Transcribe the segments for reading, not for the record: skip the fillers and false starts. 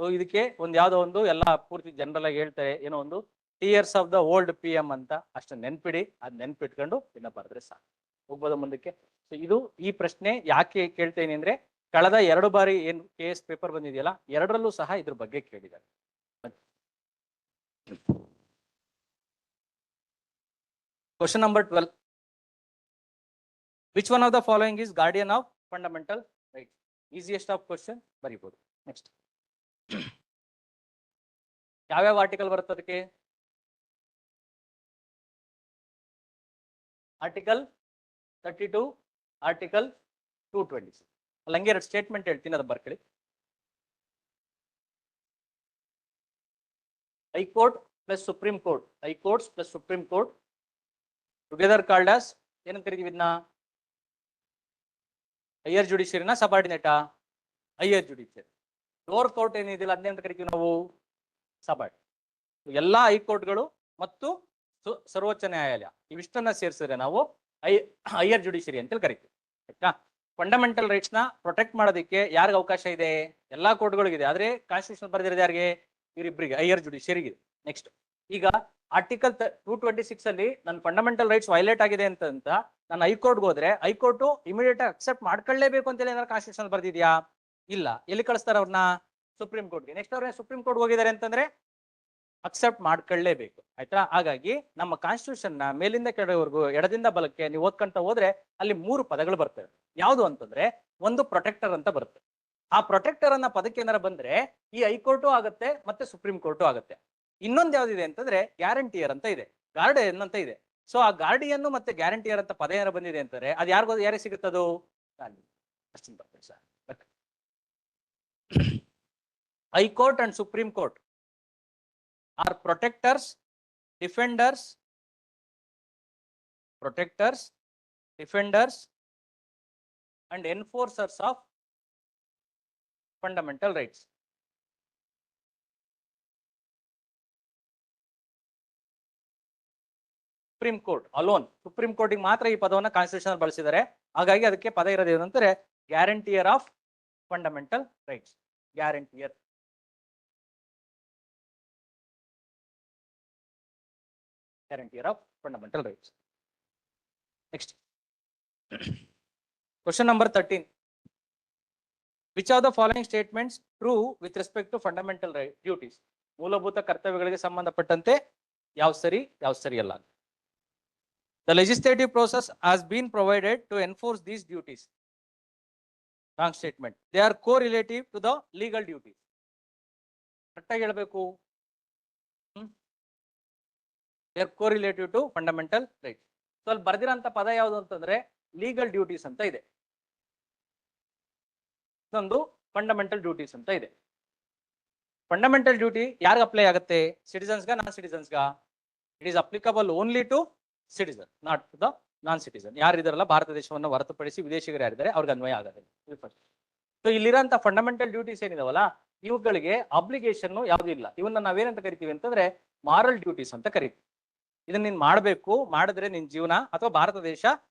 So ಇದಕ್ಕೆ ಒಂದು ಯಾವುದೋ ಒಂದು ಎಲ್ಲ ಪೂರ್ತಿ ಜನರಲ್ ಆಗಿ ಹೇಳ್ತಾರೆ, ಏನೋ ಒಂದು tears of the old PM ಅಂತ ಅಷ್ಟು ನೆನ್ಪಿಡಿ, ಅದ್ ನೆನ್ಪಿಟ್ಕೊಂಡು ಇನ್ನ ಬರೆದ್ರೆ ಸಾಕು. ಹೋಗ್ಬೋದ ಮುಂದಕ್ಕೆ. ಸೊ ಇದು ಈ ಪ್ರಶ್ನೆ ಯಾಕೆ ಕೇಳ್ತೇನೆ ಅಂದ್ರೆ, ಕಳೆದ 2 ಬಾರಿ ಏನು KS ಪೇಪರ್ ಬಂದಿದೆಯಲ್ಲ, ಎರಡರಲ್ಲೂ ಸಹ ಇದ್ರ ಬಗ್ಗೆ ಕೇಳಿದ್ದಾರೆ. Question number 12. Which one of the following is guardian of fundamental right? Easiest of question ಬರೀಬಹುದು. ನೆಕ್ಸ್ಟ್ ಯಾವ್ಯಾವ ಆರ್ಟಿಕಲ್ ಬರುತ್ತೆ ಅದಕ್ಕೆ? Article 32, article 226. ಅಲ್ಲಿ ಹಂಗೆ 2 ಸ್ಟೇಟ್ಮೆಂಟ್ ಹೇಳ್ತೀನಿ, ಅದು ಬರ್ಕೊಳ್ಳಿ. High court plus supreme court, high courts plus supreme court together called as ಏನಂತ ಕರಿತೀವಿ ಇದನ್ನ? ಹೈಯರ್ ಜುಡಿಷಿಯರಿನ ಸಬಾರ್ಡಿನೇಟಾ? Higher judiciary. ಲೋವರ್ ಕೋರ್ಟ್ ಏನಿದಿಲ್ಲ ಅದನ್ನೇಂತ ಕರಿತೀವಿ ನಾವು? ಸಬಾರ್ಡಿನೇಟ್. ಎಲ್ಲಾ ಹೈಕೋರ್ಟ್ಗಳು ಮತ್ತು ಸರ್ವೋಚ್ಚ ನ್ಯಾಯಾಲಯ ಇವಿಷ್ಟನ್ನ ಸೇರಿಸಿದ್ರೆ ನಾವು ಹೈಯರ್ ಜುಡಿಷಿಯರಿ ಅಂತೇಳಿ ಕರಿತೀವಿ. ಆಯ್ತಾ? ಫಂಡಮೆಂಟಲ್ ರೈಟ್ಸ್ ನ ಪ್ರೊಟೆಕ್ಟ್ ಮಾಡೋದಕ್ಕೆ ಯಾರಿಗೆ ಅವಕಾಶ ಇದೆ? ಎಲ್ಲಾ ಕೋರ್ಟ್ಗಳಿಗಿದೆ. ಆದ್ರೆ ಕಾನ್ಸ್ಟಿಟ್ಯೂಷನ್ ಬರೆದಿರೋದು ಯಾರಿಗೆ? ಇವರಿಬ್ಬರಿಗೆ, ಹೈಯರ್ ಜುಡಿಷಿಯರಿಗೆ. ನೆಕ್ಸ್ಟ್, ಈಗ ಆರ್ಟಿಕಲ್ 226 ಅಲ್ಲಿ ನನ್ನ ಫಂಡಮೆಂಟಲ್ ರೈಟ್ಸ್ ವೈಲೇಟ್ ಆಗಿದೆ ಅಂತ ನಾನು ಹೈಕೋರ್ಟ್ಗೆ ಹೋದ್ರೆ ಹೈಕೋರ್ಟ್ ಇಮಿಡಿಯೇಟ್ ಅಕ್ಸೆಪ್ಟ್ ಮಾಡ್ಕೊಳ್ಳೇಬೇಕು ಅಂತೇಳಿ ಏನಾದ್ರು ಕಾನ್ಸ್ಟಿಟ್ಯೂಷನ್ ಬರ್ದಿದ್ಯಾ? ಇಲ್ಲ. ಎಲ್ಲಿ ಕಳಿಸ್ತಾರೆ ಅವ್ರನ್ನ? ಸುಪ್ರೀಂ ಕೋರ್ಟ್ಗೆ. ನೆಕ್ಸ್ಟ್ ಅವ್ರ ಸುಪ್ರೀಂ ಕೋರ್ಟ್ ಹೋಗಿದ್ದಾರೆ ಅಂತಂದ್ರೆ ಅಕ್ಸೆಪ್ಟ್ ಮಾಡ್ಕೊಳ್ಳೇಬೇಕು. ಆಯ್ತಾ? ಹಾಗಾಗಿ ನಮ್ಮ ಕಾನ್ಸ್ಟಿಟ್ಯೂಷನ್ ನ ಮೇಲಿಂದ ಕೆಳವರೆಗೂ ಎಡದಿಂದ ಬಲಕ್ಕೆ ನೀವು ಓದ್ಕೊಂತ ಹೋದ್ರೆ ಅಲ್ಲಿ 3 ಪದಗಳು ಬರ್ತವೆ. ಯಾವುದು ಅಂತಂದ್ರೆ, ಒಂದು ಪ್ರೊಟೆಕ್ಟರ್ ಅಂತ ಬರುತ್ತೆ. ಆ ಪ್ರೊಟೆಕ್ಟರ್ ಅನ್ನ ಪದಕ್ಕೆ ಏನಾರ ಬಂದ್ರೆ ಈ ಹೈಕೋರ್ಟು ಆಗುತ್ತೆ ಮತ್ತೆ ಸುಪ್ರೀಂ ಕೋರ್ಟು ಆಗುತ್ತೆ. ಇನ್ನೊಂದು ಯಾವ್ದಿದೆ ಅಂತಂದ್ರೆ ಗ್ಯಾರಂಟಿಯರ್ ಅಂತ ಇದೆ, ಗಾರ್ಡಿಯನ್ ಅಂತ ಇದೆ. ಸೊ ಆ ಗಾರ್ಡಿಯನ್ ಮತ್ತೆ ಗ್ಯಾರಂಟಿಯರ್ ಅಂತ ಪದ ಏನಾರ ಬಂದಿದೆ ಅಂತಂದ್ರೆ ಅದು ಯಾರಿಗೆ ಸಿಗುತ್ತದು? ಅಷ್ಟೇ ಬರ್ತದೆ sir. High court and supreme court are protectors, defenders and enforcers of fundamental rights. Supreme court alone, supreme court ಮಾತ್ರ ಈ ಪದವನ್ನು ಕಾನ್ಸ್ಟಿಟ್ಯೂಷನ್ ಬಳಸಿದ್ದಾರೆ. ಹಾಗಾಗಿ ಅದಕ್ಕೆ ಪದ ಇರೋದು ಏನಂತಾರೆ? Guarantor of fundamental rights. Guarantor of fundamental rights. Next, question number 13. Which of the following statements true with respect to fundamental duties? ಮೂಲಭೂತ ಕರ್ತವ್ಯಗಳಿಗೆ ಸಂಬಂಧಪಟ್ಟಂತೆ ಯಾವ ಸರಿ ಅಲ್ಲ? The legislative process has been provided to enforce these duties. Wrong statement. They are correlative to the legal duties. ಕರೆಕ್ಟಾಗಿ ಹೇಳಬೇಕು. They are correlative to fundamental rights. So ಅಲ್ಲಿ ಬರ್ದಿರೋಂಥ ಪದ ಯಾವುದು ಅಂತಂದ್ರೆ ಲೀಗಲ್ ಡ್ಯೂಟೀಸ್ ಅಂತ ಇದೆ, ಇನ್ನೊಂದು ಫಂಡಮೆಂಟಲ್ ಡ್ಯೂಟೀಸ್ ಅಂತ ಇದೆ. ಫಂಡಮೆಂಟಲ್ ಡ್ಯೂಟಿ ಯಾರಿಗೆ ಅಪ್ಲೈ ಆಗುತ್ತೆ? ಸಿಟಿಸನ್ಸ್ಗ, ನಾನ್ ಸಿಟಿಸನ್ಸ್ಗ? It is applicable only to citizen, not to the non citizen. ಯಾರಿದಾರಲ್ಲ ಭಾರತ ದೇಶವನ್ನು ಹೊರತುಪಡಿಸಿ ವಿದೇಶಿಗರು ಯಾರಿದ್ದಾರೆ ಅವ್ರಿಗೆ ಅನ್ವಯ ಆಗುತ್ತೆ. ಸೊ ಇಲ್ಲಿರೋಂಥ ಫಂಡಮೆಂಟಲ್ ಡ್ಯೂಟೀಸ್ ಏನಿದಾವಲ್ಲ ಇವುಗಳಿಗೆ ಅಬ್ಲಿಗೇಷನ್ ಯಾವ್ದು ಇಲ್ಲ. ಇವನ್ನ ನಾವೇನಂತ ಕರಿತೀವಿ ಅಂತಂದ್ರೆ ಮಾರಲ್ ಡ್ಯೂಟೀಸ್ ಅಂತ ಕರಿತೀವಿ. ಇದನ್ನ ನೀನ್ ಮಾಡಬೇಕು, ಮಾಡಿದ್ರೆ ನಿನ್ ಜೀವನ ಅಥವಾ ಭಾರತ ದೇಶ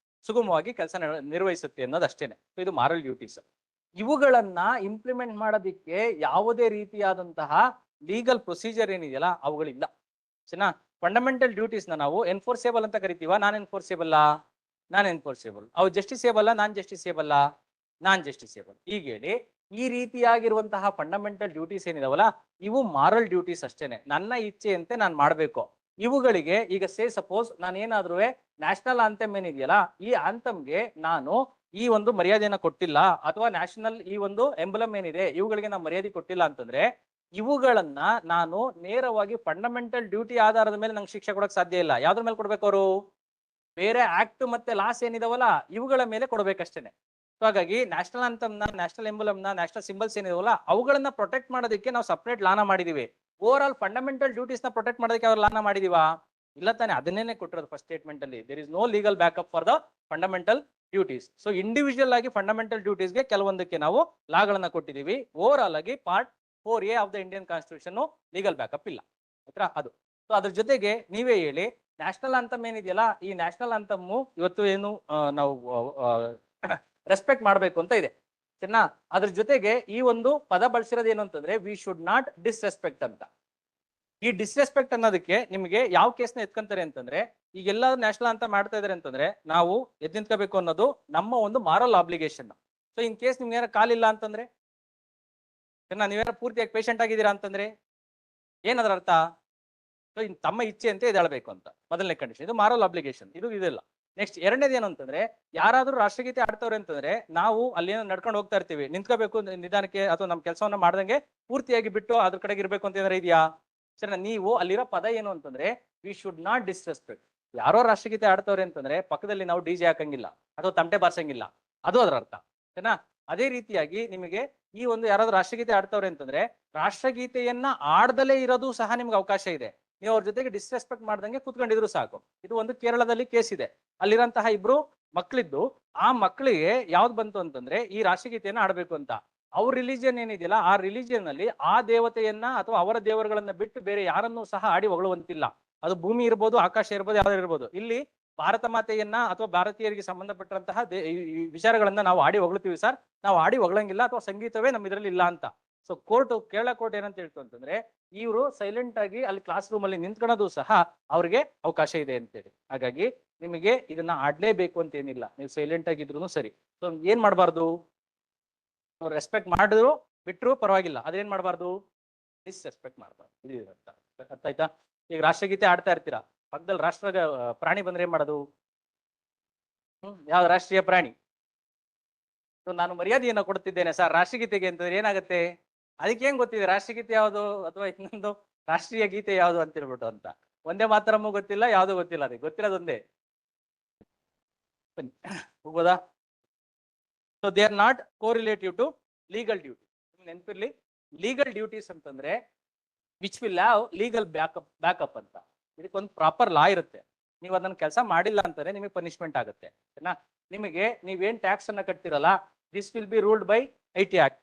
ಸುಗಮವಾಗಿ ಕೆಲಸ ನಿರ್ವಹಿಸುತ್ತೆ ಅನ್ನೋದಷ್ಟೇನೆ. ಇದು ಮಾರಲ್ ಡ್ಯೂಟೀಸ್. ಇವುಗಳನ್ನ ಇಂಪ್ಲಿಮೆಂಟ್ ಮಾಡೋದಿಕ್ಕೆ ಯಾವುದೇ ರೀತಿಯಾದಂತಹ ಲೀಗಲ್ ಪ್ರೊಸೀಜರ್ ಏನಿದೆಯಲ್ಲ ಅವುಗಳಿಲ್ಲ. ಸರಿನಾ? ಫಂಡಮೆಂಟಲ್ ಡ್ಯೂಟೀಸ್ ನಾವು ಎನ್ಫೋರ್ಸೇಬಲ್ ಅಂತ ಕರಿತೀವ, ನಾನ್ ಎನ್ಫೋರ್ಸೇಬಲ್ ಅವು ಜಸ್ಟಿಸೇಬಲ್, ನಾನ್ ಜಸ್ಟಿಸೇಬಲ್ ಈಗ ಹೇಳಿ. ಈ ರೀತಿಯಾಗಿರುವಂತಹ ಫಂಡಮೆಂಟಲ್ ಡ್ಯೂಟೀಸ್ ಏನಿದಾವಲ್ಲ ಇವು ಮಾರಲ್ ಡ್ಯೂಟೀಸ್ ಅಷ್ಟೇನೆ. ನನ್ನ ಇಚ್ಛೆಯಂತೆ ನಾನು ಮಾಡಬೇಕು. ಇವುಗಳಿಗೆ ಈಗ ಸಪೋಸ್ ನಾನು ಏನಾದ್ರೂ ನ್ಯಾಷನಲ್ ಆಂಥಮ್ ಏನಿದೆಯಲ್ಲ ಈ ಆಂಥಮ್ಗೆ ನಾನು ಈ ಒಂದು ಮರ್ಯಾದೆಯನ್ನ ಕೊಟ್ಟಿಲ್ಲ, ಅಥವಾ ನ್ಯಾಷನಲ್ ಈ ಒಂದು ಎಂಬ್ಲಮ್ ಏನಿದೆ ಇವುಗಳಿಗೆ ನಾನು ಮರ್ಯಾದೆ ಕೊಟ್ಟಿಲ್ಲ ಅಂತಂದ್ರೆ ಇವುಗಳನ್ನ ನಾನು ನೇರವಾಗಿ ಫಂಡಮೆಂಟಲ್ ಡ್ಯೂಟಿ ಆಧಾರದ ಮೇಲೆ ನಂಗೆ ಶಿಕ್ಷೆ ಕೊಡಕ್ ಸಾಧ್ಯ ಇಲ್ಲ. ಯಾವ್ದ್ರ ಮೇಲೆ ಕೊಡ್ಬೇಕು? ಅವರು ಬೇರೆ ಆಕ್ಟ್ ಮತ್ತೆ ಲಾಸ್ ಏನಿದಾವಲ್ಲ ಇವುಗಳ ಮೇಲೆ ಕೊಡ್ಬೇಕಷ್ಟೇನೆ. ಸೊ ಹಾಗಾಗಿ ನ್ಯಾಷನಲ್ ಆಂಥಮ್ನ, ನ್ಯಾಷನಲ್ ಎಂಬ್ಲಮ್ನ, ನ್ಯಾಷನಲ್ ಸಿಂಬಲ್ಸ್ ಏನಿದಾವಲ್ಲ ಅವುಗಳನ್ನ ಪ್ರೊಟೆಕ್ಟ್ ಮಾಡೋದಕ್ಕೆ ನಾವು ಸಪ್ರೇಟ್ ಲಾನ ಮಾಡಿದೀವಿ. ಓವರ್ ಆಲ್ ಫಂಡಮೆಂಟಲ್ ಡ್ಯೂಟೀಸ್ ನ ಪ್ರೊಟೆಕ್ಟ್ ಮಾಡೋದಕ್ಕೆ ಅವ್ರು ಲಾನ ಮಾಡಿದೀವಾ? ಇಲ್ಲ ತಾನೆ. ಅದನ್ನೇ ಕೊಟ್ಟಿರೋದು ಫಸ್ಟ್ ಸ್ಟೇಟ್ಮೆಂಟ್ ಅಲ್ಲಿ. There is no legal backup for the fundamental duties. So individual ಆಗಿ ಫಂಡಮೆಂಟಲ್ ಡ್ಯೂಟೀಸ್ಗೆ ಕೆಲವೊಂದಕ್ಕೆ ನಾವು ಲಾಗಳನ್ನ ಕೊಟ್ಟಿದೀವಿ. ಓವರ್ ಆಲ್ ಆಗಿ part 4A of the Indian constitution legal backup ಇಲ್ಲ ಆಯ್ತಾ ಅದು. ಸೊ ಅದ್ರ ಜೊತೆಗೆ ನೀವೇ ಹೇಳಿ, ನ್ಯಾಷನಲ್ ಆಂಥಮ್ ಏನಿದೆಯಲ್ಲ ಈ ನ್ಯಾಷನಲ್ ಆಂಥಮ್ ಇವತ್ತು ಏನು ನಾವು ರೆಸ್ಪೆಕ್ಟ್ ಮಾಡಬೇಕು ಅಂತ ಇದೆ. ಸರಿನಾ? ಅದ್ರ ಜೊತೆಗೆ ಈ ಒಂದು ಪದ ಬಳಸಿರೋದು ಏನು ಅಂತಂದ್ರೆ ವಿ ಶುಡ್ ನಾಟ್ ಡಿಸ್ರೆಸ್ಪೆಕ್ಟ್ ಅಂತ. ಈ ಡಿಸ್ರೆಸ್ಪೆಕ್ಟ್ ಅನ್ನೋದಕ್ಕೆ ನಿಮಗೆ ಯಾವ ಕೇಸ್ನ ಎತ್ಕೊಂತಾರೆ ಅಂತಂದ್ರೆ, ಈಗೆಲ್ಲ ನ್ಯಾಷನಲ್ ಅಂತ ಮಾಡ್ತಾ ಇದಾರೆ ಅಂತಂದ್ರೆ ನಾವು ಎದ್ ನಿಂತ್ಕೋಬೇಕು ಅನ್ನೋದು ನಮ್ಮ ಒಂದು moral obligation. So in case ನಿಮ್ಗೆ ಏನಾರ ಕಾಲಿಲ್ಲ ಅಂತಂದ್ರೆ, ನೀವೇನಾರ ಪೂರ್ತಿಯಾಗಿ ಪೇಷಂಟ್ ಆಗಿದ್ದೀರಾ ಅಂತಂದ್ರೆ ಏನದ್ರ ಅರ್ಥ? ಸೊ ಇನ್ ತಮ್ಮ ಇಚ್ಛೆ ಅಂತ ಎದ್ದೇಳಬೇಕು ಅಂತ ಮೊದಲನೇ ಕಂಡೀಷನ್. ಇದು ಮಾರಲ್ ಅಬ್ಲಿಗೇಷನ್, ಇದು ಇದೆಲ್ಲ. ನೆಕ್ಸ್ಟ್ ಎರಡನೇದು ಏನು ಅಂತಂದ್ರೆ, ಯಾರಾದ್ರೂ ರಾಷ್ಟ್ರಗೀತೆ ಆಡ್ತವ್ರೆ ಅಂತಂದ್ರೆ ನಾವು ಅಲ್ಲಿ ಏನೋ ನಡ್ಕೊಂಡು ಹೋಗ್ತಾ ಇರ್ತೀವಿ, ನಿಂತ್ಕೋಬೇಕು ನಿಧಾನಕ್ಕೆ ಅಥವಾ ನಮ್ಮ ಕೆಲಸವನ್ನ ಮಾಡ್ದಂಗೆ ಪೂರ್ತಿಯಾಗಿ ಬಿಟ್ಟು ಅದ್ರ ಕಡೆಗೆ ಇರ್ಬೇಕು ಅಂತ ಏನಾರ ಇದೆಯಾ? ಸರಿ, ನೀವು ಅಲ್ಲಿರೋ ಪದ ಏನು ಅಂತಂದ್ರೆ ವಿ ಶುಡ್ ನಾಟ್ ಡಿಸ್ರೆಸ್ಪೆಕ್ಟ್. ಯಾರೋ ರಾಷ್ಟ್ರಗೀತೆ ಆಡ್ತವ್ರೆ ಅಂತಂದ್ರೆ ಪಕ್ಕದಲ್ಲಿ ನಾವು ಡಿಜೆ ಹಾಕಂಗಿಲ್ಲ ಅಥವಾ ತಮಟೆ ಬಾರ್ಸಂಗಿಲ್ಲ, ಅದು ಅದರ ಅರ್ಥ. ಸರಿನಾ? ಅದೇ ರೀತಿಯಾಗಿ ನಿಮಗೆ ಈ ಒಂದು ಯಾರಾದ್ರೂ ರಾಷ್ಟ್ರಗೀತೆ ಆಡ್ತವ್ರೆ ಅಂತಂದ್ರೆ ರಾಷ್ಟ್ರಗೀತೆಯನ್ನ ಆಡ್ದಲೇ ಇರೋದು ಸಹ ನಿಮ್ಗೆ ಅವಕಾಶ ಇದೆ. ನೀವು ಅವ್ರ ಜೊತೆಗೆ ಡಿಸ್ರೆಸ್ಪೆಕ್ಟ್ ಮಾಡ್ದಂಗೆ ಕೂತ್ಕೊಂಡಿದ್ರು ಸಾಕು. ಇದು ಒಂದು ಕೇರಳದಲ್ಲಿ ಕೇಸ್ ಇದೆ. ಅಲ್ಲಿರಂತಹ ಇಬ್ರು ಮಕ್ಳಿದ್ದು, ಆ ಮಕ್ಕಳಿಗೆ ಯಾವ್ದು ಬಂತು ಅಂತಂದ್ರೆ ಈ ರಾಷ್ಟ್ರಗೀತೆಯನ್ನ ಆಡ್ಬೇಕು ಅಂತ. ಅವ್ರ ರಿಲಿಜಿಯನ್ ಏನಿದೆಯಲ್ಲ ಆ ರಿಲಿಜಿಯನ್ ಅಲ್ಲಿ ಆ ದೇವತೆಯನ್ನ ಅಥವಾ ಅವರ ದೇವರುಗಳನ್ನ ಬಿಟ್ಟು ಬೇರೆ ಯಾರನ್ನೂ ಸಹ ಆಡಿ ಹೊಗಳುವಂತಿಲ್ಲ. ಅದು ಭೂಮಿ ಇರ್ಬೋದು, ಆಕಾಶ ಇರ್ಬೋದು, ಯಾವ್ದಾರು ಇರ್ಬೋದು. ಇಲ್ಲಿ ಭಾರತ ಮಾತೆಯನ್ನ ಅಥವಾ ಭಾರತೀಯರಿಗೆ ಸಂಬಂಧಪಟ್ಟಂತಹ ವಿಚಾರಗಳನ್ನ ನಾವು ಆಡಿ ಹೊಗಳ್ತೀವಿ ಸರ್, ನಾವು ಆಡಿ ಹೊಗಳಂಗಿಲ್ಲ ಅಥವಾ ಸಂಗೀತವೇ ನಮ್ಮ ಇದರಲ್ಲಿ ಇಲ್ಲ ಅಂತ. ಸೊ ಕೇರಳ ಕೋರ್ಟ್ ಏನಂತ ಹೇಳ್ತು ಅಂತಂದ್ರೆ, ಇವರು ಸೈಲೆಂಟ್ ಆಗಿ ಅಲ್ಲಿ ಕ್ಲಾಸ್ ರೂಮ್ ಅಲ್ಲಿ ನಿಂತ್ಕೊಳ್ಳೋದು ಸಹ ಅವ್ರಿಗೆ ಅವಕಾಶ ಇದೆ ಅಂತೇಳಿ. ಹಾಗಾಗಿ ನಿಮಗೆ ಇದನ್ನ ಆಡ್ಲೇಬೇಕು ಅಂತ ಏನಿಲ್ಲ, ನೀವು ಸೈಲೆಂಟ್ ಆಗಿದ್ರು ಸರಿ. ಸೊ ಏನ್ ಮಾಡಬಾರ್ದು, ರೆಸ್ಪೆಕ್ಟ್ ಮಾಡಿದ್ರು ಬಿಟ್ರು ಪರವಾಗಿಲ್ಲ, ಅದೇನ್ ಮಾಡಬಾರ್ದು, ಡಿಸ್ರೆಸ್ಪೆಕ್ಟ್ ಮಾಡಬಾರ್ದು. ಇದು ಅರ್ಥ ಆಯ್ತಾ? ಈಗ ರಾಷ್ಟ್ರಗೀತೆ ಆಡ್ತಾ ಇರ್ತೀರಾ, ಪಕ್ಕದಲ್ಲಿ ರಾಷ್ಟ್ರ ಪ್ರಾಣಿ ಬಂದ್ರೆ ಏನ್ ಮಾಡೋದು? ಯಾವ್ದು ರಾಷ್ಟ್ರೀಯ ಪ್ರಾಣಿ? ನಾನು ಮರ್ಯಾದೆಯನ್ನ ಕೊಡ್ತಿದ್ದೇನೆ ಸರ್ ರಾಷ್ಟ್ರಗೀತೆಗೆ ಅಂತಂದ್ರೆ ಏನಾಗುತ್ತೆ? ಅದಕ್ಕೆ ಏನ್ ಗೊತ್ತಿದೆ ರಾಷ್ಟ್ರಗೀತೆ ಯಾವುದು ಅಥವಾ ಇನ್ನೊಂದು ರಾಷ್ಟ್ರೀಯ ಗೀತೆ ಯಾವುದು ಅಂತ ಹೇಳ್ಬಿಟ್ಟು ಅಂತ. ಒಂದೇ ಮಾತರಮ್ಮೂ ಗೊತ್ತಿಲ್ಲ, ಯಾವ್ದು ಗೊತ್ತಿಲ್ಲ, ಅದಕ್ಕೆ ಗೊತ್ತಿರೋದು ಒಂದೇ. ಹೋಗ್ಬೋದಾ? So they are not correlative to legal duty. ನೆನಪಿರ್ಲಿ, ಲೀಗಲ್ ಡ್ಯೂಟೀಸ್ ಅಂತಂದ್ರೆ which will have legal backup ಅಂತ. ಇದಕ್ಕೊಂದು ಪ್ರಾಪರ್ ಲಾ ಇರುತ್ತೆ. ನೀವು ಅದನ್ನ ಕೆಲಸ ಮಾಡಿಲ್ಲ ಅಂತಂದ್ರೆ ನಿಮಗೆ ಪನಿಷ್ಮೆಂಟ್ ಆಗುತ್ತೆ. ನಿಮಗೆ ನೀವೇನ್ ಟ್ಯಾಕ್ಸ್ ಅನ್ನ ಕಟ್ತಿರಲ್ಲ, this will be ruled by IT act,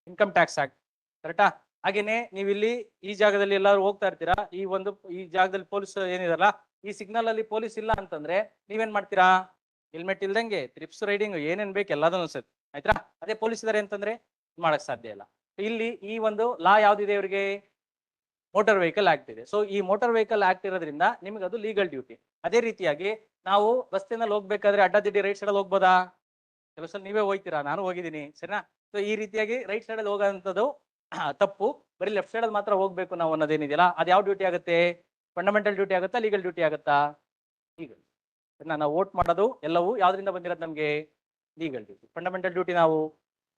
income tax act. ಕರೆಕ್ಟಾ? ಹಾಗೇನೆ ನೀವು ಇಲ್ಲಿ ಈ ಜಾಗದಲ್ಲಿ ಎಲ್ಲಾರು ಹೋಗ್ತಾ ಇರ್ತೀರಾ, ಈ ಜಾಗದಲ್ಲಿ ಪೊಲೀಸ್ ಏನಿರಲ್ಲ, ಈ ಸಿಗ್ನಲ್ ಅಲ್ಲಿ ಪೊಲೀಸ್ ಇಲ್ಲ ಅಂತಂದ್ರೆ ನೀವೇನ್ ಮಾಡ್ತೀರಾ? ಹೆಲ್ಮೆಟ್ ಇಲ್ದಂಗೆ ಟ್ರಿಪ್ಸ್ ರೈಡಿಂಗ್ ಏನೇನ್ ಬೇಕು ಎಲ್ಲದನ್ನು ಅನ್ಸುತ್ತೆ, ಆಯ್ತಾ? ಅದೇ ಪೊಲೀಸ್ ಇದಾರೆ ಅಂತಂದ್ರೆ ಮಾಡಕ್ ಸಾಧ್ಯ ಇಲ್ಲ. ಇಲ್ಲಿ ಈ ಒಂದು ಲಾ ಯಾವ್ದಿದೆ ಇವರಿಗೆ? ಮೋಟಾರ್ ವೆಹಿಕಲ್ ಆಕ್ಟ್ ಇದೆ. ಸೊ ಈ ಮೋಟಾರ್ ವೆಹಿಕಲ್ ಆಕ್ಟ್ ಇರೋದ್ರಿಂದ ನಿಮ್ಗೆ ಅದು ಲೀಗಲ್ ಡ್ಯೂಟಿ. ಅದೇ ರೀತಿಯಾಗಿ ನಾವು ಬಸ್ತಿನಲ್ಲಿ ಹೋಗ್ಬೇಕಾದ್ರೆ ಅಡ್ಡದಿಡ್ಡಿ ರೈಟ್ ಸೈಡ್ ಅಲ್ಲಿ ಹೋಗ್ಬೋದಾ? ಕೆಲವು ಸಲ ನೀವೇ ಹೋಗ್ತೀರಾ, ನಾನು ಹೋಗಿದ್ದೀನಿ, ಸರಿನಾ? ಸೊ ಈ ರೀತಿಯಾಗಿ ರೈಟ್ ಸೈಡ್ ಅಲ್ಲಿ ಹೋಗೋಂಥದ್ದು ತಪ್ಪು. ಬರೀ ಲೆಫ್ಟ್ ಸೈಡ್ ಅಲ್ಲಿ ಮಾತ್ರ ಹೋಗ್ಬೇಕು ನಾವು ಅನ್ನೋದೇನಿದೆಯಲ್ಲ, ಅದು ಯಾವ ಡ್ಯೂಟಿ ಆಗುತ್ತೆ? ಫಂಡಮೆಂಟಲ್ ಡ್ಯೂಟಿ ಆಗುತ್ತಾ, ಲೀಗಲ್ ಡ್ಯೂಟಿ ಆಗುತ್ತಾ? ಲೀಗಲ್. ನಾವು ವೋಟ್ ಮಾಡೋದು ಎಲ್ಲವೂ ಯಾವ್ದ್ರಿಂದ ಬಂದಿರೋದು? ನಮಗೆ ಲೀಗಲ್ ಡ್ಯೂಟಿ. ಫಂಡಮೆಂಟಲ್ ಡ್ಯೂಟಿ ನಾವು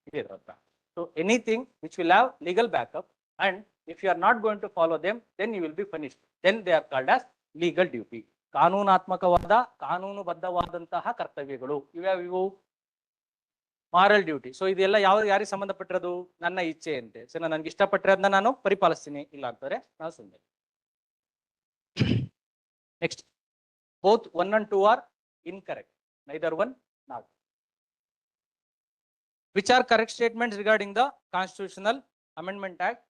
ಇದೆ ಅಂತ. So anything which will have legal backup and if you are not going to follow them, then you will be punished. Then they are called as legal duty. ಕಾನೂನಾತ್ಮಕವಾದ ಕಾನೂನುಬದ್ಧವಾದಂತಹ ಕರ್ತವ್ಯಗಳು ಇವು moral duty. So ಇದೆಲ್ಲ ಯಾರಿಗೆ ಸಂಬಂಧಪಟ್ಟಿರೋದು? ನನ್ನ ಇಚ್ಛೆ ಅಂತೆ. So ನನಗೆ ಇಷ್ಟಪಟ್ಟಿರೋದನ್ನ ನಾನು ಪರಿಪಾಲಿಸ್ತೀನಿ, ಇಲ್ಲ ಅಂತಾರೆ ನಾನು ಸುಮ್ಮನೆ. Next, both 1 and 2 are incorrect, neither one not. Which are correct statements regarding the Constitutional Amendment Act?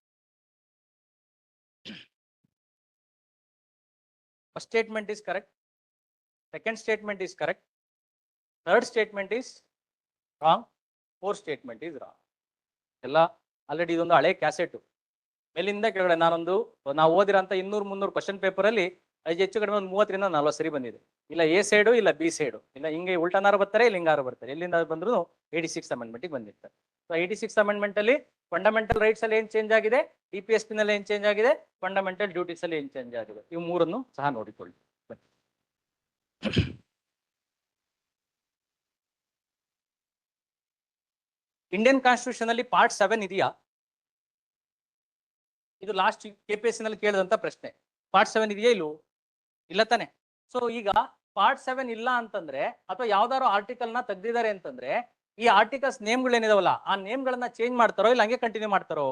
First statement is correct, second statement is correct, third statement is wrong, fourth statement is wrong. ಎಲ್ಲ already ಇದೊಂದು ಹಳೆ cassette. ಮೇಲಿಂದ ಕೆಳಗಡೆ ನಾವು ಓದಿರೋಂಥ 200-300 question paper ಅಲ್ಲಿ ಹೆಚ್ಚು ಕಡಿಮೆ ಒಂದು 30ರಿಂದ 40 ಸರಿ ಬಂದಿದೆ. ಇಲ್ಲ ಎ ಸೈಡು, ಇಲ್ಲ ಬಿ ಸೈಡು, ಇಲ್ಲ ಹಿಂಗೆ ಉಲ್ಟಾನಾರು ಬರ್ತಾರೆ, ಇಲ್ಲ ಹಿಂಗಾರು ಬರ್ತಾರೆ. ಎಲ್ಲಿಂದ ಬಂದ್ರು 86th ಅಮೆಂಡ್ಮೆಂಟ್ಗೆ ಬಂದಿರ್ತಾರೆ. ಸೊ 86th ಅಮೆಂಡ್ಮೆಂಟ್ ಅಲ್ಲಿ ಫಂಡಮೆಂಟಲ್ ರೈಟ್ಸ್ ಅಲ್ಲಿ ಏನ್ ಚೇಂಜ್ ಆಗಿದೆ, DPSP ನಲ್ಲಿ ಏನ್ ಚೇಂಜ್ ಆಗಿದೆ, ಫಂಡಮೆಂಟಲ್ ಡ್ಯೂಟೀಸ್ ಅಲ್ಲಿ ಏನ್ ಚೇಂಜ್ ಆಗಿದೆ, ಇವು ಮೂರನ್ನು ಸಹ ನೋಡಿಕೊಳ್ಳಿ. ಇಂಡಿಯನ್ ಕಾನ್ಸ್ಟಿಟ್ಯೂಷನ್ ಅಲ್ಲಿ ಪಾರ್ಟ್ 7 ಇದೆಯಾ? ಇದು ಲಾಸ್ಟ್ KPSC ನಲ್ಲಿ ಕೇಳಿದಂತ ಪ್ರಶ್ನೆ. ಪಾರ್ಟ್ 7 ಇದೆಯಾ? ಇಲ್ಲ ತಾನೆ? ಸೊ ಈಗ ಪಾರ್ಟ್ 7 ಇಲ್ಲ ಅಂತಂದ್ರೆ ಅಥವಾ ಯಾವ್ದಾದ್ರು ಆರ್ಟಿಕಲ್ ನ ತೆಗ್ದಿದ್ದಾರೆ ಅಂತಂದ್ರೆ ಈ ಆರ್ಟಿಕಲ್ಸ್ ನೇಮ್ಗಳು ಏನಿದಾವಲ್ಲ ಆ ನೇಮ್ಗಳನ್ನ ಚೇಂಜ್ ಮಾಡ್ತಾರೋ ಇಲ್ಲ ಹಂಗೆ ಕಂಟಿನ್ಯೂ ಮಾಡ್ತಾರೋ?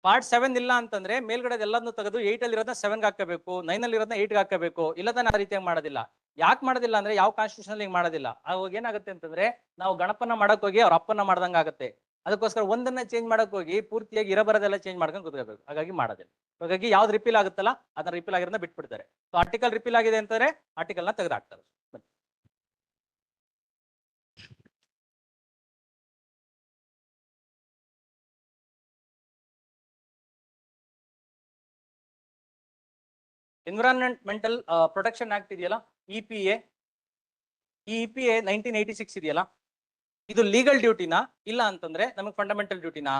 ಪಾರ್ಟ್ 7 ಇಲ್ಲ ಅಂತಂದ್ರೆ ಮೇಲ್ಗಡೆ ಎಲ್ಲದನ್ನು ತೆಗೆದು 8 ಅಲ್ಲಿ ಇರೋದನ್ನ 7 ಗೆ ಹಾಕಬೇಕು, 9 ಅಲ್ಲಿ ಇರೋದನ್ನ 8 ಗೆ ಹಾಕಬೇಕು. ಇಲ್ಲ ತಾನೆ? ಆ ರೀತಿಯಾಗಿ ಮಾಡೋದಿಲ್ಲ. ಯಾಕೆ ಮಾಡೋದಿಲ್ಲ ಅಂದ್ರೆ ಯಾವ ಕಾನ್ಸ್ಟಿಟ್ಯೂಷನ್ ಹಿಂಗ್ ಮಾಡೋದಿಲ್ಲ. ಅವಾಗ ಏನಾಗುತ್ತೆ ಅಂತಂದ್ರೆ ನಾವು ಗಣಪನ ಮಾಡಕ್ ಹೋಗಿ ಅವ್ರ ಅಪ್ಪನ ಮಾಡ್ದಂಗ ಆಗುತ್ತೆ. ಅದಕ್ಕೋಸ್ಕರ ಒಂದನ್ನ ಚೇಂಜ್ ಮಾಡಕ್ ಹೋಗಿ ಪೂರ್ತಿಯಾಗಿ ಇರಬರದೆಲ್ಲ ಚೇಂಜ್ ಮಾಡ್ಕೊಂಡು ಕೂತ್ಕೋಬೇಕು. ಹಾಗಾಗಿ ಮಾಡೋದಿಲ್ಲ. ಹಾಗಾಗಿ ಯಾವ್ದು ರಿಪೀಲ್ ಆಗುತ್ತಲ್ಲ ಅದನ್ನ ರಿಪೀಲ್ ಆಗಿರೋದನ್ನ ಬಿಟ್ಬಿಡ್ತಾರೆ. ಸೊ ಆರ್ಟಿಕಲ್ ರಿಪೀಲ್ ಆಗಿದೆ ಅಂತಂದ್ರೆ ಆರ್ಟಿಕಲ್ ನ ತೆಗೆದು ಹಾಕ್ತಾರೆ. ಎನ್ವಿರಾನ್ಮೆಂಟಲ್ ಪ್ರೊಟೆಕ್ಷನ್ ಆಕ್ಟ್ ಇದೆಯಲ್ಲ, EPA, ಈ EPA 1986 ಇದೆಯಲ್ಲ, ಇದು ಲೀಗಲ್ ಡ್ಯೂಟಿನಾ ಇಲ್ಲ ಅಂತಂದ್ರೆ ನಮಗೆ ಫಂಡಮೆಂಟಲ್ ಡ್ಯೂಟಿನಾ?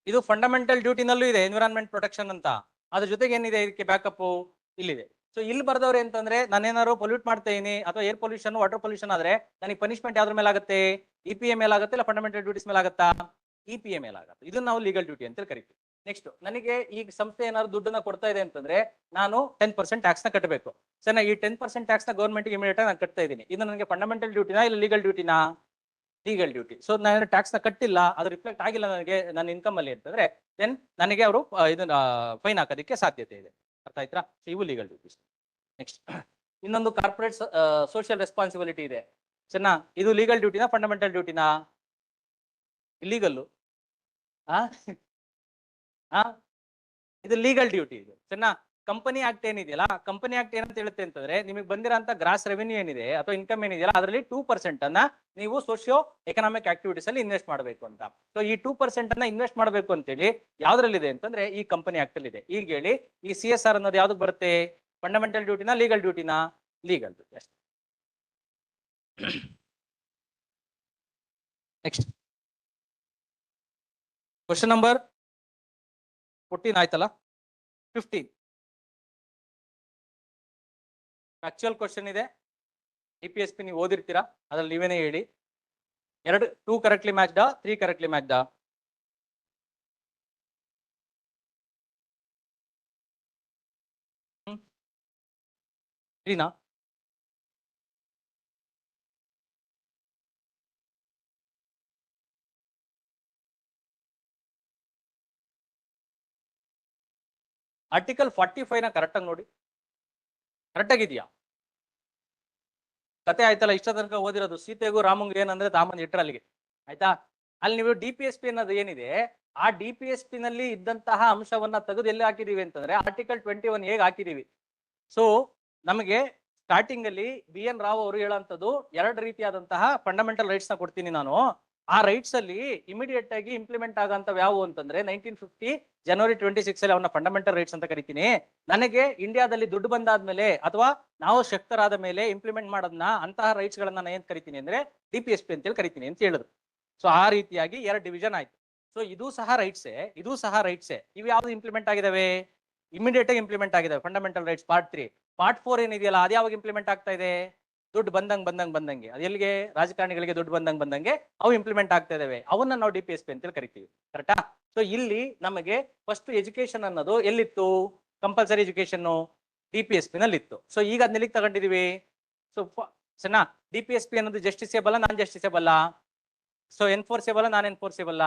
ಇದು ಫಂಡಮೆಂಟಲ್ ಡ್ಯೂಟಿನಲ್ಲೂ ಇದೆ ಎನ್ವಿರಾನ್ಮೆಂಟ್ ಪ್ರೊಟೆಕ್ಷನ್ ಅಂತ, ಅದ್ರ ಜೊತೆಗೆ ಏನಿದೆ ಇದಕ್ಕೆ ಬ್ಯಾಕಪ್ ಇಲ್ಲಿದೆ. ಸೊ ಇಲ್ಲಿ ಬರ್ದವ್ರು ಅಂತಂದ್ರೆ ನಾನೇನಾದ್ರು ಪೊಲ್ಯೂಟ್ ಮಾಡ್ತಾ ಇದೀನಿ ಅಥವಾ ಏರ್ ಪೊಲ್ಯೂಷನ್ ವಾಟರ್ ಪೊಲ್ಯೂಷನ್ ಆದ್ರೆ ನನಗೆ ಪನಿಷ್ಮೆಂಟ್ ಯಾವ್ದ್ರ ಮೇಲೆ ಆಗುತ್ತೆ? EPA ಮೇಲೆ ಆಗುತ್ತೆ ಇಲ್ಲ ಫಂಡಮೆಂಟಲ್ ಡ್ಯೂಟೀಸ್ ಮೇಲೆ ಆಗುತ್ತಾ? EPA ಮೇಲೆ ಆಗುತ್ತೆ. ಇದನ್ನ ನಾವು ಲೀಗಲ್ ಡ್ಯೂಟಿ ಅಂತ ಕರಿತೀವಿ. ನೆಕ್ಸ್ಟ್, ನನಗೆ ಈ ಸಂಸ್ಥೆ ಏನಾದ್ರು ದುಡ್ಡನ್ನ ಕೊಡ್ತಾ ಇದೆ ಅಂತಂದ್ರೆ ನಾನು 10% ಟ್ಯಾಕ್ಸ್ ನ ಕಟ್ಟಬೇಕು. ಸರ್, ಈ 10% ಟ್ಯಾಕ್ಸ್ ನ ಗೌರ್ಮೆಂಟ್ ಇಮಿಡಿಯೇಟ್ ಆಗಿ ನಾನು ಕಟ್ತಾ ಇದ್ದೀನಿ. ಇದು ನನಗೆ ಫಂಡಮೆಂಟಲ್ ಡ್ಯೂಟಿನಾ ಇಲ್ಲ ಲೀಗಲ್ ಡ್ಯೂಟಿನಾ? Legal duty. ಸೊ ನಾನು ಟ್ಯಾಕ್ಸ್ ನ ಕಟ್ಟಿಲ್ಲ, ಅದು ರಿಫ್ಲೆಕ್ಟ್ ಆಗಿಲ್ಲ ನನಗೆ ನನ್ನ ಇನ್ಕಮ್ ಅಲ್ಲಿ ಅಂತಂದ್ರೆ ದೆನ್ ನನಗೆ ಅವರು ಇದನ್ನ ಫೈನ್ ಹಾಕೋದಕ್ಕೆ ಸಾಧ್ಯತೆ ಇದೆ. ಅರ್ಥ ಆಯ್ತಾ? ಇವು ಲೀಗಲ್ ಡ್ಯೂಟೀಸ್. ನೆಕ್ಸ್ಟ್, ಇನ್ನೊಂದು ಕಾರ್ಪೊರೇಟ್ ಸೋಷಿಯಲ್ ರೆಸ್ಪಾನ್ಸಿಬಿಲಿಟಿ ಇದೆ. ಸರಿನಾ? ಇದು ಲೀಗಲ್ ಡ್ಯೂಟಿನಾ ಫಂಡಮೆಂಟಲ್ ಡ್ಯೂಟಿನಾ? ಇಲ್ಲೀಗಲ್. ಇದು ಲೀಗಲ್ ಡ್ಯೂಟಿ ಇದು. ಸರಿನಾ? ಕಂಪನಿ ಆಕ್ಟ್ ಏನಿದೆಯಲ್ಲ, ಕಂಪನಿ ಆಕ್ಟ್ ಏನಂತ ಹೇಳುತ್ತೆ ಅಂತಂದ್ರೆ ನಿಮಗೆ ಬಂದಿರೋಂಥ ಗ್ರಾಸ್ ರೆವೆನ್ಯೂ ಏನಿದೆ ಅಥವಾ ಇನ್ಕಮ್ ಏನಿದೆಯಲ್ಲ ಅದರಲ್ಲಿ 2% ಅನ್ನ ನೀವು ಸೋಶಿಯೋ ಎಕನಾಮಿಕ್ ಆಕ್ಟಿವಿಟೀಸ್ ಅಲ್ಲಿ ಇನ್ವೆಸ್ಟ್ ಮಾಡಬೇಕು ಅಂತ. ಸೊ ಈ 2% ಅನ್ನ ಇನ್ವೆಸ್ಟ್ ಮಾಡಬೇಕು ಅಂತೇಳಿ ಯಾವ್ದ್ರಲ್ಲಿದೆ ಅಂತಂದ್ರೆ ಈ ಕಂಪನಿ ಆಕ್ಟ್ ಅಲ್ಲಿ ಇದೆ. ಈಗ ಹೇಳಿ, ಈ CSR ಅನ್ನೋದು ಯಾವ್ದಕ್ ಬರುತ್ತೆ? ಫಂಡಮೆಂಟಲ್ ಡ್ಯೂಟಿನಾ ಲೀಗಲ್ ಡ್ಯೂಟಿನಾ? ಲೀಗಲ್ ಡ್ಯೂಟಿ ಅಷ್ಟೇ. ನೆಕ್ಸ್ಟ್ ಕ್ವಶನ್ ನಂಬರ್ 14 ಆಯ್ತಲ್ಲ, 15 ಆಕ್ಚುಯಲ್ ಕ್ವಶನ್ ಇದೆ. EPSP ನೀವು ಓದಿರ್ತೀರಾ, ಅದ್ರಲ್ಲಿ ನೀವೇನೇ ಹೇಳಿ. 2 ಕರೆಕ್ಟ್ಲಿ ಮ್ಯಾಚ್ಡಾ 3 ಕರೆಕ್ಟ್ಲಿ ಮ್ಯಾಚ್ಡಾ? ತ್ರೀನಾ? ಆರ್ಟಿಕಲ್ 45 ನ ಕರೆಕ್ಟ್ ಆಗಿ ನೋಡಿ. ಕರೆಕ್ಟ್ ಆಗಿದ್ಯಾ? ಕತೆ ಆಯ್ತಲ್ಲ, ಇಷ್ಟ ತನಕ ಓದಿರೋದು. ಸೀತೆಗೂ ರಾಮಂಗೂ ಏನಂದ್ರೆ ತಾಮನ್ ಇಟ್ರ ಅಲ್ಲಿಗೆ. ಆಯ್ತಾ? ಅಲ್ಲಿ ನೀವು DPSP ಅನ್ನೋದು ಏನಿದೆ, ಆ DPSP ನಲ್ಲಿ ಇದ್ದಂತಹ ಅಂಶವನ್ನ ತೆಗೆದು ಎಲ್ಲಿ ಹಾಕಿದೀವಿ ಅಂತಂದ್ರೆ ಆರ್ಟಿಕಲ್ 21 ಹೇಗೆ ಹಾಕಿದೀವಿ. ಸೊ ನಮಗೆ ಸ್ಟಾರ್ಟಿಂಗ್ ಅಲ್ಲಿ BN ರಾವ್ ಅವರು ಹೇಳೋಂಥದ್ದು 2 ರೀತಿಯಾದಂತಹ ಫಂಡಮೆಂಟಲ್ ರೈಟ್ಸ್ ನ ಕೊಡ್ತೀನಿ ನಾನು. ಆ ರೈಟ್ಸ್ ಅಲ್ಲಿ ಇಮಿಡಿಯೇಟ್ ಆಗಿ ಇಂಪ್ಲಿಮೆಂಟ್ ಆಗಂತವ್ ಯಾವುವು ಅಂತಂದ್ರೆ 1950 ಜನವರಿ 26 ಅಲ್ಲಿ ಅವನ್ನ ಫಂಡಮೆಂಟಲ್ ರೈಟ್ಸ್ ಅಂತ ಕರಿತೀನಿ. ನನಗೆ ಇಂಡಿಯಾದಲ್ಲಿ ದುಡ್ಡು ಬಂದಾದ್ಮೇಲೆ ಅಥವಾ ನಾವು ಶಕ್ತರಾದ ಮೇಲೆ ಇಂಪ್ಲಿಮೆಂಟ್ ಮಾಡೋದನ್ನ ಅಂತಹ ರೈಟ್ಸ್ ಗಳನ್ನ ನಾನು ಏನ್ ಕರಿತೀನಿ ಅಂದ್ರೆ DPSP ಅಂತೇಳಿ ಕರಿತೀನಿ ಅಂತ ಹೇಳಿದ್ರು. ಸೊ ಆ ರೀತಿಯಾಗಿ 2 ಡಿವಿಷನ್ ಆಯ್ತು. ಸೊ ಇದು ಸಹ ರೈಟ್ಸೇ, ಇದು ಸಹ ರೈಟ್ಸೇ. ಇವು ಯಾವ್ದು ಇಂಪ್ಲಿಮೆಂಟ್ ಆಗಿದಾವೆ? ಇಮಿಡಿಯೇಟ್ ಆಗಿ ಇಂಪ್ಲಿಮೆಂಟ್ ಆಗಿದಾವೆ. Fundamental rights part 3. ಪಾರ್ಟ್ 4 ಏನಿದೆಯಲ್ಲ ಅದು ಯಾವಾಗ ಇಂಪ್ಲಿಮೆಂಟ್ ಆಗ್ತಾ ಇದೆ? ದುಡ್ಡು ಬಂದಂಗೆ ಅದು ಎಲ್ಲಿಗೆ? ರಾಜಕಾರಣಿಗಳಿಗೆ ದುಡ್ಡು ಬಂದಂಗೆ ಅವು ಇಂಪ್ಲಿಮೆಂಟ್ ಆಗ್ತಾ ಇದಾವೆ. ಅವನ್ನ ನಾವು DPSP ಅಂತೇಳಿ ಕರಿತೀವಿ. ಕರೆಕ್ಟಾ? ಸೊ ಇಲ್ಲಿ ನಮಗೆ ಫಸ್ಟ್ ಎಜುಕೇಶನ್ ಅನ್ನೋದು ಎಲ್ಲಿತ್ತು? ಕಂಪಲ್ಸರಿ ಎಜುಕೇಶನ್ DPSP ನಲ್ಲಿ ಇತ್ತು. ಸೊ ಈಗ ಅದನ್ನ ಎಲ್ಲಿಗೆ ತಗೊಂಡಿದೀವಿ? ಸೊ ಸಣ್ಣ DPSP ಅನ್ನೋದು ಜಸ್ಟಿಸೇಬಲ್ ನಾನ್ ಜಸ್ಟಿಸೇಬಲ್? ಸೊ ಎನ್ಫೋರ್ಸೇಬಲ್ ನಾನ್ ಎನ್ಫೋರ್ಸೇಬಲ್?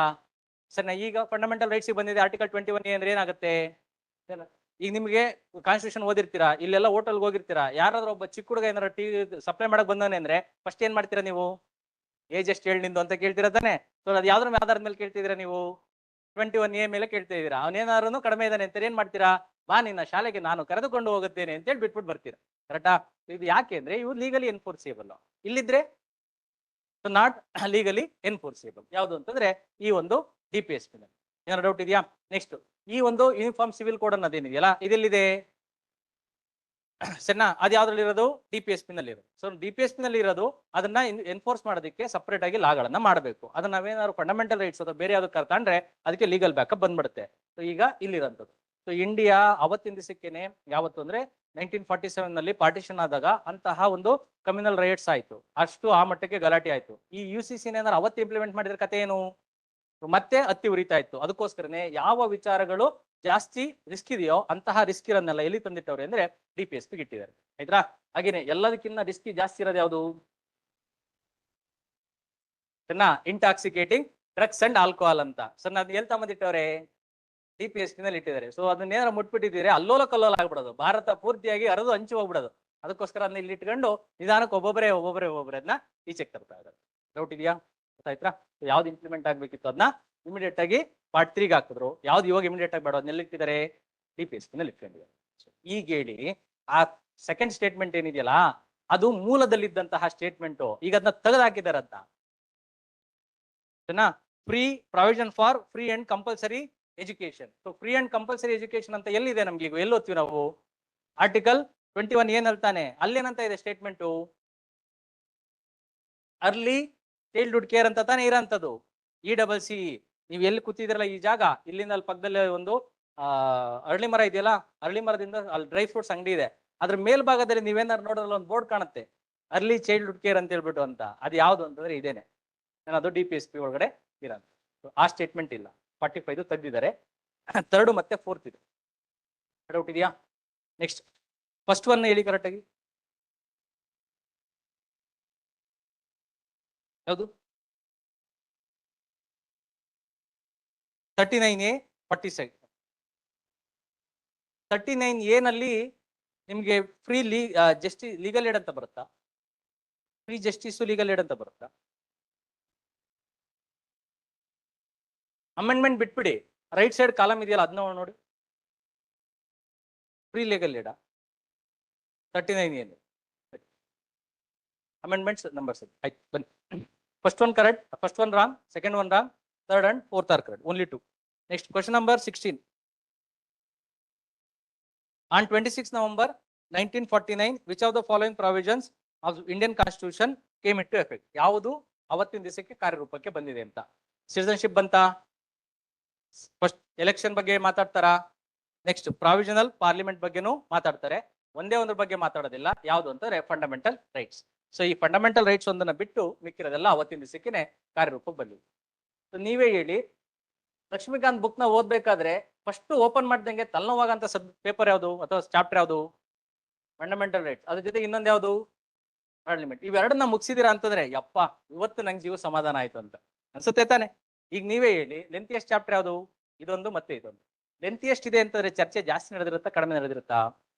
ಸಣ್ಣ ಈಗ ಫಂಡಮೆಂಟಲ್ ರೈಟ್ಸ್ ಬಂದಿದೆ. ಆರ್ಟಿಕಲ್ 21 ಅಂದ್ರೆ ಏನಾಗುತ್ತೆ? ಈಗ ನಿಮಗೆ ಕಾನ್ಸ್ಟಿಟ್ಯೂಷನ್ ಓದಿರ್ತೀರಾ, ಇಲ್ಲೆಲ್ಲ ಹೋಟೆಲ್ಗೆ ಹೋಗಿರ್ತೀರಾ, ಯಾರಾದ್ರೂ ಒಬ್ಬ ಚಿಕ್ಕ ಹುಡುಗ ಏನಾರ ಟೀ ಸಪ್ಲೈ ಮಾಡಕ್ ಬಂದಾನೆ ಅಂದ್ರೆ ಫಸ್ಟ್ ಏನ್ ಮಾಡ್ತೀರಾ ನೀವು? ಏಜ್ ಎಷ್ಟು ಹೇಳಿ ನಿಂದು ಅಂತ ಕೇಳ್ತೀರಾ ತಾನೆ? ಸೊ ಅದು ಯಾವ್ದ್ರ ಆಧಾರದ ಮೇಲೆ ಕೇಳ್ತಿದ್ದೀರಾ ನೀವು? 21A ಮೇಲೆ ಕೇಳ್ತಾ ಇದೀರಾ. ಅವನೇನಾದ್ರು ಕಡಿಮೆ ಇದ್ದಾನೆ ಅಂತ ಏನ್ ಮಾಡ್ತೀರಾ? ಬಾ ನಿನ್ನ ಶಾಲೆಗೆ ನಾನು ಕರೆದುಕೊಂಡು ಹೋಗುತ್ತೇನೆ ಅಂತ ಹೇಳಿ ಬಿಟ್ಬಿಟ್ಟು ಬರ್ತೀರಾ. ಕರೆಕ್ಟಾ? ಇದು ಯಾಕೆ ಅಂದ್ರೆ ಇವು ಲೀಗಲಿ ಎನ್ಫೋರ್ಸಿಬಲ್. ಇಲ್ಲಿದ್ರೆ ನಾಟ್ ಲೀಗಲಿ ಎನ್ಫೋರ್ಸಿಬಲ್. ಯಾವುದು ಅಂತಂದ್ರೆ ಈ ಒಂದು DPSP ನಲ್ಲಿ. ಏನಾರ ಡೌಟ್ ಇದೆಯಾ? ನೆಕ್ಸ್ಟ್, ಈ ಒಂದು ಯೂನಿಫಾರ್ಮ್ ಸಿವಿಲ್ ಕೋಡ್ ಅನ್ನೋದೇನಿದೆಯಲ್ಲ ಇದೆಲ್ಲಿದೆ? ಸರಿನಾ? ಅದು ಯಾವ್ದ್ರಲ್ಲಿ ಇರೋದು? DPSP ನಲ್ಲಿ ಇರೋದು. ಸೊ DPSP ನಲ್ಲಿ ಇರೋದು ಅದನ್ನ ಎನ್ಫೋರ್ಸ್ ಮಾಡೋದಕ್ಕೆ ಸಪರೇಟ್ ಆಗಿ ಲಾಗಳನ್ನ ಮಾಡಬೇಕು. ಅದನ್ನ ನಾವೇನಾದ್ರು ಫಂಡಮೆಂಟಲ್ ರೈಟ್ಸ್ ಅಥವಾ ಬೇರೆ ಯಾವ್ದು ಕರ್ಕೊಂಡ್ರೆ ಅದಕ್ಕೆ ಲೀಗಲ್ ಬ್ಯಾಕಪ್ ಬಂದ್ಬಿಡುತ್ತೆ. ಸೊ ಈಗ ಇಲ್ಲಿರೋಂಥದ್ದು. ಸೊ ಇಂಡಿಯಾ ಅವತ್ತಿನ ದಿವಸಕ್ಕೇನೆ ಯಾವತ್ತು ಅಂದ್ರೆ 1947 ನಲ್ಲಿ ಪಾರ್ಟಿಷನ್ ಆದಾಗ ಅಂತಹ ಒಂದು ಕಮ್ಯುನಲ್ ರೈಟ್ಸ್ ಆಯ್ತು. ಅಷ್ಟು ಆ ಮಟ್ಟಕ್ಕೆ ಗಲಾಟೆ ಆಯ್ತು. ಈ UCC ಏನಾದ್ರು ಅವತ್ತು ಇಂಪ್ಲಿಮೆಂಟ್ ಮಾಡಿದ್ರೆ ಕತೆ ಏನು? ಮತ್ತೆ ಹತ್ತಿ ಉರಿತಾ ಇತ್ತು. ಅದಕ್ಕೋಸ್ಕರನೇ ಯಾವ ವಿಚಾರಗಳು ಜಾಸ್ತಿ ರಿಸ್ಕ್ ಇದೆಯೋ ಅಂತಹ ರಿಸ್ಕ್ ಇರೋನ್ನೆಲ್ಲ ಎಲ್ಲಿ ತಂದಿಟ್ಟವ್ರೆ ಅಂದ್ರೆ DPSP ಇಟ್ಟಿದ್ದಾರೆ. ಆಯ್ತಾ? ಹಾಗೇನೆ ಎಲ್ಲದಕ್ಕಿಂತ ರಿಸ್ಕ್ ಜಾಸ್ತಿ ಇರೋದು ಯಾವುದು? ಇಂಟಾಕ್ಸಿಕೇಟಿಂಗ್ ಡ್ರಗ್ಸ್ ಅಂಡ್ ಆಲ್ಕೋಹಾಲ್ ಅಂತ. ಸರ್ ಅದ್ ಎಲ್ಲಿ ತಗೊಂಡಿಟ್ಟವ್ರೆ? DPSP ನಲ್ಲಿ ಇಟ್ಟಿದ್ದಾರೆ. ಸೊ ಅದನ್ನೇನಾರ ಮುಟ್ಬಿಟ್ಟಿದ್ದೀರಿ ಅಲ್ಲೋಲ ಕಲ್ಲೋಲ ಆಗ್ಬಿಡೋದು. ಭಾರತ ಪೂರ್ತಿಯಾಗಿ ಹರಿದು ಹಂಚಿ ಹೋಗ್ಬಿಡೋದು. ಅದಕ್ಕೋಸ್ಕರ ಅದನ್ನ ಇಲ್ಲಿ ಇಟ್ಕೊಂಡು ನಿಧಾನಕ್ಕೆ ಒಬ್ಬೊಬ್ಬರೇ ಅದನ್ನ ಈಚೆಗೆ ತರ್ತಾ ಇದ್ದಾರೆ. ಡೌಟ್ ಇದೆಯಾ? ಗೊತ್ತಾಯ್ತಾ? ಯಾವ್ದು ಇಂಪ್ಲಿಮೆಂಟ್ ಆಗ್ಬೇಕಿತ್ತು ಅದನ್ನ ಇಮಿಡಿಯೇಟ್ ಆಗಿ ಪಾರ್ಟ್ 3 ಹಾಕಿದ್ರು. ಯಾವ್ದು ಇವಾಗ ಇಮಿಡಿಯೇಟ್ ಆಗಿ ಬೇಡ ಅದನ್ನೆಲ್ಲ ಇಟ್ಟಿದ್ದಾರೆ? DPSP ನಲ್ಲಿ ಇಟ್ಕೊಂಡಿದ್ದಾರೆ. ಈಗ ಹೇಳಿ, ಆ ಸೆಕೆಂಡ್ ಸ್ಟೇಟ್ಮೆಂಟ್ ಏನಿದೆಯಲ್ಲ ಅದು ಮೂಲದಲ್ಲಿದ್ದಂತಹ ಸ್ಟೇಟ್ಮೆಂಟ್. ಈಗ ಅದನ್ನ ತೆಗೆದು ಹಾಕಿದ್ದಾರೆ. ಅಂತ free provision for free and compulsory education. So free and compulsory education ಅಂತ ಎಲ್ಲಿದೆ? ನಮ್ಗೆ ಈಗ ಎಲ್ಲಿ ಓದ್ತೀವಿ ನಾವು? ಆರ್ಟಿಕಲ್ 21 ಏನ್ ಹೇಳ್ತಾನೆ, ಅಲ್ಲೇನಂತ ಇದೆ ಸ್ಟೇಟ್ಮೆಂಟು, ಅರ್ಲಿ ಚೈಲ್ಡ್ಹುಡ್ ಕೇರ್ ಅಂತ ತಾನೇ ಇರೋಂಥದ್ದು. ECC, ನೀವು ಎಲ್ಲಿ ಕೂತಿದ್ರಲ್ಲ ಈ ಜಾಗ, ಇಲ್ಲಿಂದ ಅಲ್ಲಿ ಪಕ್ಕದಲ್ಲಿ ಒಂದು ಅರಳಿ ಮರ ಇದೆಯಲ್ಲ, ಅರಳಿ ಮರದಿಂದ ಅಲ್ಲಿ ಡ್ರೈ ಫ್ರೂಟ್ಸ್ ಅಂಗಡಿ ಇದೆ, ಅದ್ರ ಮೇಲ್ಭಾಗದಲ್ಲಿ ನೀವೇನಾದ್ರು ನೋಡೋದ್ರಲ್ಲಿ ಒಂದು ಬೋರ್ಡ್ ಕಾಣುತ್ತೆ, ಅರ್ಲಿ ಚೈಲ್ಡ್ಹುಡ್ ಕೇರ್ ಅಂತ ಹೇಳ್ಬಿಟ್ಟು ಅಂತ. ಅದು ಯಾವ್ದು ಅಂತಂದ್ರೆ ಇದೇನೆ, ನಾನು ಅದು DPSP ಒಳಗಡೆ ಇರೋದು. ಆ ಸ್ಟೇಟ್ಮೆಂಟ್ ಇಲ್ಲ, 45 ತೆಗ್ದಿದ್ದಾರೆ. 3 ಮತ್ತೆ 4 ಇದೆ. ಡೌಟ್ ಇದೆಯಾ? ನೆಕ್ಸ್ಟ್ ಫಸ್ಟ್ ಒನ್ ಹೇಳಿ ಕರೆಕ್ಟಾಗಿ, ಯಾವುದು? 39A 47. 39A ನಲ್ಲಿ ನಿಮ್ಗೆ ಫ್ರೀ ಲೀಗಲ್ ಏಡ್ ಅಂತ ಬರುತ್ತಾ? ಫ್ರೀ ಜಸ್ಟಿಸ್ ಲೀಗಲ್ ಏಡ್ ಅಂತ ಬರುತ್ತಾ? ಅಮೆಂಡ್ಮೆಂಟ್ ಬಿಟ್ಬಿಡಿ, ರೈಟ್ ಸೈಡ್ ಕಾಲಮ್ ಇದೆಯಲ್ಲ ಅದನ್ನ ನೋಡಿ, free legal aid 39A amendments numbers. ಆಯ್ತು ಬನ್ನಿ, first one correct, first one wrong, second one wrong, third and fourth are correct, only 2. Next question number 16. On 26 November 1949, which of the following provisions of Indian Constitution came into effect? ಯಾವುದು ಅವತ್ತಿನ ದಿವಸಕ್ಕೆ ಕಾರ್ಯರೂಪಕ್ಕೆ ಬಂದಿದೆ ಅಂತ? Citizenship ಬಂತಾ? First election ಬಗ್ಗೆ ಮಾತಾಡ್ತಾರಾ? Next provisional parliament ಬಗ್ಗೆನೂ ಮಾತಾಡ್ತಾರೆ. ಒಂದೇ ಒಂದ್ರ ಬಗ್ಗೆ ಮಾತಾಡೋದಿಲ್ಲ, ಯಾವುದು ಅಂತಂದ್ರೆ ಫಂಡಮೆಂಟಲ್ ರೈಟ್ಸ್. ಸೊ ಈ ಫಂಡಮೆಂಟಲ್ ರೈಟ್ಸ್ ಒಂದನ್ನ ಬಿಟ್ಟು ಮಿಕ್ಕಿರೋದೆಲ್ಲ ಅವತ್ತಿನ ದಿವಸಕ್ಕೆ ಕಾರ್ಯರೂಪಕ್ಕೆ ಬಂದಿದೆ. ನೀವೇ ಹೇಳಿ, ಲಕ್ಷ್ಮೀಕಾಂತ್ ಬುಕ್ ನ ಓದ್ಬೇಕಾದ್ರೆ ಫಸ್ಟ್ ಓಪನ್ ಮಾಡ್ದಂಗೆ ತಲೆನೋವಾಗಂತ ಪೇಪರ್ ಯಾವುದು ಅಥವಾ ಚಾಪ್ಟರ್ ಯಾವುದು? Fundamental rights. ಅದ್ರ ಜೊತೆ ಇನ್ನೊಂದು ಯಾವುದು? ಪಾರ್ಲಿಮೆಂಟ್. ಇವೆರಡನ್ನ ಮುಗಿಸಿದಿರಾ ಅಂತಂದ್ರೆ ಯಪ್ಪ ಇವತ್ತು ನಂಗೆ ಜೀವ ಸಮಾಧಾನ ಆಯ್ತು ಅಂತ ಅನ್ಸುತ್ತೆ ತಾನೆ? ಈಗ ನೀವೇ ಹೇಳಿ, ಲೆಂತಿಯಸ್ಟ್ ಚಾಪ್ಟರ್ ಯಾವುದು? ಇದೊಂದು ಮತ್ತೆ ಇದೊಂದು. ಲೆಂತಿಯಸ್ಟ್ ಇದೆ ಅಂತಂದ್ರೆ ಚರ್ಚೆ ಜಾಸ್ತಿ ನಡೆದಿರುತ್ತಾ ಕಡಿಮೆ ನಡೆದಿರುತ್ತಾ?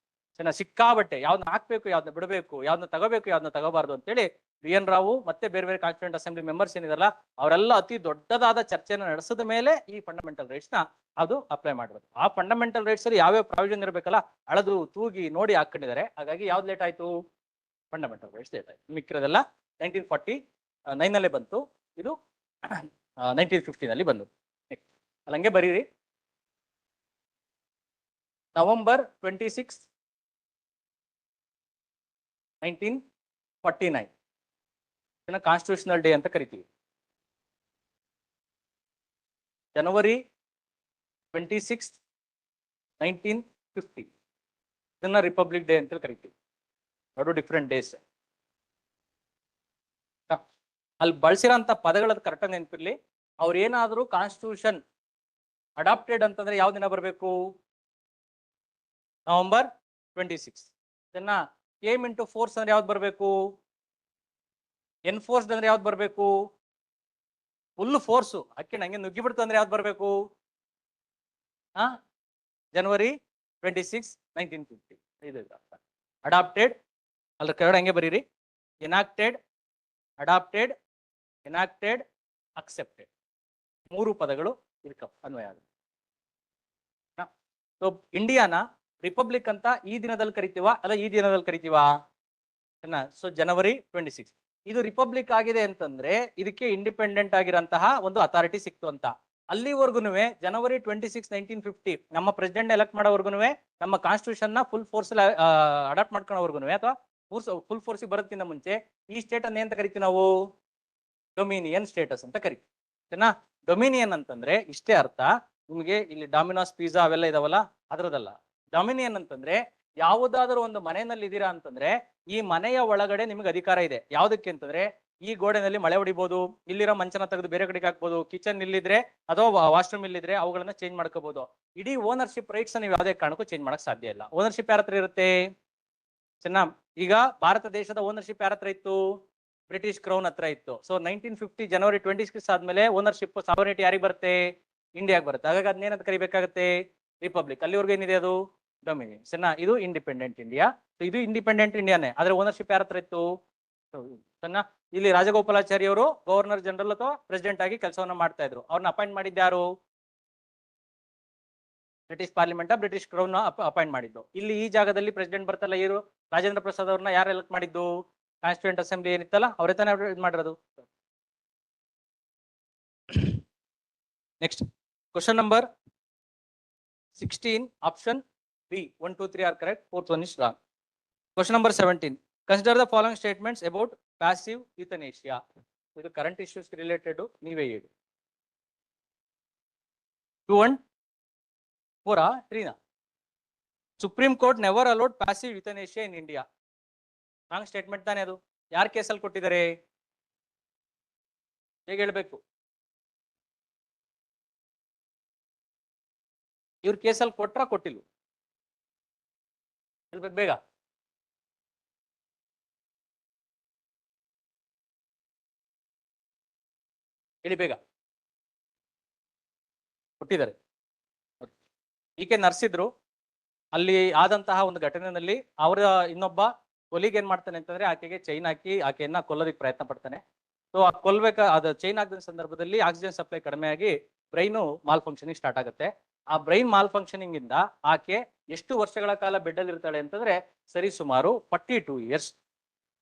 ಚೆನ್ನಾಗಿ ಸಿಕ್ಕಾಬಟ್ಟೆ ಯಾವ್ದನ್ನ ಹಾಕ್ಬೇಕು, ಯಾವ್ದನ್ನ ಬಿಡಬೇಕು, ಯಾವ್ದನ್ನ ತಗೋಬೇಕು, ಯಾವ್ದನ್ನ ತಗೋಬಾರ್ದು ಅಂತೇಳಿ BN ರಾವ್ ಮತ್ತೆ ಬೇರೆ ಬೇರೆ ಕಾನ್ಸ್ಟಿಟ್ಯೂಂಟ್ ಅಸೆಂಬ್ಲಿ ಮೆಂಬರ್ಸ್ ಏನಿದಾರಲ್ಲ ಅವರೆಲ್ಲ ಅತಿ ದೊಡ್ಡದಾದ ಚರ್ಚೆನ ನಡೆಸಿದ ಮೇಲೆ ಈ ಫಂಡಮೆಂಟಲ್ ರೈಟ್ಸ್ ನ ಅದು ಅಪ್ಲೈ ಮಾಡಬೇಕು. ಆ ಫಂಡಮೆಂಟಲ್ ರೈಟ್ಸ್ ಅಲ್ಲಿ ಯಾವ್ಯಾವ ಪ್ರಾವಿಷನ್ ಇರಬೇಕಲ್ಲ ಅಳದು ತೂಗಿ ನೋಡಿ ಹಾಕೊಂಡಿದ್ದಾರೆ. ಹಾಗಾಗಿ ಯಾವ್ದು ಲೇಟ್ ಆಯ್ತು? ಫಂಡಮೆಂಟಲ್ ರೈಟ್ಸ್ ಲೇಟ್ ಆಯ್ತು. ಮಿಕ್ಕಿರೋದೆಲ್ಲ 1949 ನಲ್ಲೇ ಬಂತು, ಇದು 1950 ನಲ್ಲಿ ಬಂದು. ಅಲ್ಲಂಗೆ ಬರೀರಿ, November 26, 1949 ಕಾನ್ಸ್ಟಿಟ್ಯೂಷನಲ್ ಡೇ ಅಂತ ಕರಿತೀವಿ. January 26, 1950 ಇದನ್ನ ರಿಪಬ್ಲಿಕ್ ಡೇ ಅಂತ ಕರಿತೀವಿ. ಎರಡು ಡಿಫ್ರೆಂಟ್ ಡೇಸ್. ಅಲ್ಲಿ ಬಳಸಿರೋಂಥ ಪದಗಳದ್ದು ಕರೆಕ್ಟಾಗಿ ನೆನಪಿರ್ಲಿ. ಅವ್ರು ಏನಾದರೂ ಕಾನ್ಸ್ಟಿಟ್ಯೂಷನ್ ಅಡಾಪ್ಟೆಡ್ ಅಂತಂದ್ರೆ ಯಾವ ದಿನ ಬರಬೇಕು? November 26. ಇದನ್ನ ಕೇಮ್ ಇಂಟು ಫೋರ್ಸ್ ಅಂದ್ರೆ ಯಾವ್ದು ಬರಬೇಕು? ಎನ್ಫೋರ್ಸ್ಡ್ ಅಂದ್ರೆ ಯಾವ್ದು ಬರಬೇಕು? ಫುಲ್ ಫೋರ್ಸು ಅಕ್ಕಿ ನಂಗೆ ನುಗ್ಗಿಬಿಡ್ತು ಅಂದ್ರೆ ಯಾವ್ದು ಬರಬೇಕು? January 26, 1950 ಇದು ಅಡಾಪ್ಟೆಡ್. ಅದ್ರ ಕೆಳಗಡೆ ಹಂಗೆ ಬರೀರಿ, ಎನಾಕ್ಟೆಡ್, ಅಡಾಪ್ಟೆಡ್, ಎನಾಕ್ಟೆಡ್, ಅಕ್ಸೆಪ್ಟೆಡ್. 3 ಪದಗಳು ಇದಕ್ಕೆ ಅನ್ವಯ ಆಗುತ್ತೆ. ಸೊ ಇಂಡಿಯಾನ ರಿಪಬ್ಲಿಕ್ ಅಂತ ಈ ದಿನದಲ್ಲಿ ಕರಿತೀವ ಅಲ್ಲ ಈ ದಿನದಲ್ಲಿ ಕರಿತೀವ? ಸೊ January 26 ಇದು ರಿಪಬ್ಲಿಕ್ ಆಗಿದೆ ಅಂತಂದ್ರೆ ಇದಕ್ಕೆ ಇಂಡಿಪೆಂಡೆಂಟ್ ಆಗಿರಂತಹ ಒಂದು ಅಥಾರಿಟಿ ಸಿಕ್ತು ಅಂತ. ಅಲ್ಲಿವರೆಗುನುವೆ January 26, 1950 ನಮ್ಮ ಪ್ರೆಸಿಡೆಂಟ್ ಎಲೆಕ್ಟ್ ಮಾಡೋವರೆಗುನುವೆ ನಮ್ಮ ಕಾನ್ಸ್ಟಿಟ್ಯೂಷನ್ ನ ಫುಲ್ ಫೋರ್ಸ್ ಅಡಾಪ್ಟ್ ಮಾಡ್ಕೊಳ್ಳೋವರೆಗುನುವೆ ಅಥವಾ ಫುಲ್ ಫೋರ್ಸ್ ಬರೋದಕ್ಕಿಂತ ಮುಂಚೆ ಈ ಸ್ಟೇಟ್ ಅನ್ನ ಅಂತ ಕರಿತೀವಿ ನಾವು? ಡೊಮಿನಿಯನ್ ಸ್ಟೇಟಸ್ ಅಂತ ಕರಿತೀವಿ. ಓಕೆನಾ? ಡೊಮಿನಿಯನ್ ಅಂತಂದ್ರೆ ಇಷ್ಟೇ ಅರ್ಥ. ನಿಮಗೆ ಇಲ್ಲಿ ಡಾಮಿನೋಸ್ ಪಿಜ್ಜಾ ಅವೆಲ್ಲ ಇದಾವಲ್ಲ ಅದರದಲ್ಲ. ಡೊಮಿನಿಯನ್ ಅಂತಂದ್ರೆ ಯಾವುದಾದ್ರೂ ಒಂದು ಮನೆಯಲ್ಲಿ ಇದೀರಾ ಅಂತಂದ್ರೆ ಈ ಮನೆಯ ಒಳಗಡೆ ನಿಮ್ಗೆ ಅಧಿಕಾರ ಇದೆ. ಯಾವ್ದಕ್ಕೆ ಅಂತಂದ್ರೆ ಈ ಗೋಡೆನಲ್ಲಿ ಮಳೆ ಹೊಡಿಬಹುದು, ಇಲ್ಲಿರೋ ಮಂಚನ ತೆಗೆದು ಬೇರೆ ಕಡೆಗೆ ಹಾಕ್ಬೋದು, ಕಿಚನ್ ಇಲ್ಲಿದ್ರೆ ಅಥವಾ ವಾಶ್ರೂಮ್ ಇಲ್ಲಿದ್ರೆ ಅವುಗಳನ್ನ ಚೇಂಜ್ ಮಾಡ್ಕೋಬಹುದು. ಇಡೀ ಓನರ್ಶಿಪ್ ರೈಟ್ಸ್ ನೀವು ಯಾವುದೇ ಕಾರಣಕ್ಕೂ ಚೇಂಜ್ ಮಾಡಕ್ ಸಾಧ್ಯ ಇಲ್ಲ. ಓನರ್ಶಿಪ್ ಯಾರ ಹತ್ರ ಇರುತ್ತೆ? ಚೆನ್ನ ಈಗ ಭಾರತ ದೇಶದ ಓನರ್ಶಿಪ್ ಯಾರ ಹತ್ರ ಇತ್ತು? ಬ್ರಿಟಿಷ್ ಕ್ರೌನ್ ಹತ್ರ ಇತ್ತು. ಸೊ 1950 January 26 ಆದ್ಮೇಲೆ ಓನರ್ಶಿಪ್ ಸಾವರ್ನಿಟಿ ಯಾರಿಗೆ ಬರುತ್ತೆ? ಇಂಡಿಯಾಗೆ ಬರುತ್ತೆ. ಹಾಗಾಗಿ ಅದನ್ನೇನಂತ ಕರಿಬೇಕಾಗುತ್ತೆ? ರಿಪಬ್ಲಿಕ್. ಅಲ್ಲಿವರೆಗೂ ಏನಿದೆ ಅದು? ಡೊಮಿನಿಯನ್. ಸಣ್ಣ ಇದು ಇಂಡಿಪೆಂಡೆಂಟ್ ಇಂಡಿಯಾ. ಇದು ಇಂಡಿಪೆಂಡೆಂಟ್ ಇಂಡಿಯಾನೇ, ಆದ್ರೆ ಓನರ್ಶಿಪ್ ಯಾರ ಹತ್ರ ಇತ್ತು? ಸಣ್ಣ ಇಲ್ಲಿ ರಾಜಗೋಪಾಲಾಚಾರಿ ಅವರು ಗವರ್ನರ್ ಜನರಲ್ ಅಥವಾ ಪ್ರೆಸಿಡೆಂಟ್ ಆಗಿ ಕೆಲಸವನ್ನ ಮಾಡ್ತಾ ಇದ್ರು. ಅವ್ರನ್ನ ಅಪಾಯಿಂಟ್ ಮಾಡಿದ್ದ ಯಾರು? British parliament, British crown appoint ಮಾಡಿದ್ದು. ಇಲ್ಲಿ ಈ ಜಾಗದಲ್ಲಿ ಪ್ರೆಸಿಡೆಂಟ್ ಬರ್ತಲ್ಲ, ಇವರು ರಾಜೇಂದ್ರ ಪ್ರಸಾದ್ ಅವ್ರನ್ನ ಯಾರು ಎಲೆಕ್ಟ್ ಮಾಡಿದ್ದು? ಕಾನ್ಸ್ಟಿಟ್ಯೂಂಟ್ ಅಸೆಂಬ್ಲಿ ಏನಿತ್ತಲ್ಲ ಅವರೇ ತಾನೇ ಇದು ಮಾಡಿರೋದು. Next question number 16 option B. 1, 2, 3 are correct. Fourth one is wrong. Question number 17. Consider the following statements about passive euthanasia. With the current issues related to ನೀವೇ ಹೇಳಿ. 2 1 4 3 na. Supreme Court never allowed passive euthanasia in India. Wrong statement ತಾನೇ ಅದು. ಯಾರ ಕೇಸಲ್ಲಿ ಕೊಟ್ಟಿದ್ದಾರೆ ಹೇಗೆ ಹೇಳ್ಬೇಕು? ಇವ್ರ ಕೇಸಲ್ಲಿ ಕೊಟ್ರ ಕೊಟ್ಟಿಲ್ಲ ಹೇಳ್ಬೇಕು ಬೇಗ. ಹೇಳಿ ಬೇಗ. ಕೊಟ್ಟಿದ್ದಾರೆ. ಈಕೆ ನರ್ಸಿದ್ರು. ಅಲ್ಲಿ ಆದಂತಹ ಒಂದು ಘಟನೆಯಲ್ಲಿ ಅವರ ಇನ್ನೊಬ್ಬ ಕೊಲಿಗೆ ಏನ್ ಮಾಡ್ತಾನೆ ಅಂತಂದ್ರೆ ಆಕೆಗೆ ಚೈನ್ ಹಾಕಿ ಆಕೆಯನ್ನ ಕೊಲ್ಲೋದಕ್ಕೆ ಪ್ರಯತ್ನ ಪಡ್ತಾನೆ. ಸೊ ಆ ಅದು ಚೈನ್ ಹಾಕಿದ ಸಂದರ್ಭದಲ್ಲಿ ಆಕ್ಸಿಜನ್ ಸಪ್ಲೈ ಕಡಿಮೆ ಆಗಿ ಬ್ರೈನ್ ಮಾಲ್ ಫಂಕ್ಷನಿಂಗ್ ಸ್ಟಾರ್ಟ್ ಆಗುತ್ತೆ. ಆ ಬ್ರೈನ್ ಮಾಲ್ ಫಂಕ್ಷನಿಂಗ್ ಇಂದ ಆಕೆ ಎಷ್ಟು ವರ್ಷಗಳ ಕಾಲ ಬೆಡ್ ಅಲ್ಲಿ ಇರ್ತಾಳೆ ಅಂತಂದ್ರೆ ಸರಿ ಸುಮಾರು 42 years.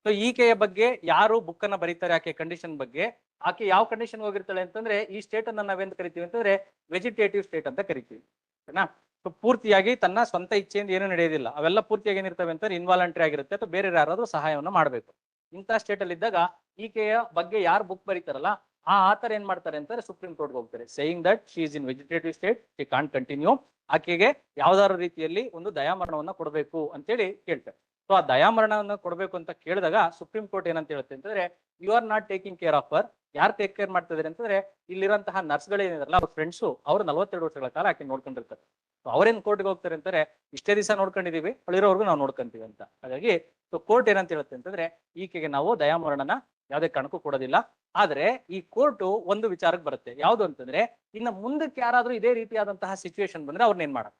ಸೊ ಈಕೆಯ ಬಗ್ಗೆ ಯಾರು ಬುಕ್ ಅನ್ನ ಬರೀತಾರೆ ಆಕೆ ಕಂಡೀಷನ್ ಬಗ್ಗೆ, ಆಕೆ ಯಾವ ಕಂಡೀಷನ್ ಹೋಗಿರ್ತಾಳೆ ಅಂತಂದ್ರೆ ಈ ಸ್ಟೇಟ್ ಅನ್ನ ನಾವೇಂತ ಕರಿತೀವಿ ಅಂತಂದ್ರೆ ವೆಜಿಟೇಟಿವ್ ಸ್ಟೇಟ್ ಅಂತ ಕರಿತೀವಿ. ಓಕೆನಾ? ಸೊ ಪೂರ್ತಿಯಾಗಿ ತನ್ನ ಸ್ವಂತ ಇಚ್ಛೆಯಿಂದ ಏನು ನಡೆಯೋದಿಲ್ಲ. ಅವೆಲ್ಲ ಪೂರ್ತಿಯಾಗಿ ಏನಿರ್ತವೆ ಅಂತಂದ್ರೆ ಇನ್ವಾಲಂಟ್ರಿ ಆಗಿರುತ್ತೆ ಅಥವಾ ಬೇರೆ ಯಾರಾದ್ರೂ ಸಹಾಯವನ್ನು ಮಾಡಬೇಕು. ಇಂಥ ಸ್ಟೇಟ್ ಅಲ್ಲಿ ಇದ್ದಾಗ ಈಕೆಯ ಬಗ್ಗೆ ಯಾರು ಬುಕ್ ಬರೀತಾರಲ್ಲ ಆ ಆತರ ಏನ್ ಮಾಡ್ತಾರೆ ಅಂತಂದ್ರೆ ಸುಪ್ರೀಂ ಕೋರ್ಟ್ಗೆ ಹೋಗ್ತಾರೆ, saying that she is in vegetative state, she can't continue. ಆಕೆಗೆ ಯಾವ್ದಾದ್ರು ರೀತಿಯಲ್ಲಿ ಒಂದು ದಯಾಮರಣವನ್ನ ಕೊಡಬೇಕು ಅಂತೇಳಿ ಕೇಳ್ತಾರೆ. ಸೊ ಆ ದಯಾಮರಣವನ್ನ ಕೊಡಬೇಕು ಅಂತ ಕೇಳಿದಾಗ ಸುಪ್ರೀಂ ಕೋರ್ಟ್ ಏನಂತ ಹೇಳುತ್ತೆ ಅಂತಂದ್ರೆ you are not taking care of her. ಯಾರು ಟೇಕ್ ಕೇರ್ ಮಾಡ್ತಿದ್ದಾರೆ ಅಂತಂದ್ರೆ ಇಲ್ಲಿರುವಂತಹ ನರ್ಸ್ಗಳು ಏನಿದಾರಲ್ಲ ಅವ್ರ ಫ್ರೆಂಡ್ಸು ಅವ್ರು 42 ವರ್ಷಗಳ ಕಾಲ ಆಕೆ ನೋಡ್ಕೊಂಡಿರ್ತಾರೆ. ಅವ್ರೇನ್ ಕೋರ್ಟ್ಗೆ ಹೋಗ್ತಾರೆ ಅಂತಾರೆ ಇಷ್ಟೇ ದಿವಸ ನೋಡ್ಕೊಂಡಿದೀವಿ ಅಲ್ಲಿರೋರ್ಗು ನಾವು ನೋಡ್ಕೊಂತೀವಿ ಅಂತ. ಹಾಗಾಗಿ ಸೊ ಕೋರ್ಟ್ ಏನಂತ ಹೇಳುತ್ತೆ ಅಂತಂದ್ರೆ ಈಕೆಗೆ ನಾವು ದಯಾಮರಣನ ಯಾವುದೇ ಕಾರಣಕ್ಕೂ ಕೊಡೋದಿಲ್ಲ. ಆದ್ರೆ ಈ ಕೋರ್ಟ್ ಒಂದು ವಿಚಾರಕ್ಕೆ ಬರುತ್ತೆ, ಯಾವ್ದು ಅಂತಂದ್ರೆ ಇನ್ನು ಮುಂದಕ್ಕೆ ಯಾರಾದ್ರೂ ಇದೇ ರೀತಿಯಾದಂತಹ ಸಿಚುವೇಶನ್ ಬಂದ್ರೆ ಅವ್ರನ್ನ ಏನ್ ಮಾಡೋದು.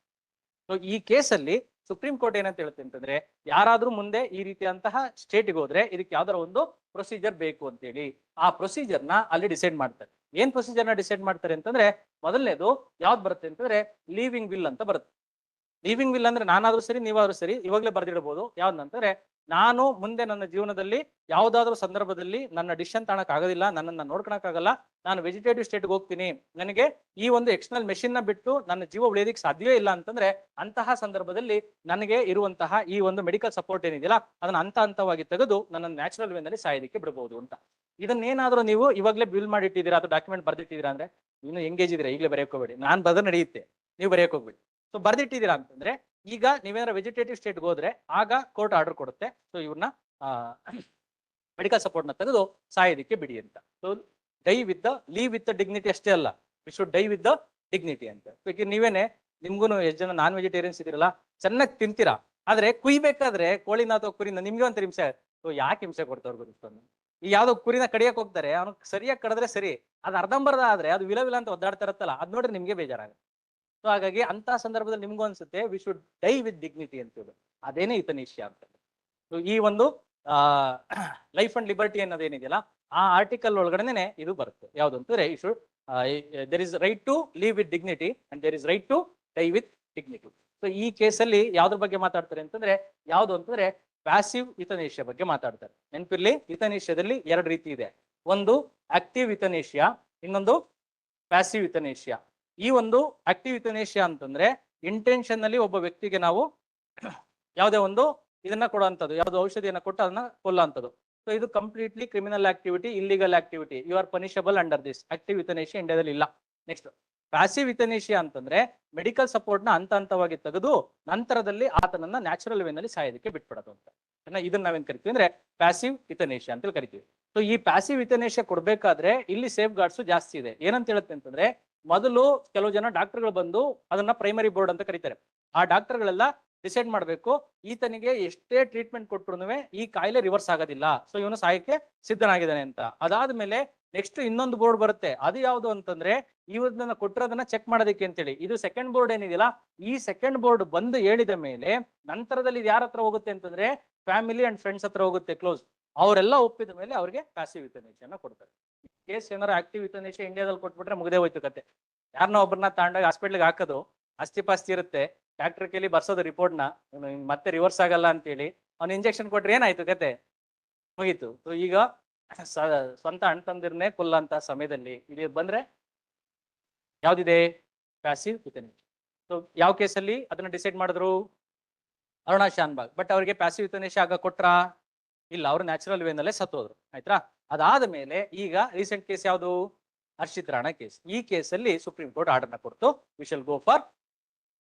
ಸೊ ಈ ಕೇಸಲ್ಲಿ ಸುಪ್ರೀಂ ಕೋರ್ಟ್ ಏನಂತ ಹೇಳುತ್ತೆ ಅಂತಂದ್ರೆ ಯಾರಾದ್ರೂ ಮುಂದೆ ಈ ರೀತಿಯಂತಹ ಸ್ಟೇಟ್ಗೆ ಹೋದ್ರೆ ಇದಕ್ಕೆ ಯಾವ್ದಾರ ಒಂದು ಪ್ರೊಸೀಜರ್ ಬೇಕು ಅಂತೇಳಿ ಆ ಪ್ರೊಸೀಜರ್ ನ ಅಲ್ಲಿ ಡಿಸೈಡ್ ಮಾಡ್ತಾರೆ. ಏನ್ ಪ್ರೊಸೀಜರ್ ನ ಡಿಸೈಡ್ ಮಾಡ್ತಾರೆ ಅಂತಂದ್ರೆ ಮೊದಲನೇದು ಯಾವ್ದು ಬರುತ್ತೆ ಅಂತಂದ್ರೆ ಲೀವಿಂಗ್ ವಿಲ್ ಅಂತ ಬರುತ್ತೆ. ಲೀವಿಂಗ್ ವಿಲ್ ಅಂದ್ರೆ ನಾನಾದ್ರೂ ಸರಿ ನೀವಾದ್ರೂ ಸರಿ ಇವಾಗಲೇ ಬರ್ದಿಡಬಹುದು. ಯಾವ್ದಂತಂದ್ರೆ ನಾನು ಮುಂದೆ ನನ್ನ ಜೀವನದಲ್ಲಿ ಯಾವ್ದಾದ್ರು ಸಂದರ್ಭದಲ್ಲಿ ನನ್ನ ಡಿಸಿಷನ್ ತಗೊಳಕ್ ಆಗೋದಿಲ್ಲ, ನನ್ನನ್ನ ನೋಡ್ಕೊಳಕ್ ಆಗಲ್ಲ, ನಾನು ವೆಜಿಟೇಟಿವ್ ಸ್ಟೇಟ್ಗೆ ಹೋಗ್ತೀನಿ, ನನಗೆ ಈ ಒಂದು ಎಕ್ಸ್ಟರ್ನಲ್ ಮೆಷಿನ್ ನ ಬಿಟ್ಟು ನನ್ನ ಜೀವ ಉಳಿಯೋದಕ್ಕೆ ಸಾಧ್ಯವೇ ಇಲ್ಲ ಅಂತಂದ್ರೆ ಅಂತಹ ಸಂದರ್ಭದಲ್ಲಿ ನನಗೆ ಇರುವಂತಹ ಈ ಒಂದು ಮೆಡಿಕಲ್ ಸಪೋರ್ಟ್ ಏನಿದೆಯಲ್ಲ ಅದನ್ನ ಹಂತವಾಗಿ ತೆಗೆದು ನನ್ನ ನ್ಯಾಚುರಲ್ ವೇನಲ್ಲಿ ಸಾಯೋದಕ್ಕೆ ಬಿಡಬಹುದು ಅಂತ. ಇದನ್ನೇನಾದ್ರೂ ನೀವು ಇವಾಗಲೇ ಬಿಲ್ ಮಾಡಿಟ್ಟಿದ್ದೀರಾ ಅಥವಾ ಡಾಕ್ಯುಮೆಂಟ್ ಬರ್ದಿಟ್ಟಿದ್ದೀರಾ ಅಂದ್ರೆ ಇನ್ನು ಎಂಗೇಜ್ ಇದ್ದೀರಾ ಈಗಲೇ ಬರೆಯಕ್ ಹೋಗ್ಬೇಡಿ, ನಾನ್ ಬರೆದ್ರೆ ನಡೆಯುತ್ತೆ, ನೀವು ಬರೆಯಕ್ ಹೋಗ್ಬೇಡಿ. ಸೊ ಬರ್ದಿಟ್ಟಿದ್ದೀರಾ ಅಂತಂದ್ರೆ ಈಗ ನೀವೇನಾರ ವೆಜಿಟೇಟಿವ್ ಸ್ಟೇಟ್ಗೆ ಹೋದ್ರೆ ಆಗ ಕೋರ್ಟ್ ಆರ್ಡರ್ ಕೊಡುತ್ತೆ, ಸೊ ಇವ್ರನ್ನ ಮೆಡಿಕಲ್ ಸಪೋರ್ಟ್ ನ ತೆಗೆದು ಸಾಯೋದಕ್ಕೆ ಬಿಡಿ ಅಂತ. So dye with the leave with the dignity ಅಷ್ಟೇ ಅಲ್ಲ, we should dye with the dignity ಅಂತ. ಈಗ ನೀವೇನೆ ನಿಮ್ಗೂ ಎಷ್ಟು ಜನ ನಾನ್ ವೆಜಿಟೇರಿಯನ್ಸ್ ಇದ್ದೀರಲ್ಲ ಚೆನ್ನಾಗಿ ತಿಂತೀರಾ, ಆದ್ರೆ ಕುಯ್ಬೇಕಾದ್ರೆ ಕೋಳಿನ ಅಥವಾ ಕುರಿನ ನಿಮ್ಗೆ ಅಂತ ಹಿಂಸೆ, ಸೊ ಯಾಕೆ ಹಿಂಸೆ ಕೊಡ್ತವ್ರು ಗೊತ್ತು. ಈ ಯಾವ್ದೋ ಕುರಿನ ಕಡಿಯಕ್ ಹೋಗ್ತಾರೆ, ಅವ್ನು ಸರಿಯಾಗಿ ಕಡಿದ್ರೆ ಸರಿ, ಅದು ಅರ್ಧಂಬರ್ಧ ಆದ್ರೆ ಅದು ವಿಲ ಅಂತ ಒದ್ದಾಡ್ತಾ ಇರತ್ತಲ್ಲ, ಅದ್ ನೋಡ್ರೆ ನಿಮ್ಗೆ ಬೇಜಾರಾಗುತ್ತೆ. ಸೊ ಹಾಗಾಗಿ ಅಂತ ಸಂದರ್ಭದಲ್ಲಿ ನಿಮ್ಗೂ ಅನ್ಸುತ್ತೆ we should dye with dignity ಅಂತ ಹೇಳಿ, ಅದೇನೇ ಯುಥನೇಶಿಯಾ ಅಂತ. ಸೊ ಈ ಒಂದು ಲೈಫ್ ಅಂಡ್ ಲಿಬರ್ಟಿ ಅನ್ನೋದೇನಿದೆಯಲ್ಲ ಆ ಆರ್ಟಿಕಲ್ ಒಳಗಡೆನೆ ಇದು ಬರುತ್ತೆ. ಯಾವ್ದು ಅಂತಂದ್ರೆ you should there is right to live with dignity and there is right to die with dignity. So ಈ ಕೇಸಲ್ಲಿ ಯಾವ್ದ್ರ ಬಗ್ಗೆ ಮಾತಾಡ್ತಾರೆ ಅಂತಂದ್ರೆ ಯಾವ್ದು ಅಂತಂದ್ರೆ ಪ್ಯಾಸಿವ್ ಯುಥನೇಶಿಯಾ ಬಗ್ಗೆ ಮಾತಾಡ್ತಾರೆ. ನೆನಪಿರ್ಲಿ, ಯುಥನೇಶಿಯಾದಲ್ಲಿ 2 ರೀತಿ ಇದೆ, ಒಂದು ಆಕ್ಟಿವ್ ಯುಥನೇಶಿಯಾ, ಇನ್ನೊಂದು ಪ್ಯಾಸಿವ್ ಯುಥನೇಶಿಯಾ. ಈ ಒಂದು ಆಕ್ಟಿವ್ ಯುಥನೇಶಿಯಾ ಅಂತಂದ್ರೆ ಇಂಟೆನ್ಷನ್ ಅಲ್ಲಿ ಒಬ್ಬ ವ್ಯಕ್ತಿಗೆ ನಾವು ಯಾವುದೇ ಒಂದು ಇದನ್ನ ಕೊಡುವಂಥದ್ದು, ಯಾವ್ದು ಔಷಧಿಯನ್ನ ಕೊಟ್ಟು ಅದನ್ನ ಕೊಲ್ಲುವಂಥದ್ದು. ಸೊ ಇದು completely criminal activity, illegal activity, you are punishable under this. Active euthanasia ಇಂಡಿಯಾದಲ್ಲಿ ಇಲ್ಲ. ನೆಕ್ಸ್ಟ್ ಪ್ಯಾಸಿವ್ ಯುಥನೇಶಿಯಾ ಅಂತಂದ್ರೆ ಮೆಡಿಕಲ್ ಸಪೋರ್ಟ್ ನ ಹಂತವಾಗಿ ತೆಗೆದು ನಂತರದಲ್ಲಿ ಆತನನ್ನ ನ್ಯಾಚುರಲ್ ವೇನಲ್ಲಿ ಸಾಯೋದಕ್ಕೆ ಬಿಟ್ಬಿಡೋದು ಅಂತ. ಇದನ್ನ ನಾವೇನ್ ಕರಿತೀವಿ ಅಂದ್ರೆ ಪ್ಯಾಸಿವ್ ಯುಥನೇಶಿಯಾ ಅಂತ ಕರಿತೀವಿ. ಸೊ ಈ ಪ್ಯಾಸಿವ್ ಯುಥನೇಶಿಯಾ ಕೊಡ್ಬೇಕಾದ್ರೆ ಇಲ್ಲಿ ಸೇಫ್ ಗಾರ್ಡ್ಸ್ ಜಾಸ್ತಿ ಇದೆ. ಏನಂತ ಹೇಳುತ್ತೆ ಅಂತಂದ್ರೆ ಮೊದಲು ಕೆಲವು ಜನ ಡಾಕ್ಟರ್ಗಳು ಬಂದು ಅದನ್ನ ಪ್ರೈಮರಿ ಬೋರ್ಡ್ ಅಂತ ಕರೀತಾರೆ. ಆ ಡಾಕ್ಟರ್ಗಳೆಲ್ಲ ಡಿಸೈಡ್ ಮಾಡ್ಬೇಕು ಈತನಿಗೆ ಎಷ್ಟೇ ಟ್ರೀಟ್ಮೆಂಟ್ ಕೊಟ್ರು ಈ ಕಾಯಿಲೆ ರಿವರ್ಸ್ ಆಗೋದಿಲ್ಲ, ಸೊ ಇವನು ಸಾಯಕ್ಕೆ ಸಿದ್ಧನಾಗಿದ್ದಾನೆ ಅಂತ. ಅದಾದ್ಮೇಲೆ ನೆಕ್ಸ್ಟ್ ಇನ್ನೊಂದು ಬೋರ್ಡ್ ಬರುತ್ತೆ, ಅದು ಯಾವುದು ಅಂತಂದ್ರೆ ಇವನ್ನ ಕೊಟ್ಟಿರೋದನ್ನ ಚೆಕ್ ಮಾಡೋದಕ್ಕೆ ಅಂತೇಳಿ. ಇದು ಸೆಕೆಂಡ್ ಬೋರ್ಡ್ ಏನಿದೆಯಲ್ಲ, ಈ ಸೆಕೆಂಡ್ ಬೋರ್ಡ್ ಬಂದು ಹೇಳಿದ ಮೇಲೆ ನಂತರದಲ್ಲಿ ಯಾರ ಹತ್ರ ಹೋಗುತ್ತೆ ಅಂತಂದ್ರೆ ಫ್ಯಾಮಿಲಿ ಅಂಡ್ ಫ್ರೆಂಡ್ಸ್ ಹತ್ರ ಹೋಗುತ್ತೆ, ಕ್ಲೋಸ್. ಅವರೆಲ್ಲ ಒಪ್ಪಿದ ಮೇಲೆ ಅವ್ರಿಗೆ ಪ್ಯಾಸಿವ್ ಯುಥನೇಶಿಯಾನ ಕೊಡ್ತಾರೆ. ಕೇಸ್ ಏನಾರು ಆಕ್ಟಿವ್ ಯುಥನೇಶಿಯಾ ಇಂಡಿಯಾದಲ್ಲಿ ಕೊಟ್ಬಿಟ್ರೆ ಮುಗದೆ ಹೋಯ್ತು ಕತೆ. ಯಾರನ್ನ ಒಬ್ಬರನ್ನ ತಗೊಂಡಾಗ ಹಾಸ್ಪಿಟ್ಲಿಗೆ ಹಾಕೋದು, ಆಸ್ತಿ ಪಾಸ್ತಿ ಇರುತ್ತೆ, ಡಾಕ್ಟರ್ ಕೇಳಿ ಬರ್ಸೋದು ರಿಪೋರ್ಟ್ನ, ಮತ್ತೆ ರಿವರ್ಸ್ ಆಗಲ್ಲ ಅಂತೇಳಿ ಅವ್ನು ಇಂಜೆಕ್ಷನ್ ಕೊಟ್ರೆ ಏನಾಯ್ತು ಕತೆ, ಮುಗೀತು. ಸೊ ಈಗ ಸ್ವಂತ ಅಣ್ಣ ತಂದಿರ್ನೇ ಕೊಲ್ಲಂತ ಸಮಯದಲ್ಲಿ ಇಲ್ಲಿ ಬಂದ್ರೆ ಯಾವ್ದಿದೆ ಪ್ಯಾಸಿವ್ ಯುಥನೇಶಿಯಾ. ಸೊ ಯಾವ ಕೇಸಲ್ಲಿ ಅದನ್ನ ಡಿಸೈಡ್ ಮಾಡಿದ್ರು, ಅರುಣಾ ಶಾನ್ಭಾಗ್. ಬಟ್ ಅವ್ರಿಗೆ ಪ್ಯಾಸಿವ್ ಯುತನೇಶಿಯಾ ಆಗ ಕೊಟ್ರ? ಇಲ್ಲ, ಅವ್ರು ನ್ಯಾಚುರಲ್ ವೇನಲ್ಲೇ ಸತ್ತೋದ್ರು. ಆಯ್ತಾ? ಅದಾದ ಮೇಲೆ ಈಗ ರೀಸೆಂಟ್ ಕೇಸ್ ಯಾವುದು? ಹರ್ಷಿತ್ ರಾಣಾ ಕೇಸ್. ಈ ಕೇಸಲ್ಲಿ ಸುಪ್ರೀಂ ಕೋರ್ಟ್ ಆರ್ಡರ್ನ ಕೊಡ್ತು, we shall go for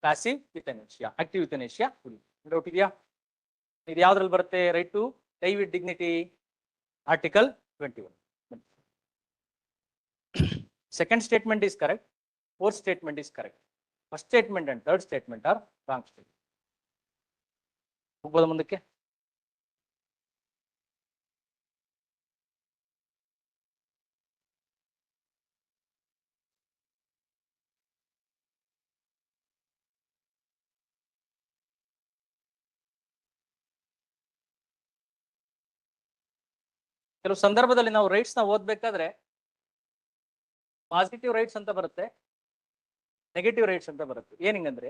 passive euthanasia. Active euthanasia doubt ಇದೆಯಾ? ಇದು ಯಾವ್ದ್ರಲ್ಲಿ ಬರುತ್ತೆ? Right to die with dignity, article 21. Second statement is correct, fourth statement is correct. First statement and third statement are wrong statement. ಹೋಗ್ಬೋದ ಮುಂದಕ್ಕೆ? ಕೆಲವು ಸಂದರ್ಭದಲ್ಲಿ ನಾವು rights ನ ಓದ್ಬೇಕಾದ್ರೆ positive rights ಅಂತ ಬರುತ್ತೆ, ನೆಗೆಟಿವ್ ರೈಟ್ಸ್ ಅಂತ ಬರುತ್ತೆ. ಏನಿಂಗಂದ್ರೆ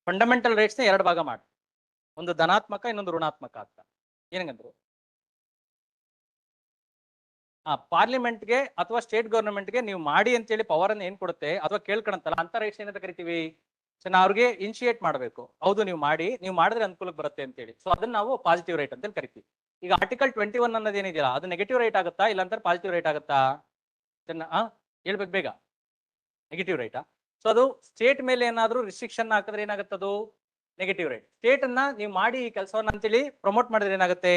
ಫಂಡಮೆಂಟಲ್ ರೈಟ್ಸ್ ನ ಎರಡು ಭಾಗ ಮಾಡಿ, ಒಂದು ಧನಾತ್ಮಕ, ಇನ್ನೊಂದು ಋಣಾತ್ಮಕ ಅಂತ. ಏನಂಗಂದ್ರೆ ಪಾರ್ಲಿಮೆಂಟ್ಗೆ ಅಥವಾ ಸ್ಟೇಟ್ ಗವರ್ನಮೆಂಟ್ಗೆ ನೀವು ಮಾಡಿ ಅಂತೇಳಿ ಪವರ್ ಅನ್ನು ಏನ್ ಕೊಡುತ್ತೆ ಅಥವಾ ಕೇಳ್ಕೊಳಂತಲ್ಲ ಅಂತ ರೈಟ್ಸ್ ಏನಂತ ಕರಿತೀವಿ? ಸೊ ನಾವು ಅವ್ರಿಗೆ ಇನಿಶಿಯೇಟ್ ಮಾಡಬೇಕು, ಹೌದು ನೀವು ಮಾಡಿ, ನೀವು ಮಾಡಿದ್ರೆ ಅನುಕೂಲಕ್ಕೆ ಬರುತ್ತೆ ಅಂತೇಳಿ. ಸೊ ಅದನ್ನ ನಾವು ಪಾಸಿಟಿವ್ ರೈಟ್ ಅಂತ ಕರಿತೀವಿ. ಈಗ ಆರ್ಟಿಕಲ್ 21 ಅನ್ನೋದು ಏನಿದೆಯಲ್ಲ, ಅದು ನೆಗೆಟಿವ್ ರೈಟ್ ಆಗುತ್ತಾ ಇಲ್ಲ ಅಂತ ಪಾಸಿಟಿವ್ ರೈಟ್ ಆಗುತ್ತಾ? ಹೇಳ್ಬೇಕು ಬೇಗ. ನೆಗೆಟಿವ್ ರೈಟಾ? ಸೊ ಅದು ಸ್ಟೇಟ್ ಮೇಲೆ ಏನಾದ್ರೂ ರಿಸ್ಟ್ರಿಕ್ಷನ್ ಹಾಕಿದ್ರೆ ಏನಾಗುತ್ತದು? Negative right. ಸ್ಟೇಟ್ ಅನ್ನ ನೀವು ಮಾಡಿ ಈ ಕೆಲಸವನ್ನ ಅಂತೇಳಿ ಪ್ರಮೋಟ್ ಮಾಡಿದ್ರೆ ಏನಾಗುತ್ತೆ?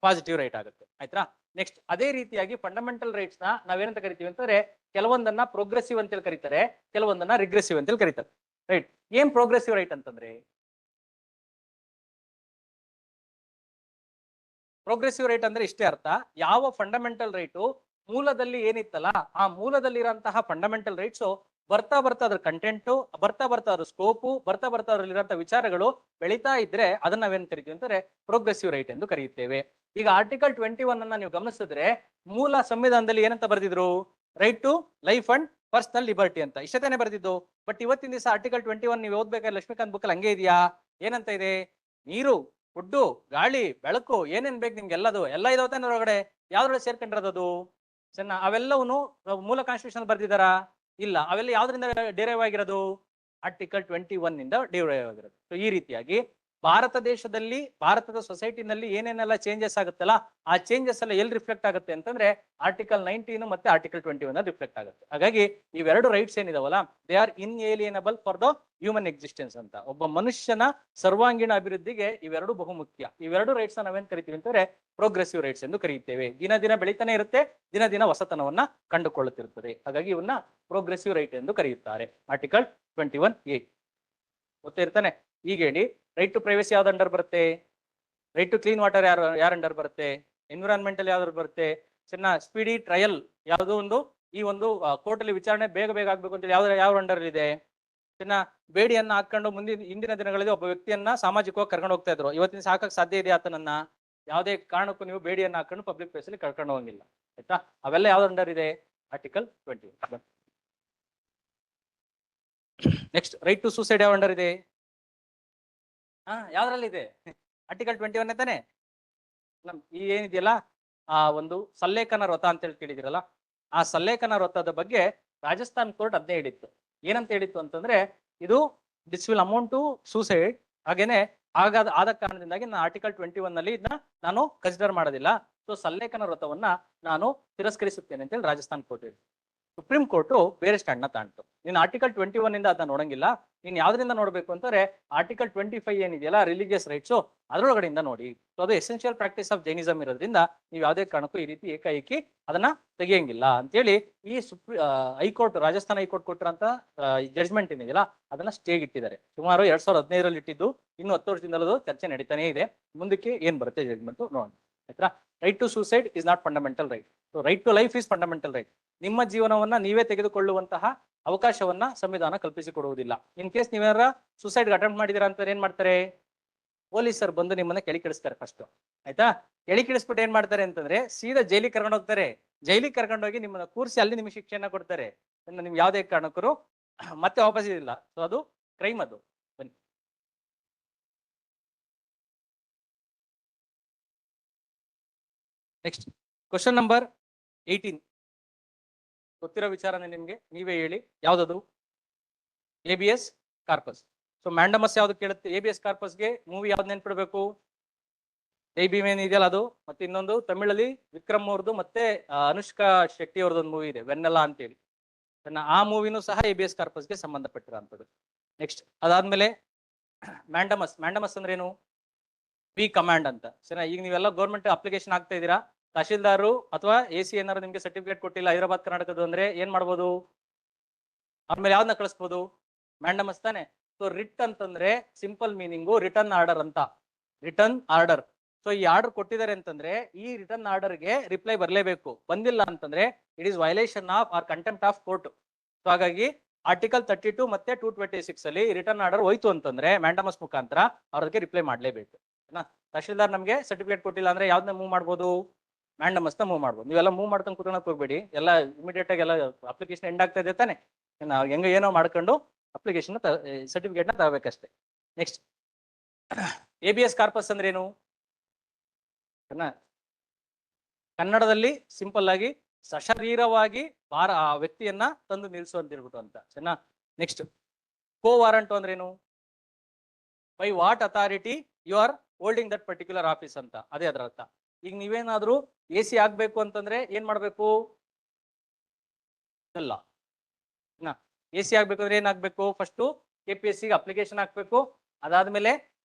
ಪಾಸಿಟಿವ್ ರೈಟ್ ಆಗುತ್ತೆ. ಆಯ್ತಾ? ನೆಕ್ಸ್ಟ್ ಅದೇ ರೀತಿಯಾಗಿ ಫಂಡಮೆಂಟಲ್ ರೈಟ್ಸ್ ನ ನಾವೇನಂತ ಕರಿತೀವಿ ಅಂತಂದ್ರೆ, ಕೆಲವೊಂದನ್ನ ಪ್ರೋಗ್ರೆಸಿವ್ ಅಂತೇಳಿ ಕರೀತಾರೆ, ಕೆಲವೊಂದನ್ನ ರಿಗ್ರೆಸಿವ್ ಅಂತೇಳಿ ಕರೀತಾರೆ. ರೈಟ್? ಏನ್ ಪ್ರೋಗ್ರೆಸಿವ್ ರೈಟ್ ಅಂತಂದ್ರೆ, ಪ್ರೋಗ್ರೆಸಿವ್ ರೈಟ್ ಅಂದ್ರೆ ಇಷ್ಟೇ ಅರ್ಥ, ಯಾವ ಫಂಡಮೆಂಟಲ್ ರೈಟು ಮೂಲದಲ್ಲಿ ಏನಿತ್ತಲ್ಲ ಆ ಮೂಲದಲ್ಲಿ ಇರುವಂತಹ ಫಂಡಮೆಂಟಲ್ ರೈಟ್ಸ್ ಬರ್ತಾ ಬರ್ತಾ ಅದ್ರ ಕಂಟೆಂಟು, ಬರ್ತಾ ಬರ್ತಾ ಅದ್ರ ಸ್ಕೋಪು, ಬರ್ತಾ ಬರ್ತಾ ಅದ್ರಲ್ಲಿರುವಂತಹ ವಿಚಾರಗಳು ಬೆಳೀತಾ ಇದ್ರೆ ಅದನ್ನ ನಾವೇನ್ ಕರಿತೀವಿ ಅಂತಂದ್ರೆ ಪ್ರೋಗ್ರೆಸಿವ್ ರೈಟ್ ಎಂದು ಕರೆಯುತ್ತೇವೆ. ಈಗ ಆರ್ಟಿಕಲ್ 21 ಅನ್ನ ನೀವು ಗಮನಿಸಿದ್ರೆ ಮೂಲ ಸಂವಿಧಾನದಲ್ಲಿ ಏನಂತ ಬರೆದಿದ್ರು? Right to life and personal liberty ಅಂತ ಇಷ್ಟೇನೆ ಬರೆದಿದ್ದು. ಬಟ್ ಇವತ್ತಿನ ದಿವಸ ಆರ್ಟಿಕಲ್ 21 ನೀವು ಓದ್ಬೇಕಾದ್ರೆ ಲಕ್ಷ್ಮೀಕಾಂತ್ ಬುಕ್ಕಲ್ಲಿ ಹಂಗೆ ಇದೆಯಾ? ಏನಂತ ಇದೆ? ನೀರು, ಫುಡ್ಡು, ಗಾಳಿ, ಬೆಳಕು, ಏನೇನ್ ಬೇಕು ನಿಮ್ಗೆ ಎಲ್ಲದು ಎಲ್ಲ ಇದಾವತ್ತೆ ಹೊರಗಡೆ. ಯಾವ್ದ್ರೊಳಗೆ ಸೇರ್ಕೊಂಡಿರೋದು? ಸಣ್ಣ ಅವೆಲ್ಲವೂ ಮೂಲ ಕಾನ್ಸ್ಟಿಟ್ಯೂಷನ್ ಬರ್ದಿದಾರಾ? ಇಲ್ಲ. ಅವೆಲ್ಲ ಯಾವ್ದ್ರಿಂದ ಡಿರೈವ್ ಆಗಿರೋದು? ಆರ್ಟಿಕಲ್ 21 ಇಂದ ಡಿರೈವ್ ಆಗಿರೋದು. ಸೊ ಈ ರೀತಿಯಾಗಿ ಭಾರತ ದೇಶದಲ್ಲಿ, ಭಾರತದ ಸೊಸೈಟಿನಲ್ಲಿ ಏನೇನೆಲ್ಲ ಚೇಂಜಸ್ ಆಗುತ್ತಲ್ಲ ಆ ಚೇಂಜಸ್ ಎಲ್ಲ ಎಲ್ಲಿ ರಿಫ್ಲೆಕ್ಟ್ ಆಗುತ್ತೆ ಅಂತಂದ್ರೆ ಆರ್ಟಿಕಲ್ 19 ಮತ್ತೆ ಆರ್ಟಿಕಲ್ 21 ರಿಫ್ಲೆಕ್ಟ್ ಆಗುತ್ತೆ. ಹಾಗಾಗಿ ಇವೆರಡು ರೈಟ್ಸ್ ಏನಿದಾವಲ್ಲ, they are inalienable for the human existence ಅಂತ. ಒಬ್ಬ ಮನುಷ್ಯನ ಸರ್ವಾಂಗೀಣ ಅಭಿವೃದ್ಧಿಗೆ ಇವೆರಡು ಬಹುಮುಖ್ಯ. ಇವೆರಡು ರೈಟ್ಸ್ ನಾವೇನ್ ಕರಿತೀವಿ ಅಂತಂದ್ರೆ ಪ್ರೋಗ್ರೆಸಿವ್ ರೈಟ್ಸ್ ಎಂದು ಕರೆಯುತ್ತೇವೆ. ದಿನ ದಿನ ಬೆಳೀತಾನೆ ಇರುತ್ತೆ, ದಿನ ದಿನ ಹೊಸತನವನ್ನ ಕಂಡುಕೊಳ್ಳುತ್ತಿರುತ್ತದೆ. ಹಾಗಾಗಿ ಇವನ್ನ ಪ್ರೋಗ್ರೆಸಿವ್ ರೈಟ್ ಎಂದು ಕರೆಯುತ್ತಾರೆ. Article 21A ಗೊತ್ತಿರ್ತಾನೆ. ಈಗ ಹೇಳಿ, ರೈಟ್ ಟು ಪ್ರೈವಸಿ ಯಾವ್ದು ಅಂಡರ್ ಬರುತ್ತೆ? ರೈಟ್ ಟು ಕ್ಲೀನ್ ವಾಟರ್ ಯಾರು ಅಂಡರ್ ಬರುತ್ತೆ? ಎನ್ವಿರಾನ್ಮೆಂಟಲ್ ಯಾವ್ದು ಬರುತ್ತೆ? ಸ್ಪೀಡಿ ಟ್ರಯಲ್ ಯಾವುದೋ ಒಂದು, ಈ ಒಂದು ಕೋರ್ಟ್ ಅಲ್ಲಿ ವಿಚಾರಣೆ ಬೇಗ ಬೇಗ ಆಗ್ಬೇಕು ಅಂತ ಯಾವ ಅಂಡರ್ ಇದೆ? ಬೇಡಿಯನ್ನ ಹಾಕೊಂಡು ಹಿಂದಿನ ದಿನಗಳಲ್ಲಿ ಒಬ್ಬ ವ್ಯಕ್ತಿಯನ್ನ ಸಾಮಾಜಿಕವಾಗಿ ಕರ್ಕೊಂಡು ಹೋಗ್ತಾ ಇದ್ರು. ಇವತ್ತಿನ ಸಾಕಕ್ಕೆ ಸಾಧ್ಯ ಇದೆ ಆತನನ್ನ? ಯಾವುದೇ ಕಾರಣಕ್ಕೂ ನೀವು ಬೇಡಿಯನ್ನ ಹಾಕೊಂಡು ಪಬ್ಲಿಕ್ ಪ್ಲೇಸ್ ಅಲ್ಲಿ ಕರ್ಕೊಂಡು ಹೋಗಿಲ್ಲ. ಆಯ್ತಾ? ಅವೆಲ್ಲ ಯಾವ್ದು ಅಂಡರ್ ಇದೆ? Article 20. Next, right to suicide ಯಾವ ಅಂಡರ್ ಇದೆ? ಯಾವ್ದ್ರಲ್ಲಿ ಇದೆ? ಆರ್ಟಿಕಲ್ 21 ತಾನೆ. ಈ ಏನಿದೆಯಲ್ಲ ಆ ಒಂದು ಸಲ್ಲೇಖನ ವ್ರತ ಅಂತ ಹೇಳಿ ಕೇಳಿದಿರಲ್ಲ, ಆ ಸಲ್ಲೇಖನ ವ್ರತದ ಬಗ್ಗೆ ರಾಜಸ್ಥಾನ್ ಕೋರ್ಟ್ ಅದನ್ನೇ ಹೇಳಿತ್ತು. ಏನಂತ ಹೇಳಿತ್ತು ಅಂತಂದ್ರೆ, ಇದು this will amount to suicide. ಹಾಗೇನೆ ಆದ ಕಾರಣದಿಂದಾಗಿ ನಾನು ಆರ್ಟಿಕಲ್ 21 ನಲ್ಲಿ ಇದನ್ನ ನಾನು ಕನ್ಸಿಡರ್ ಮಾಡೋದಿಲ್ಲ. ಸೊ ಸಲ್ಲೇಖನ ವ್ರತವನ್ನ ನಾನು ತಿರಸ್ಕರಿಸುತ್ತೇನೆ ಅಂತ ಹೇಳಿ ರಾಜಸ್ಥಾನ್ ಕೋರ್ಟ್ ಹೇಳಿತ್ತು. ಸುಪ್ರೀಂ ಕೋರ್ಟ್ ಬೇರೆ ಸ್ಟ್ಯಾಂಡ್ ನ ತಾಂಟು. ನೀನು ಆರ್ಟಿಕಲ್ 21 ಇಂದ ಅದನ್ನ ನೋಡಂಗಿಲ್ಲ. ನೀನ್ ಯಾವ್ದ್ರಿಂದ ನೋಡ್ಬೇಕು ಅಂತಂದ್ರೆ ಆರ್ಟಿಕಲ್ 25 ಏನಿದೆಯಲ್ಲ ರಿಲಿಜಿಯಸ್ ರೈಟ್ಸ್, ಅದ್ರೊಳಗಡೆಯಿಂದ ನೋಡಿ. ಸೊ ಅದು ಎಸೆನ್ಷಿಯಲ್ ಪ್ರಾಕ್ಟೀಸ್ ಆಫ್ ಜೈನಿಸಮ್ ಇರೋದ್ರಿಂದ ನೀವು ಯಾವುದೇ ಕಾರಣಕ್ಕೂ ಈ ರೀತಿ ಏಕಾಏಕಿ ಅದನ್ನ ತೆಗಿಯಂಗಿಲ್ಲ ಅಂತೇಳಿ ಈ ಹೈಕೋರ್ಟ್, ರಾಜಸ್ಥಾನ ಹೈಕೋರ್ಟ್ ಕೊಟ್ಟಿರಂತ ಜಡ್ಜ್ಮೆಂಟ್ ಏನಿದೆಯಲ್ಲ ಅದನ್ನ ಸ್ಟೇಗ್ ಇಟ್ಟಿದ್ದಾರೆ. ಸುಮಾರು 2015 ಇಟ್ಟಿದ್ದು, ಇನ್ನು 10 ವರ್ಷದಿಂದಲೂ ಚರ್ಚೆ ನಡೀತಾನೆ ಇದೆ. ಮುಂದಕ್ಕೆ ಏನ್ ಬರುತ್ತೆ ಜಡ್ಜ್ಮೆಂಟ್ ನೋಡೋಣ. ಆಯ್ತಾ? Right to suicide is not fundamental right. So right to life is fundamental right. ನಿಮ್ಮ ಜೀವನವನ್ನ ನೀವೇ ತೆಗೆದುಕೊಳ್ಳುವಂತಹ ಅವಕಾಶವನ್ನ ಸಂವಿಧಾನ ಕಲ್ಪಿಸಿಕೊಡುವುದಿಲ್ಲ. ಇನ್ ಕೇಸ್ ನೀವೇನಾರ ಸುಸೈಡ್ ಅಟೆಂಪ್ಟ್ ಮಾಡಿದೀರಾ ಅಂತ ಏನ್ ಮಾಡ್ತಾರೆ? ಪೊಲೀಸರು ಬಂದು ನಿಮ್ಮನ್ನ ಕೆಳಕಿಳಿಸ್ತಾರೆ ಫಸ್ಟ್. ಆಯ್ತಾ? ಕೆಳಕಿಳಿಸ್ಬಿಟ್ಟು ಏನ್ ಮಾಡ್ತಾರೆ ಅಂತಂದ್ರೆ ಸೀದಾ ಜೈಲಿಗೆ ಕರ್ಕೊಂಡು ಹೋಗ್ತಾರೆ. ಜೈಲಿಗೆ ಕರ್ಕೊಂಡೋಗಿ ನಿಮ್ಮನ್ನ ಕೂರಿಸಿ ಅಲ್ಲಿ ನಿಮ್ಗೆ ಶಿಕ್ಷೆಯನ್ನ ಕೊಡ್ತಾರೆ. ನಿಮ್ಗೆ ಯಾವುದೇ ಕಾರಣಕ್ಕೂ ಮತ್ತೆ ವಾಪಸ್ ಇದಿಲ್ಲ. ಸೊ ಅದು ಕ್ರೈಮ್. ಅದು ಬನ್ನಿ. Next question number 18. ಗೊತ್ತಿರೋ ವಿಚಾರನೇ ನಿಮ್ಗೆ, ನೀವೇ ಹೇಳಿ ಯಾವ್ದದು? ABS corpus. ಸೊ ಮ್ಯಾಂಡಮಸ್ ಯಾವ್ದು ಕೇಳುತ್ತೆ? ABS ಕಾರ್ಪಸ್ಗೆ ಮೂವಿ ಯಾವ್ದು ನೆನ್ಪಿಡ್ಬೇಕು? ಜೈ ಭೀಮ್ ಏನಿದೆಯಲ್ಲ ಅದು, ಮತ್ತೆ ಇನ್ನೊಂದು ತಮಿಳಲ್ಲಿ ವಿಕ್ರಮ್ ಅವ್ರದ್ದು ಮತ್ತೆ ಅನುಷ್ಕಾ ಶೆಟ್ಟಿ ಅವ್ರದ್ದು ಒಂದು ಮೂವಿ ಇದೆ ವೆನ್ನೆಲ್ಲಾ ಅಂತೇಳಿ. ಆ ಮೂವಿನೂ ಸಹ ABS ಕಾರ್ಪಸ್ಗೆ ಸಂಬಂಧಪಟ್ಟಿರೋಂಥದ್ದು. ನೆಕ್ಸ್ಟ್ ಅದಾದ್ಮೇಲೆ ಮ್ಯಾಂಡಮಸ್ ಅಂದ್ರೆ ಏನು? ಬಿ ಕಮಾಂಡ್ ಅಂತ. ಸರಿ, ಈಗ ನೀವೆಲ್ಲ ಗೌರ್ಮೆಂಟ್ ಅಪ್ಲಿಕೇಶನ್ ಆಗ್ತಾ ಇದ್ದೀರಾ, ತಹಶೀಲ್ದಾರು ಅಥವಾ AC ಏನಾದ್ರು ನಿಮ್ಗೆ ಸರ್ಟಿಫಿಕೇಟ್ ಕೊಟ್ಟಿಲ್ಲ ಹೈದರಾಬಾದ್ ಕರ್ನಾಟಕದ ಅಂದ್ರೆ ಏನ್ ಮಾಡ್ಬೋದು? ಆಮೇಲೆ ಯಾವ್ದನ್ನ ಕಳಿಸ್ಬೋದು? ಮ್ಯಾಂಡಮಸ್ ತಾನೆ. ಸೊ ರಿಟ್ ಅಂತಂದ್ರೆ ಸಿಂಪಲ್ ಮೀನಿಂಗು ರಿಟರ್ನ್ ಆರ್ಡರ್ ಅಂತ. Written order. ಸೊ ಈ ಆರ್ಡರ್ ಕೊಟ್ಟಿದ್ದಾರೆ ಅಂತಂದ್ರೆ ಈ ರಿಟರ್ನ್ ಆರ್ಡರ್ಗೆ ರಿಪ್ಲೈ ಬರಲೇಬೇಕು. ಬಂದಿಲ್ಲ ಅಂತಂದ್ರೆ it is violation of or contempt of court. So ಹಾಗಾಗಿ ಆರ್ಟಿಕಲ್ 32 ಮತ್ತೆ 226 ಅಲ್ಲಿ ರಿಟರ್ನ್ ಆರ್ಡರ್ ಹೋಯ್ತು ಅಂತಂದ್ರೆ ಮ್ಯಾಂಡಮಸ್ ಮುಖಾಂತರ ಅವ್ರಿಗೆ ರಿಪ್ಲೈ ಮಾಡ್ಲೇಬೇಕು. ತಹಶೀಲ್ದಾರ್ ನಮಗೆ ಸರ್ಟಿಫಿಕೇಟ್ ಕೊಟ್ಟಿಲ್ಲ ಅಂದ್ರೆ ಯಾವ್ದನ್ನ ಮೂವ್ ಮಾಡ್ಬೋದು? ಮ್ಯಾಂಡಮಸ್ ನ ಮೂವ್ ಮಾಡ್ಬೋದು. ನೀವೆಲ್ಲ ಮೂವ್ ಮಾಡ್ಕೊಂಡು ಕೂತ್ಕೊಳಕ್ ಹೋಗ್ಬೇಡಿ, ಎಲ್ಲ ಇಮಿಡಿಯೇಟ್ ಆಗಿ ಎಲ್ಲ ಅಪ್ಲಿಕೇಶನ್ ಎಂಡ್ ಆಗ್ತಾ ಇದೆ ತಾನೆ, ಹೆಂಗ ಏನೋ ಮಾಡ್ಕೊಂಡು ಅಪ್ಲಿಕೇಶನ್ ಸರ್ಟಿಫಿಕೇಟ್ ನ ತಗೋಬೇಕಷ್ಟೇ. ನೆಕ್ಸ್ಟ್ ABS ಕಾರ್ಪಸ್ ಅಂದ್ರೆ ಏನು? ಕನ್ನಡದಲ್ಲಿ ಸಿಂಪಲ್ ಆಗಿ ಸಶರೀರವಾಗಿ ಆ ವ್ಯಕ್ತಿಯನ್ನ ತಂದು ನಿಲ್ಸುವಂತ ಹೇಳ್ಬಿಟ್ಟು ಅಂತ. ಸರಿನಾ? ನೆಕ್ಸ್ಟ್ ಕೋ ವಾರಂಟ್ ಅಂದ್ರೆ ಏನು? By what authority you are holding that particular office ಅಂತ. ಅದೇ ಅದರ ಅರ್ಥ. ಈಗ ನೀವೇನಾದ್ರೂ AC ಆಗ್ಬೇಕು ಅಂತಂದ್ರೆ ಏನ್ ಮಾಡ್ಬೇಕು? ಇಲ್ಲ, AC ಆಗ್ಬೇಕಂದ್ರೆ ಏನಾಗ್ಬೇಕು? ಫಸ್ಟ್ KPSC ಅಪ್ಲಿಕೇಶನ್ ಹಾಕ್ಬೇಕು, ಅದಾದ್ಮೇಲೆ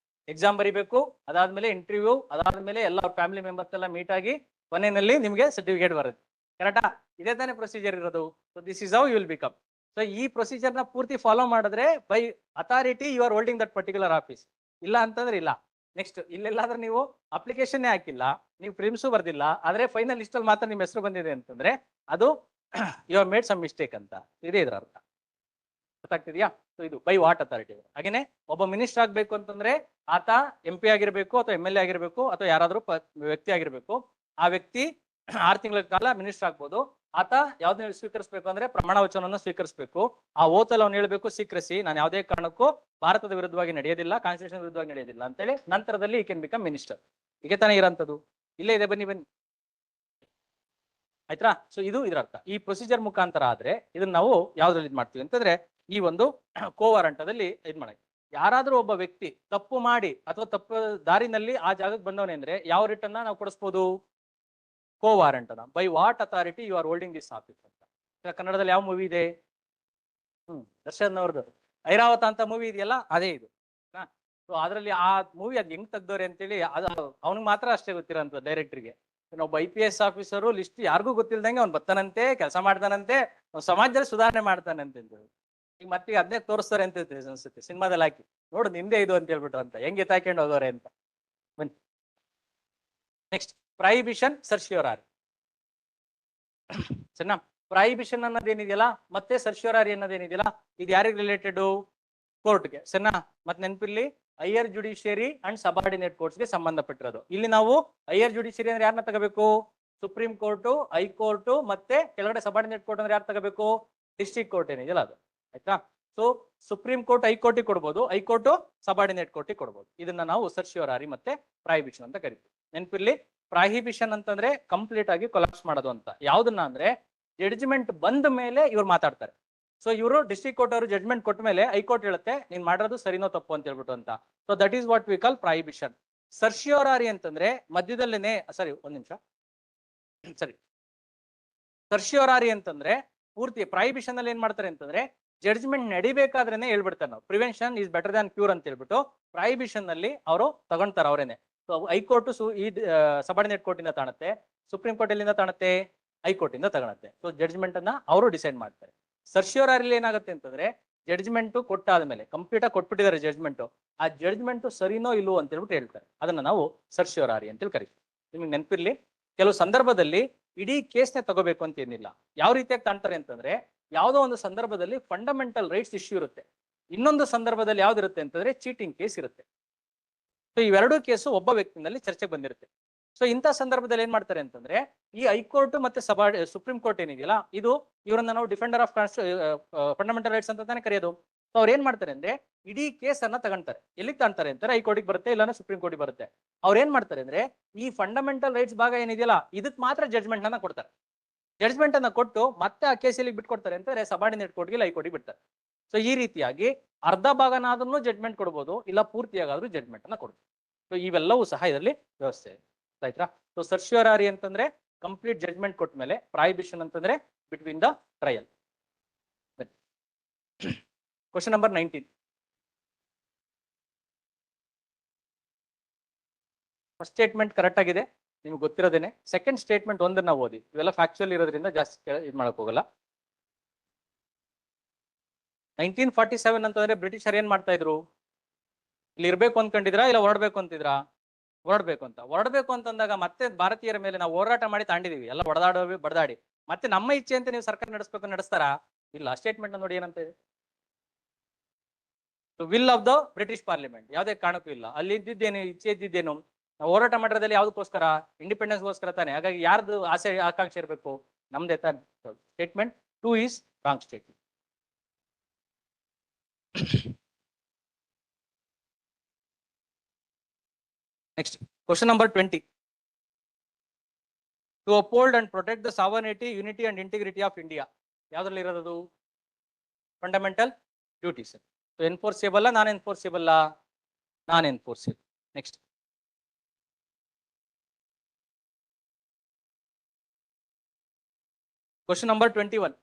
ಎಕ್ಸಾಮ್ ಬರಿಬೇಕು, ಅದಾದ್ಮೇಲೆ ಇಂಟರ್ವ್ಯೂ, ಅದಾದ್ಮೇಲೆ ಎಲ್ಲ ಫ್ಯಾಮಿಲಿ ಮೆಂಬರ್ಸ್ ಎಲ್ಲ ಮೀಟ್ ಆಗಿ ಕೊನೆಯಲ್ಲಿ ನಿಮ್ಗೆ ಸರ್ಟಿಫಿಕೇಟ್ ಬರುತ್ತೆ. ಕರೆಕ್ಟಾ? ಇದೇ ತಾನೇ ಪ್ರೊಸೀಜರ್ ಇರೋದು. So this is how you will become. So ಈ ಪ್ರೊಸೀಜರ್ ನ ಪೂರ್ತಿ ಫಾಲೋ ಮಾಡಿದ್ರೆ by authority you are holding that particular office. ಇಲ್ಲ ಅಂತಂದ್ರೆ ಇಲ್ಲ. ನೆಕ್ಸ್ಟ್ ಇಲ್ಲೆಲ್ಲಾದ್ರೂ ನೀವು ಅಪ್ಲಿಕೇಶನ್ ಹಾಕಿಲ್ಲ, ನೀವು ಪ್ರಿಮ್ಸು ಬರ್ದಿಲ್ಲ, ಆದ್ರೆ ಫೈನಲ್ ಲಿಸ್ಟ್ ಅಲ್ಲಿ ಮಾತ್ರ ನಿಮ್ಮ ಹೆಸರು ಬಂದಿದೆ ಅಂತಂದ್ರೆ ಅದು you are made some mistake ಅಂತ. ಇದೇ ಇದ್ರ ಅರ್ಥ. ಗೊತ್ತಾಗ್ತಿದ್ಯಾ? ಸೊ ಇದು ಬೈ ವಾಟ್ ಅಥಾರಿಟಿ. ಹಾಗೇನೆ ಒಬ್ಬ ಮಿನಿಸ್ಟರ್ ಆಗ್ಬೇಕು ಅಂತಂದ್ರೆ ಆತ MP ಆಗಿರ್ಬೇಕು ಅಥವಾ MLA ಆಗಿರ್ಬೇಕು ಅಥವಾ ಯಾರಾದ್ರೂ ವ್ಯಕ್ತಿ ಆಗಿರ್ಬೇಕು. ಆ ವ್ಯಕ್ತಿ 6 ತಿಂಗಳ ಕಾಲ ಮಿನಿಸ್ಟರ್ ಆಗ್ಬೋದು. ಆತ ಯಾವ್ದನ್ನ ಸ್ವೀಕರಿಸಬೇಕು ಅಂದ್ರೆ ಪ್ರಮಾಣ ವಚನವನ್ನು ಸ್ವೀಕರಿಸಬೇಕು. ಆ ಓತಲ್ಲಿ ಅವ್ನು ಹೇಳ್ಬೇಕು ಸೀಕ್ರೆಸಿ, ನಾನು ಯಾವುದೇ ಕಾರಣಕ್ಕೂ ಭಾರತದ ವಿರುದ್ಧವಾಗಿ ನಡೆಯೋದಿಲ್ಲ, ಕಾನ್ಸ್ಟಿಟ್ಯೂಷನ್ ವಿರುದ್ಧವಾಗಿ ನಡೆಯೋದಿಲ್ಲ ಅಂತೇಳಿ ನಂತರದಲ್ಲಿ ಈ ಕ್ಯಾನ್ ಬಿಕಮ್ ಮಿನಿಸ್ಟರ್. ಹೀಗೆ ತಾನೇ ಇರೋಂಥದ್ದು. ಇಲ್ಲೇ ಇದೆ, ಬನ್ನಿ ಬನ್ನಿ, ಆಯ್ತಾ? ಸೊ ಇದು ಇದರ ಅರ್ಥ. ಈ ಪ್ರೊಸೀಜರ್ ಮುಖಾಂತರ ಆದ್ರೆ ಇದನ್ನ ನಾವು ಯಾವ್ದ್ರಲ್ಲಿ ಇದು ಮಾಡ್ತೀವಿ ಅಂತಂದ್ರೆ ಈ ಒಂದು ಕೋವಾರಂಟದಲ್ಲಿ ಇದು ಮಾಡಕ್ಕೆ. ಯಾರಾದ್ರೂ ಒಬ್ಬ ವ್ಯಕ್ತಿ ತಪ್ಪು ಮಾಡಿ ಅಥವಾ ತಪ್ಪು ದಾರಿನಲ್ಲಿ ಆ ಜಾಗಕ್ಕೆ ಬಂದವನೇ ಅಂದ್ರೆ ಯಾವ ರಿಟರ್ನ್ ನಾವು ಕೊಡಿಸ್ಬೋದು? ಕೋವಾರಂಟ್ ಅನ್ನ. By what authority you are holding this office ಅಂತ. ಕನ್ನಡದಲ್ಲಿ ಯಾವ ಮೂವಿ ಇದೆ? ದರ್ಶನ್ ಅವ್ರದ್ದು ಐರಾವತ ಅಂತ ಮೂವಿ ಇದೆಯಲ್ಲ, ಅದೇ ಇದು. ಸೊ ಅದ್ರಲ್ಲಿ ಆ ಮೂವಿ ಅದ್ ಹೆಂಗ್ ತೆಗ್ದವ್ರೆ ಅಂತೇಳಿ ಅದು ಅವ್ನಿಗೆ ಮಾತ್ರ ಅಷ್ಟೇ ಗೊತ್ತಿರೋಂಥ ಡೈರೆಕ್ಟರ್ಗೆ. ಒಬ್ಬ IPS ಆಫೀಸರು ಲಿಸ್ಟ್ ಯಾರಿಗೂ ಗೊತ್ತಿಲ್ದಂಗೆ ಅವ್ನು ಬರ್ತಾನಂತೆ, ಕೆಲಸ ಮಾಡ್ತಾನಂತೆ, ಸಮಾಜದಲ್ಲಿ ಸುಧಾರಣೆ ಮಾಡ್ತಾನಂತೆ. ಈಗ ಮತ್ತೆ ಅದನ್ನೇ ತೋರಿಸ್ತಾರೆ ಅಂತ ಅನ್ಸುತ್ತೆ ಸಿನಿಮಾದಲ್ಲಿ ಹಾಕಿ, ನೋಡು ನಿಂದೆ ಇದು ಅಂತ ಹೇಳ್ಬಿಟ್ಟು ಅಂತ ಹೆಂಗ್ ಎತ್ತಾಕೊಂಡು ಹೋಗೋರೆ ಅಂತ. ಬನ್ನಿ ನೆಕ್ಸ್ಟ್ ಪ್ರೈಬಿಷನ್ ಸರ್ಶ್ಯೂರಾರಿ. ಸರಿನಾ? ಪ್ರೈಬಿಷನ್ ಅನ್ನೋದೇನಿದೆಯಲ್ಲ ಮತ್ತೆ ಸರ್ಶ್ಯೂರಾರಿ ಅನ್ನೋದೇನಿದೆಯಲ್ಲ ಇದು ಯಾರಿಗೆ ರಿಲೇಟೆಡ್? ಕೋರ್ಟ್ಗೆ. ಸರಿನಾ? ಮತ್ತೆ ನೆನಪಿರ್ಲಿ, ಹೈಯರ್ ಜುಡಿಷಿಯರಿ ಅಂಡ್ ಸಬಾರ್ಡಿನೇಟ್ ಕೋರ್ಟ್ಸ್ಗೆ ಸಂಬಂಧಪಟ್ಟಿರೋದು. ಇಲ್ಲಿ ನಾವು ಹೈಯರ್ ಜುಡಿಷಿಯರಿ ಅಂದ್ರೆ ಯಾರನ್ನ ತಗೋಬೇಕು? ಸುಪ್ರೀಂ ಕೋರ್ಟು, ಹೈಕೋರ್ಟು ಮತ್ತೆ ಕೆಳಗಡೆ ಸಬಾರ್ಡಿನೇಟ್ ಕೋರ್ಟ್ ಅಂದ್ರೆ ಯಾರು ತಗೋಬೇಕು? ಡಿಸ್ಟ್ರಿಕ್ಟ್ ಕೋರ್ಟ್ ಏನಿದೆಯಲ್ಲ ಅದು. ಆಯ್ತಾ? ಸೊ ಸುಪ್ರೀಂ ಕೋರ್ಟ್ ಹೈಕೋರ್ಟಿಗೆ ಕೊಡ್ಬೋದು, ಹೈಕೋರ್ಟ್ ಸಬಾರ್ಡಿನೇಟ್ ಕೋರ್ಟಿಗೆ ಕೊಡ್ಬೋದು. ಇದನ್ನ ನಾವು ಸರ್ಶ್ಯೂರಾರಿ ಮತ್ತೆ ಪ್ರಾಹಿಬಿಷನ್ ಅಂತ ಕರಿತೀವಿ. ನೆನಪಿರ್ಲಿ, ಪ್ರಾಹಿಬಿಷನ್ ಅಂತಂದ್ರೆ ಕಂಪ್ಲೀಟ್ ಆಗಿ ಕೊಲಾಪ್ಸ್ ಮಾಡೋದು ಅಂತ. ಯಾವ್ದನ್ನ ಅಂದ್ರೆ ಜಡ್ಜ್ಮೆಂಟ್ ಬಂದ ಮೇಲೆ ಇವ್ರು ಮಾತಾಡ್ತಾರೆ. ಸೊ ಇವರು ಡಿಸ್ಟ್ರಿಕ್ಟ್ ಕೋರ್ಟ್ ಅವರು ಜಡ್ಜ್ಮೆಂಟ್ ಕೊಟ್ಟ ಮೇಲೆ ಹೈಕೋರ್ಟ್ ಹೇಳುತ್ತೆ ನೀನ್ ಮಾಡೋದು ಸರಿನೋ ತಪ್ಪು ಅಂತ ಹೇಳ್ಬಿಟ್ಟು ಅಂತ. So that is what we call prohibition. Certiorari ಅಂತಂದ್ರೆ ಮಧ್ಯದಲ್ಲೇನೆ, ಸರಿ ಒಂದ್ ನಿಮಿಷ, ಸರಿ, ಸರ್ಶ್ಯೂರಾರಿ ಅಂತಂದ್ರೆ ಪೂರ್ತಿ. ಪ್ರಾಹಿಬಿಷನ್ ಅಲ್ಲಿ ಏನ್ ಮಾಡ್ತಾರೆ ಅಂತಂದ್ರೆ ಜಡ್ಜ್ಮೆಂಟ್ ನಡಿಬೇಕಾದ್ರೇನೆ ಹೇಳ್ಬಿಡ್ತಾರೆ ನಾವು prevention is better than cure ಅಂತ ಹೇಳ್ಬಿಟ್ಟು ಪ್ರಾಹಿಬಿಷನ್ ಅಲ್ಲಿ ಅವರು ತಗೊಂತಾರೆ ಅವರೇನೆ. ಸೊ ಹೈಕೋರ್ಟ್ ಈ ಸಬಾರ್ಡಿನೇಟ್ ಕೋರ್ಟ್ ಇಂದ ತಾಣುತ್ತೆ, ಸುಪ್ರೀಂ ಕೋರ್ಟ್ ಎಲ್ಲಿಂದ ತಾಣುತ್ತೆ? ಹೈಕೋರ್ಟ್ ಇಂದ ತಗೊಳುತ್ತೆ. ಸೊ ಜಡ್ಜ್ಮೆಂಟ್ ಅನ್ನ ಅವರು ಡಿಸೈಡ್ ಮಾಡ್ತಾರೆ. ಸರ್ಶ್ಯೂರಾರಿಲಿ ಏನಾಗುತ್ತೆ ಅಂತಂದ್ರೆ ಜಡ್ಜ್ಮೆಂಟ್ ಕೊಟ್ಟಾದ್ಮೇಲೆ ಕಂಪ್ಲೀಟ್ ಆಗಿ ಕೊಟ್ಬಿಟ್ಟಿದ್ದಾರೆ ಜಡ್ಜ್ಮೆಂಟ್, ಆ ಜಡ್ಜ್ಮೆಂಟ್ ಸರಿನೋ ಇಲ್ವೋ ಅಂತ ಹೇಳ್ಬಿಟ್ಟು ಹೇಳ್ತಾರೆ. ಅದನ್ನ ನಾವು ಸರ್ಶ್ಯೂರಾರಿ ಅಂತೇಳಿ ಕರಿತೀವಿ. ನಿಮ್ಗೆ ನೆನಪಿರ್ಲಿ, ಕೆಲವು ಸಂದರ್ಭದಲ್ಲಿ ಇಡೀ ಕೇಸ್ನೇ ತಗೋಬೇಕು ಅಂತ ಏನಿಲ್ಲ. ಯಾವ ರೀತಿಯಾಗಿ ತಾಣ್ತಾರೆ ಅಂತಂದ್ರೆ ಯಾವುದೋ ಒಂದು ಸಂದರ್ಭದಲ್ಲಿ ಫಂಡಮೆಂಟಲ್ ರೈಟ್ಸ್ ಇಶ್ಯೂ ಇರುತ್ತೆ, ಇನ್ನೊಂದು ಸಂದರ್ಭದಲ್ಲಿ ಯಾವ್ದಿರುತ್ತೆ ಅಂತಂದ್ರೆ ಚೀಟಿಂಗ್ ಕೇಸ್ ಇರುತ್ತೆ. ಸೊ ಇವೆರಡೂ ಕೇಸು ಒಬ್ಬ ವ್ಯಕ್ತಿನಲ್ಲಿ ಚರ್ಚೆಗೆ ಬಂದಿರುತ್ತೆ. ಸೊ ಇಂಥ ಸಂದರ್ಭದಲ್ಲಿ ಏನ್ ಮಾಡ್ತಾರೆ ಅಂತಂದ್ರೆ ಈ ಹೈಕೋರ್ಟ್ ಮತ್ತೆ ಸುಪ್ರೀಂ ಕೋರ್ಟ್ ಏನಿದೆಯಲ್ಲ ಇದು ಇವರನ್ನ ನಾವು ಡಿಫೆಂಡರ್ ಆಫ್ ಫಂಡಮೆಂಟಲ್ ರೈಟ್ಸ್ ಅಂತ ತಾನೇ ಕರೆಯೋದು. ಸೊ ಅವ್ರು ಏನ್ ಮಾಡ್ತಾರೆ ಅಂದ್ರೆ ಇಡೀ ಕೇಸ್ ಅನ್ನ ತಗೊಂತಾರೆ. ಎಲ್ಲಿಗೆ ತಗೊಂತಾರೆ ಅಂತಾರೆ? ಹೈಕೋರ್ಟಿಗೆ ಬರುತ್ತೆ, ಇಲ್ಲಾಂದ್ರೆ ಸುಪ್ರೀಂ ಕೋರ್ಟಿಗೆ ಬರುತ್ತೆ. ಅವ್ರು ಏನ್ ಮಾಡ್ತಾರೆ ಅಂದ್ರೆ ಈ ಫಂಡಮೆಂಟಲ್ ರೈಟ್ಸ್ ಭಾಗ ಏನಿದೆಯಲ್ಲ ಇದಕ್ ಮಾತ್ರ ಜಡ್ಜ್ಮೆಂಟ್ ಅನ್ನ ಕೊಡ್ತಾರೆ. ಜಡ್ಜ್ಮೆಂಟ್ ಅನ್ನ ಕೊಟ್ಟು ಮತ್ತೆ ಆ ಕೇಸಲ್ಲಿ ಬಿಟ್ಕೊಡ್ತಾರೆ ಅಂತಂದ್ರೆ ಸಬಾರ್ಡಿನೇಟ್ ಕೋರ್ಟ್ಗೆ ಹೈಕೋರ್ಟಿಗೆ ಬಿಡ್ತಾರೆ. ಸೊ ಈ ರೀತಿಯಾಗಿ ಅರ್ಧ ಭಾಗನಾದ್ರೂ ಜಡ್ಮೆಂಟ್ ಕೊಡ್ಬೋದು, ಇಲ್ಲ ಪೂರ್ತಿಯಾಗಾದ್ರೂ ಜಡ್ಮೆಂಟ್ ಅನ್ನ ಕೊಡ್ಬೋದು. ಸೊ ಇವೆಲ್ಲವೂ ಸಹ ಇದರಲ್ಲಿ ವ್ಯವಸ್ಥೆ ಇದೆ, ಆಯ್ತಾ. ಸೊ ಸರ್ಶ್ಯೂರಾರಿ ಅಂತಂದ್ರೆ ಕಂಪ್ಲೀಟ್ ಜಡ್ಮೆಂಟ್ ಕೊಟ್ಟ ಮೇಲೆ, ಪ್ರಾಹಿಬಿಷನ್ ಅಂತಂದ್ರೆ between the trial. Question number 19. First statement correct ಆಗಿದೆ, ನಿಮ್ಗೆ ಗೊತ್ತಿರೋದೇನೆ. ಸೆಕೆಂಡ್ ಸ್ಟೇಟ್ಮೆಂಟ್ ಒಂದನ್ನ ಓದಿ, ಇವೆಲ್ಲ ಫ್ಯಾಕ್ಚುಯಲ್ ಇರೋದ್ರಿಂದ ಜಾಸ್ತಿ ಇದು ಮಾಡಕ್ ಹೋಗಲ್ಲ. 1947 ಅಂತಂದ್ರೆ ಬ್ರಿಟಿಷರ್ ಏನ್ ಮಾಡ್ತಾ ಇದ್ರು? ಇಲ್ಲಿ ಇರ್ಬೇಕು ಅನ್ಕೊಂಡಿದ್ರಾ, ಇಲ್ಲ ಹೊರಡ್ಬೇಕು ಅಂತಿದ್ರಾ? ಹೊರಡ್ಬೇಕು ಅಂತಂದಾಗ ಮತ್ತೆ ಭಾರತೀಯರ ಮೇಲೆ ನಾವು ಹೋರಾಟ ಮಾಡಿ ತಾಂಡಿದೀವಿ, ಎಲ್ಲ ಬಡದಾಡಿ ಮತ್ತೆ ನಮ್ಮ ಇಚ್ಛೆ ಅಂತ ನೀವು ಸರ್ಕಾರ ನಡೆಸ್ಬೇಕು, ನಡೆಸ್ತಾರಾ? ಇಲ್ಲ. ಸ್ಟೇಟ್ಮೆಂಟ್ ನೋಡಿ ಏನಂತ ಇದೆ, will of the British parliament. ಯಾವುದೇ ಕಾರಣಕ್ಕೂ ಇಲ್ಲ. ಅಲ್ಲಿ ಇದ್ದಿದ್ದೇನು, ಇಚ್ಛೆ ಇದ್ದಿದ್ದೇನು? ನಾವು ಹೋರಾಟ ಮಾಡಿರೋದಲ್ಲಿ ಯಾವ್ದಕ್ಕೋಸ್ಕರ? ಇಂಡಿಪೆಂಡೆನ್ಸ್ಗೋಸ್ಕರ ತಾನೆ. ಹಾಗಾಗಿ ಯಾರ್ದು ಆಸೆ ಆಕಾಂಕ್ಷೆ ಇರಬೇಕು? ನಮ್ದೇ ತಾನೆ. Statement 2 is wrong statement. Next question number 20. To uphold and protect the sovereignty, unity and integrity of India. ಯಾವ್ದ್ರಲ್ಲಿ ಇರೋದು? Fundamental duties. Enforceable, non enforceable? Non enforceable. Next question number 21.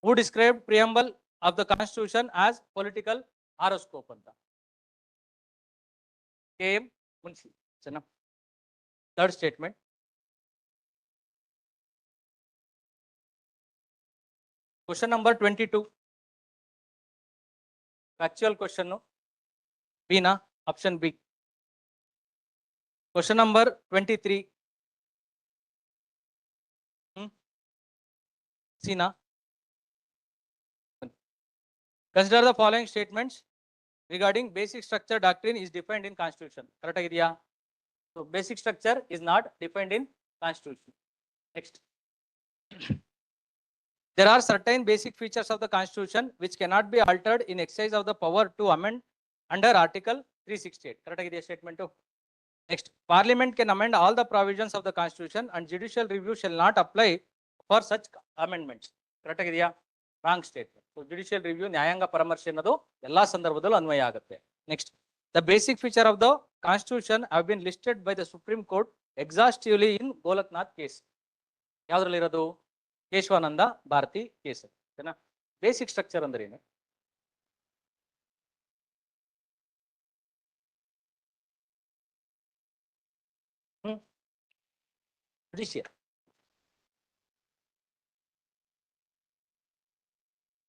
Who described preamble of the constitution as political horoscope ಅಂತ? KM Munshi. Third statement. Question number 22. Factual question. B na, option B. Question number 23. C na. Consider the following statements regarding basic structure doctrine is defined in constitution. Correct ಆಗಿದೆಯಾ? So basic structure is not defined in constitution. Next. There are certain basic features of the constitution which cannot be altered in exercise of the power to amend under article 368. Correct ಆಗಿದೆಯಾ statement? Next. Parliament can amend all the provisions of the constitution and judicial review shall not apply for such amendments. Correct ಆಗಿದೆಯಾ? Wrong statement. So judicial review, ನ್ಯಾಯಾಂಗ ಪರಾಮರ್ಶೆ ಅನ್ನೋದು ಎಲ್ಲಾ ಸಂದರ್ಭದಲ್ಲೂ ಅನ್ವಯ ಆಗುತ್ತೆ. Next, the basic feature of the constitution have been listed by the Supreme Court exhaustively in Golaknath case. ಯಾವ್ದ್ರಲ್ಲಿ ಇರೋದು? ಕೇಶವಾನಂದ ಭಾರತಿ ಕೇಸ್. ಓಕೆನಾ? ಬೇಸಿಕ್ ಸ್ಟ್ರಕ್ಚರ್ ಅಂದ್ರೆ ಏನು? Judicial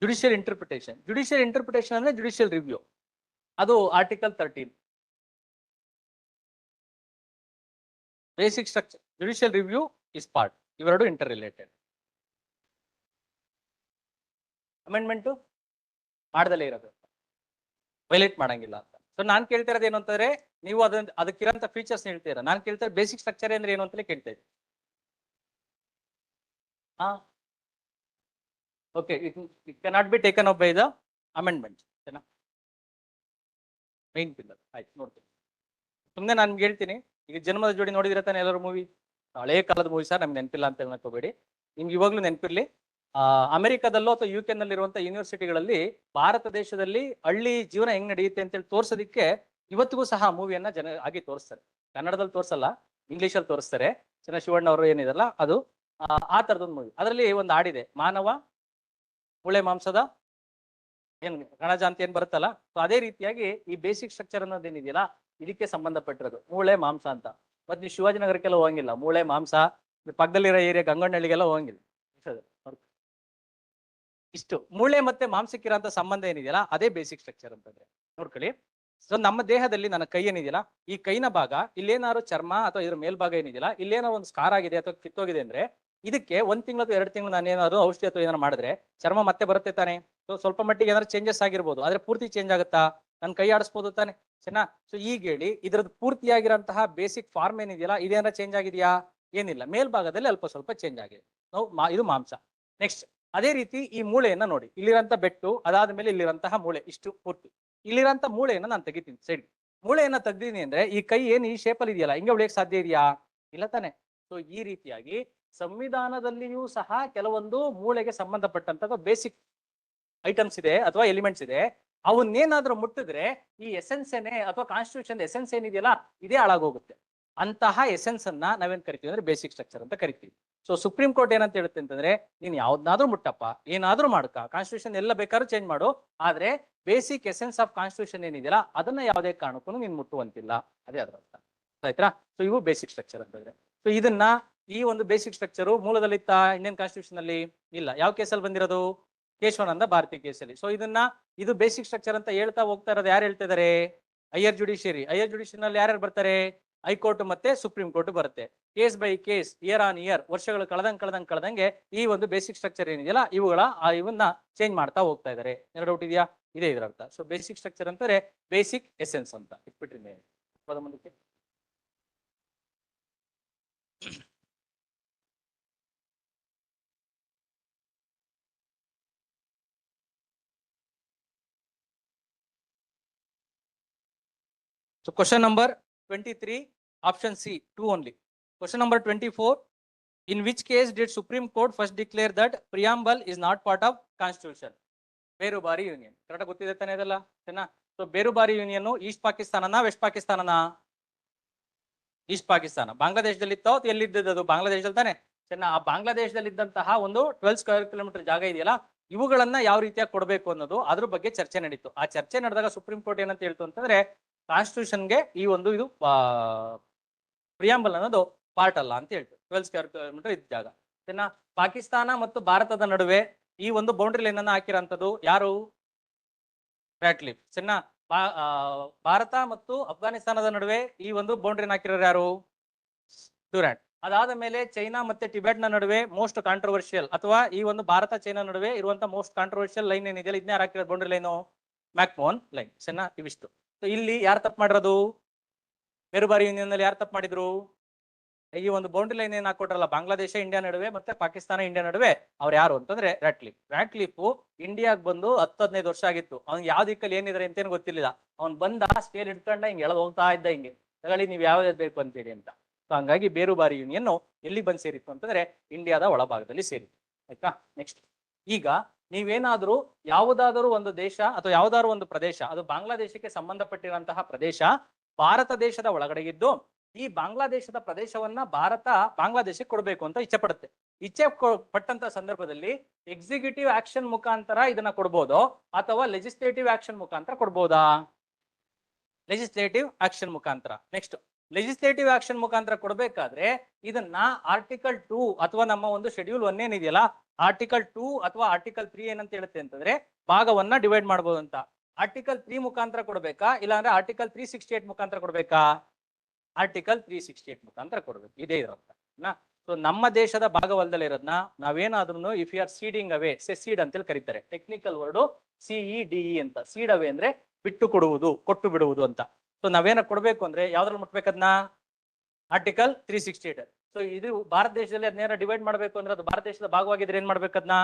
judicial interpretation. Judicial interpretation ಅಂದ್ರೆ ಜುಡಿಷಿಯಲ್ ರಿವ್ಯೂ, ಅದು article 13. Basic structure, judicial review is part. ಇವೆರಡು interrelated. Amendment ಮಾಡದಲ್ಲೇ ಇರೋದು, ವೈಲೇಟ್ ಮಾಡಂಗಿಲ್ಲ ಅಂತ. ಸೊ ನಾನ್ ಕೇಳ್ತಾ ಇರೋದು ಏನು ಅಂತಂದ್ರೆ, ನೀವು ಅದಕ್ಕಿರೋಂಥ ಫೀಚರ್ಸ್ ಹೇಳ್ತೀರಾ. ನಾನು ಕೇಳ್ತಾ ಬೇಸಿಕ್ ಸ್ಟ್ರಕ್ಚರ್ ಅಂದ್ರೆ ಏನು ಅಂತಲೇ ಕೇಳ್ತಾ ಇದ್ದೀನಿ. Okay, it cannot be taken up by the amendment. Main pillar. ಆಯ್ತು, ನೋಡ್ತೀನಿ. ಸುಮ್ಮನೆ ನಾನು ಹೇಳ್ತೀನಿ, ಈಗ ಜನ್ಮದ ಜೋಡಿ ನೋಡಿದಿರ ತಾನೆ ಎಲ್ಲರೂ ಮೂವಿ? ಹಳೆ ಕಾಲದ ಮೂವಿ ಸರ್, ನಮ್ಗೆ ನೆನಪಿಲ್ಲ ಅಂತ ಹೇಳ್ಕೋಬೇಡಿ. ನಿಮ್ಗೆ ಇವಾಗ್ಲೂ ನೆನಪಿರ್ಲಿ. ಅಮೆರಿಕದಲ್ಲೋ ಅಥವಾ UK ನಲ್ಲಿರುವಂತಹ ಯೂನಿವರ್ಸಿಟಿಗಳಲ್ಲಿ ಭಾರತ ದೇಶದಲ್ಲಿ ಹಳ್ಳಿ ಜೀವನ ಹೆಂಗ್ ನಡೆಯುತ್ತೆ ಅಂತೇಳಿ ತೋರ್ಸೋದಿಕ್ಕೆ ಇವತ್ತಿಗೂ ಸಹ ಮೂವಿಯನ್ನ ಆಗಿ ತೋರಿಸ್ತಾರೆ. ಕನ್ನಡದಲ್ಲಿ ತೋರಿಸಲ್ಲ, ಇಂಗ್ಲಿಷಲ್ಲಿ ತೋರಿಸ್ತಾರೆ. ಶಿವಣ್ಣ ಅವರು ಏನಿದಲ್ಲ ಅದು ಆ ತರದೊಂದು ಮೂವಿ. ಅದರಲ್ಲಿ ಒಂದು ಹಾಡಿದೆ, ಮಾನವ ಮೂಳೆ ಮಾಂಸದ ಏನ್ ಗಣಜ ಅಂತ ಏನ್ ಬರುತ್ತಲ್ಲ. ಸೊ ಅದೇ ರೀತಿಯಾಗಿ ಈ ಬೇಸಿಕ್ ಸ್ಟ್ರಕ್ಚರ್ ಅನ್ನೋದೇನಿದೆಯಲ್ಲ, ಇದಕ್ಕೆ ಸಂಬಂಧಪಟ್ಟಿರೋದು ಮೂಳೆ ಮಾಂಸ ಅಂತ. ಮತ್ತೆ ನೀವು ಶಿವಾಜಿನಗರಕ್ಕೆಲ್ಲ ಹೋಗಂಗಿಲ್ಲ, ಮೂಳೆ ಮಾಂಸ ಪಕ್ಕದಲ್ಲಿರೋ ಏರಿಯಾ ಗಂಗನಹಳ್ಳಿಗೆಲ್ಲ ಹೋಗಂಗಿಲ್ಲ. ಇಷ್ಟು ಮೂಳೆ ಮತ್ತೆ ಮಾಂಸಕ್ಕಿರೋಂಥ ಸಂಬಂಧ ಏನಿದೆಯಲ್ಲ, ಅದೇ ಬೇಸಿಕ್ ಸ್ಟ್ರಕ್ಚರ್ ಅಂತಂದ್ರೆ. ನೋಡ್ಕೊಳ್ಳಿ. ಸೊ ನಮ್ಮ ದೇಹದಲ್ಲಿ ನನ್ನ ಕೈ ಏನಿದೆಯಲ್ಲ, ಈ ಕೈನ ಭಾಗ ಇಲ್ಲೇನಾದ್ರು ಚರ್ಮ ಅಥವಾ ಇದ್ರ ಮೇಲ್ಭಾಗ ಏನಿದೆಯಲ್ಲ, ಇಲ್ಲೇನಾದ್ರು ಒಂದು ಸ್ಕಾರ್ ಆಗಿದೆ ಅಥವಾ ಕಿತ್ತೋಗಿದೆ ಅಂದ್ರೆ, ಇದಕ್ಕೆ 1 ತಿಂಗಳು ಅಥವಾ 2 ತಿಂಗಳು ನಾನು ಏನಾದ್ರು ಔಷಧಿ ಅಥವಾ ಏನಾದ್ರು ಮಾಡಿದ್ರೆ ಚರ್ಮ ಮತ್ತೆ ಬರುತ್ತೆ ತಾನೆ. ಸೊ ಸ್ವಲ್ಪ ಮಟ್ಟಿಗೆ ಏನಾದ್ರು ಚೇಂಜಸ್ ಆಗಿರ್ಬೋದು, ಆದ್ರೆ ಪೂರ್ತಿ ಚೇಂಜ್ ಆಗುತ್ತಾ? ನನ್ ಕೈ ಆಡಿಸ್ಬೋದು ತಾನೆ. ಸರಿನಾ? ಸೊ ಈಗ ಹೇಳಿ, ಇದ್ರದ್ದು ಪೂರ್ತಿಯಾಗಿರೋಂತಹ ಬೇಸಿಕ್ ಫಾರ್ಮ್ ಏನಿದೆಯಲ್ಲ, ಇದೇನಾರ ಚೇಂಜ್ ಆಗಿದೆಯಾ? ಏನಿಲ್ಲ. ಮೇಲ್ಭಾಗದಲ್ಲಿ ಅಲ್ಪ ಸ್ವಲ್ಪ ಚೇಂಜ್ ಆಗಿದೆ. ಇದು ಮಾಂಸ. ನೆಕ್ಸ್ಟ್, ಅದೇ ರೀತಿ ಈ ಮೂಳೆಯನ್ನ ನೋಡಿ, ಇಲ್ಲಿರಂತ ಬೆಟ್ಟು, ಅದಾದ್ಮೇಲೆ ಇಲ್ಲಿರಂತಹ ಮೂಳೆ, ಇಷ್ಟು ಪೂರ್ತಿ. ಇಲ್ಲಿರಂತ ಮೂಳೆಯನ್ನ ನಾನು ತೆಗಿತೀನಿ ಸೈಡ್. ಮೂಳೆಯನ್ನ ತೆಗ್ದೀನಿ ಅಂದ್ರೆ ಈ ಕೈ ಏನ್ ಈ ಶೇಪಲ್ಲಿ ಇದೆಯಲ್ಲ, ಹಿಂಗೆ ಉಳಿಯಕ್ ಸಾಧ್ಯ ಇದೆಯಾ? ಇಲ್ಲ ತಾನೆ. ಸೊ ಈ ರೀತಿಯಾಗಿ ಸಂವಿಧಾನದಲ್ಲಿಯೂ ಸಹ ಕೆಲವೊಂದು ಮೂಳೆಗೆ ಸಂಬಂಧಪಟ್ಟಂತ ಬೇಸಿಕ್ ಐಟಮ್ಸ್ ಇದೆ ಅಥವಾ ಎಲಿಮೆಂಟ್ಸ್ ಇದೆ, ಅವನ್ನೇನಾದ್ರೂ ಮುಟ್ಟಿದ್ರೆ ಈ ಎಸೆನ್ಸ್ ಏನೇ ಅಥವಾ ಕಾನ್ಸ್ಟಿಟ್ಯೂಷನ್ ಎಸೆನ್ಸ್ ಏನಿದೆಯಲ್ಲ ಇದೇ ಹಾಳಾಗೋಗುತ್ತೆ. ಅಂತಹ ಎಸೆನ್ಸ್ ಅನ್ನ ನಾವೇನ್ ಕರಿತೀವಿ ಅಂದ್ರೆ ಬೇಸಿಕ್ ಸ್ಟ್ರಕ್ಚರ್ ಅಂತ ಕರಿತೀವಿ. ಸೊ ಸುಪ್ರೀಂ ಕೋರ್ಟ್ ಏನಂತ ಹೇಳುತ್ತೆ ಅಂತಂದ್ರೆ, ನೀನ್ ಯಾವ್ದನ್ನಾದ್ರೂ ಮುಟ್ಟಪ್ಪ, ಏನಾದ್ರೂ ಮಾಡ್ಕ, ಕಾನ್ಸ್ಟಿಟ್ಯೂಷನ್ ಎಲ್ಲ ಬೇಕಾದ್ರೂ ಚೇಂಜ್ ಮಾಡು, ಆದ್ರೆ ಬೇಸಿಕ್ ಎಸೆನ್ಸ್ ಆಫ್ ಕಾನ್ಸ್ಟಿಟ್ಯೂಷನ್ ಏನಿದೆಯಲ್ಲ ಅದನ್ನ ಯಾವುದೇ ಕಾರಣಕ್ಕೂ ನೀನ್ ಮುಟ್ಟುವಂತಿಲ್ಲ. ಅದೇ ಅದರ ಅರ್ಥ. ಆಯ್ತಾ? ಸೊ ಇವು ಬೇಸಿಕ್ ಸ್ಟ್ರಕ್ಚರ್ ಅಂತಂದ್ರೆ. ಸೊ ಇದನ್ನ ಈ ಒಂದು ಬೇಸಿಕ್ ಸ್ಟ್ರಕ್ಚರ್ ಮೂಲದಲ್ಲಿತ್ತ ಇಂಡಿಯನ್ ಕಾನ್ಸ್ಟಿಟ್ಯೂಷನ್ ಅಲ್ಲಿ ಇಲ್ಲ. ಯಾವ ಕೇಸಲ್ಲಿ ಬಂದಿರೋದು? ಕೇಶವಾನಂದ ಭಾರತಿ ಕೇಸಲ್ಲಿ. ಸೊ ಇದು ಬೇಸಿಕ್ ಸ್ಟ್ರಕ್ಚರ್ ಅಂತ ಹೇಳ್ತಾ ಹೋಗ್ತಾ ಇರೋದು ಯಾರು ಹೇಳ್ತಾ ಇದಾರೆ? Higher judiciary. ಹೈಯರ್ ಜುಡಿಷಿಯರಿ ನಲ್ಲಿ ಯಾರ್ಯಾರು ಬರ್ತಾರೆ? ಹೈಕೋರ್ಟ್ ಮತ್ತೆ ಸುಪ್ರೀಂ ಕೋರ್ಟ್ ಬರುತ್ತೆ. Case by case, year on year, ವರ್ಷಗಳು ಕಳೆದಂಗೆ ಈ ಒಂದು ಬೇಸಿಕ್ ಸ್ಟ್ರಕ್ಚರ್ ಏನಿದೆಯಲ್ಲ ಇವನ್ನ ಚೇಂಜ್ ಮಾಡ್ತಾ ಹೋಗ್ತಾ ಇದಾರೆ. ಏನೋ ಡೌಟ್ ಇದೆಯಾ? ಇದೇ ಇದರ ಅರ್ಥ. ಸೊ ಬೇಸಿಕ್ ಸ್ಟ್ರಕ್ಚರ್ ಅಂತಾರೆ ಬೇಸಿಕ್ ಎಸೆನ್ಸ್ ಅಂತ ಇಟ್ಬಿಟ್ರಿ ಮುಂದಕ್ಕೆ. So question number 23, option C, 2 only. Question number 24, in which case did Supreme Court first declare that preamble is not part of Constitution? Berubari Union. Correct ಗೊತ್ತಿದೆ ತಾನೇ ಇದೆಲ್ಲ? ಸೊ ಬೇರುಬಾರಿ ಯೂನಿಯನ್ ಈಸ್ಟ್ ಪಾಕಿಸ್ತಾನನ West ಪಾಕಿಸ್ತಾನನ? East Pakistan. ಬಾಂಗ್ಲಾದೇಶದಲ್ಲಿ ಇತ್ತೋ ಎಲ್ಲಿದ್ದದ್ದು? ಅದು ಬಾಂಗ್ಲಾದೇಶದಲ್ಲಿ ತಾನೆ. ಆ ಬಾಂಗ್ಲಾದೇಶದಲ್ಲಿ ಇದ್ದಂತಹ ಒಂದು 12 ಸ್ಕ್ವೇರ್ ಕಿಲೋಮೀಟರ್ ಜಾಗ ಇದೆಯಲ್ಲ, ಇವುಗಳನ್ನ ಯಾವ ರೀತಿಯಾಗಿ ಕೊಡಬೇಕು ಅನ್ನೋದು ಅದ್ರ ಬಗ್ಗೆ ಚರ್ಚೆ ನಡೀತು. ಆ ಚರ್ಚೆ ನಡೆದಾಗ ಸುಪ್ರೀಂ ಕೋರ್ಟ್ ಏನಂತ ಹೇಳ್ತು ಅಂತಂದ್ರೆ, ಕಾನ್ಸ್ಟಿಟ್ಯೂಷನ್ಗೆ ಈ ಒಂದು ಇದು ಪ್ರಿಯಾಂಬಲ್ ಅನ್ನೋದು ಪಾರ್ಟ್ ಅಲ್ಲ ಅಂತ ಹೇಳ್ತು. 12 ಸ್ಕ್ವೇರ್ ಕಿಲೋಮೀಟರ್ ಇದ್ದ ಜಾಗ. ಪಾಕಿಸ್ತಾನ ಮತ್ತು ಭಾರತದ ನಡುವೆ ಈ ಒಂದು ಬೌಂಡ್ರಿ ಲೈನ್ ಅನ್ನ ಹಾಕಿರೋಂಥದ್ದು ಯಾರು? ರಾಟ್ಲಿಫ್. ಭಾರತ ಮತ್ತು ಅಫ್ಘಾನಿಸ್ತಾನದ ನಡುವೆ ಈ ಒಂದು ಬೌಂಡ್ರಿನ ಹಾಕಿರೋರು ಯಾರು? ಡ್ಯೂರಾಂಟ್. ಅದಾದ ಮೇಲೆ ಚೈನಾ ಮತ್ತೆ ಟಿಬೆಟ್ ನ ನಡುವೆ ಮೋಸ್ಟ್ ಕಾಂಟ್ರವರ್ಷಿಯಲ್ ಅಥವಾ ಈ ಒಂದು ಭಾರತ ಚೈನಾ ನಡುವೆ ಇರುವಂತ ಮೋಸ್ಟ್ ಕಾಂಟ್ರವರ್ಷಿಯಲ್ ಲೈನ್ ಏನಿದೆಯಲ್ಲ, ಇದನ್ನ ಯಾರು ಹಾಕಿರೋದು ಬೌಂಡ್ರಿ ಲೈನು? McMahon line. ಇವಿಷ್ಟು. ಇಲ್ಲಿ ಯಾರು ತಪ್ಪು ಮಾಡಿರೋದು? ಬೇರುಬಾರಿ ಯೂನಿಯನ್ ನಲ್ಲಿ ಯಾರು ತಪ್ಪು ಮಾಡಿದ್ರು? ಈ ಒಂದು ಬೌಂಡ್ರಿ ಲೈನ್ ಏನ್ ಹಾಕೊಟ್ರಲ್ಲ ಬಾಂಗ್ಲಾದೇಶ ಇಂಡಿಯಾ ನಡುವೆ ಮತ್ತೆ ಪಾಕಿಸ್ತಾನ ಇಂಡಿಯಾ ನಡುವೆ, ಅವ್ರು ಯಾರು ಅಂತಂದ್ರೆ ರಾಟ್ಲಿಫ್. ರಾಟ್ಲಿಫ್ ಇಂಡಿಯಾಗ್ ಬಂದು 10-15 ವರ್ಷ ಆಗಿತ್ತು. ಅವ್ನ್ ಯಾವ ದಿಕ್ಕಲ್ಲಿ ಏನಿದ್ರೆ ಅಂತೇನು ಗೊತ್ತಿರ್ಲಿಲ್ಲ. ಅವ್ನ್ ಬಂದ ಸ್ಟೇಲ್ ಇಟ್ಕೊಂಡ ಹಿಂಗೆ ಎಳೆದು ಹೋಗ್ತಾ ಇದ್ದ, ಹಿಂಗೆ ತಗೊಳ್ಳಿ ನೀವು ಯಾವ್ದು ಬೇಕು ಅಂತೇಳಿ ಅಂತ. ಸೊ ಹಂಗಾಗಿ ಬೇರುಬಾರಿ ಯೂನಿಯನ್ ಎಲ್ಲಿ ಬಂದು ಸೇರಿತ್ತು ಅಂತಂದ್ರೆ ಇಂಡಿಯಾದ ಒಳಭಾಗದಲ್ಲಿ ಸೇರಿತ್ತು. ಆಯ್ತಾ? ನೆಕ್ಸ್ಟ್, ಈಗ ನೀವೇನಾದ್ರೂ ಯಾವುದಾದರೂ ಒಂದು ದೇಶ ಅಥವಾ ಯಾವುದಾದ್ರು ಒಂದು ಪ್ರದೇಶ, ಅದು ಬಾಂಗ್ಲಾದೇಶಕ್ಕೆ ಸಂಬಂಧಪಟ್ಟಿರುವಂತಹ ಪ್ರದೇಶ ಭಾರತ ದೇಶದ ಒಳಗಡೆಗಿದ್ದು, ಈ ಬಾಂಗ್ಲಾದೇಶದ ಪ್ರದೇಶವನ್ನ ಭಾರತ ಬಾಂಗ್ಲಾದೇಶಕ್ಕೆ ಕೊಡಬೇಕು ಅಂತ ಇಚ್ಛೆ ಪಡುತ್ತೆ. ಇಚ್ಛೆ ಪಟ್ಟಂತ ಸಂದರ್ಭದಲ್ಲಿ ಎಕ್ಸಿಕ್ಯೂಟಿವ್ ಆಕ್ಷನ್ ಮುಖಾಂತರ ಇದನ್ನ ಕೊಡ್ಬೋದೋ ಅಥವಾ ಲೆಜಿಸ್ಲೇಟಿವ್ ಆಕ್ಷನ್ ಮುಖಾಂತರ ಕೊಡ್ಬೋದಾ? ಲೆಜಿಸ್ಲೇಟಿವ್ ಆಕ್ಷನ್ ಮುಖಾಂತರ. ನೆಕ್ಸ್ಟ್, ಲೆಜಿಸ್ಲೇಟಿವ್ ಆಕ್ಷನ್ ಮುಖಾಂತರ ಕೊಡ್ಬೇಕಾದ್ರೆ ಇದನ್ನ ಆರ್ಟಿಕಲ್ 2 ಅಥವಾ ನಮ್ಮ ಒಂದು ಶೆಡ್ಯೂಲ್ 1 ಏನಿದೆಯಲ್ಲ, ಆರ್ಟಿಕಲ್ 2 ಅಥವಾ ಆರ್ಟಿಕಲ್ 3 ಏನಂತ ಹೇಳುತ್ತೆ ಅಂತಂದ್ರೆ ಭಾಗವನ್ನ ಡಿವೈಡ್ ಮಾಡ್ಬೋದು ಅಂತ. ಆರ್ಟಿಕಲ್ 3 ಮುಖಾಂತರ ಕೊಡ್ಬೇಕಾ, ಇಲ್ಲಾಂದ್ರೆ ಆರ್ಟಿಕಲ್ 368 ಮುಖಾಂತರ ಕೊಡ್ಬೇಕಾ? ಆರ್ಟಿಕಲ್ 368 ಮುಖಾಂತರ ಕೊಡ್ಬೇಕು. ಇದೇ ಇರೋದು. ಸೊ ನಮ್ಮ ದೇಶದ ಭಾಗವಲ್ಲದಲ್ಲೇ ಇರೋದನ್ನ ನಾವೇನಾದ್ರೂ if you are seeding away, seed ಅಂತೇಳಿ ಕರೀತಾರೆ. ಟೆಕ್ನಿಕಲ್ ವರ್ಡ್ CEDE ಅಂತ. ಸೀಡ್ ಅವೇ ಅಂದ್ರೆ ಬಿಟ್ಟು ಕೊಡುವುದು, ಕೊಟ್ಟು ಬಿಡುವುದು ಅಂತ. ಸೊ ನಾವೇನ ಕೊಡ್ಬೇಕು ಅಂದ್ರೆ ಯಾವ್ದ್ರಲ್ಲಿ ಮುಟ್ಬೇಕದ್ನ? ಆರ್ಟಿಕಲ್ 368. ಸೊ ಇದು ಭಾರತ ದೇಶದಲ್ಲಿ ಅದನ್ನೇನ ಡಿವೈಡ್ ಮಾಡ್ಬೇಕು ಅಂದ್ರೆ, ಅದು ಭಾರತ ದೇಶದ ಭಾಗವಾಗಿದ್ರೆ ಏನ್ ಮಾಡ್ಬೇಕದ್ನ?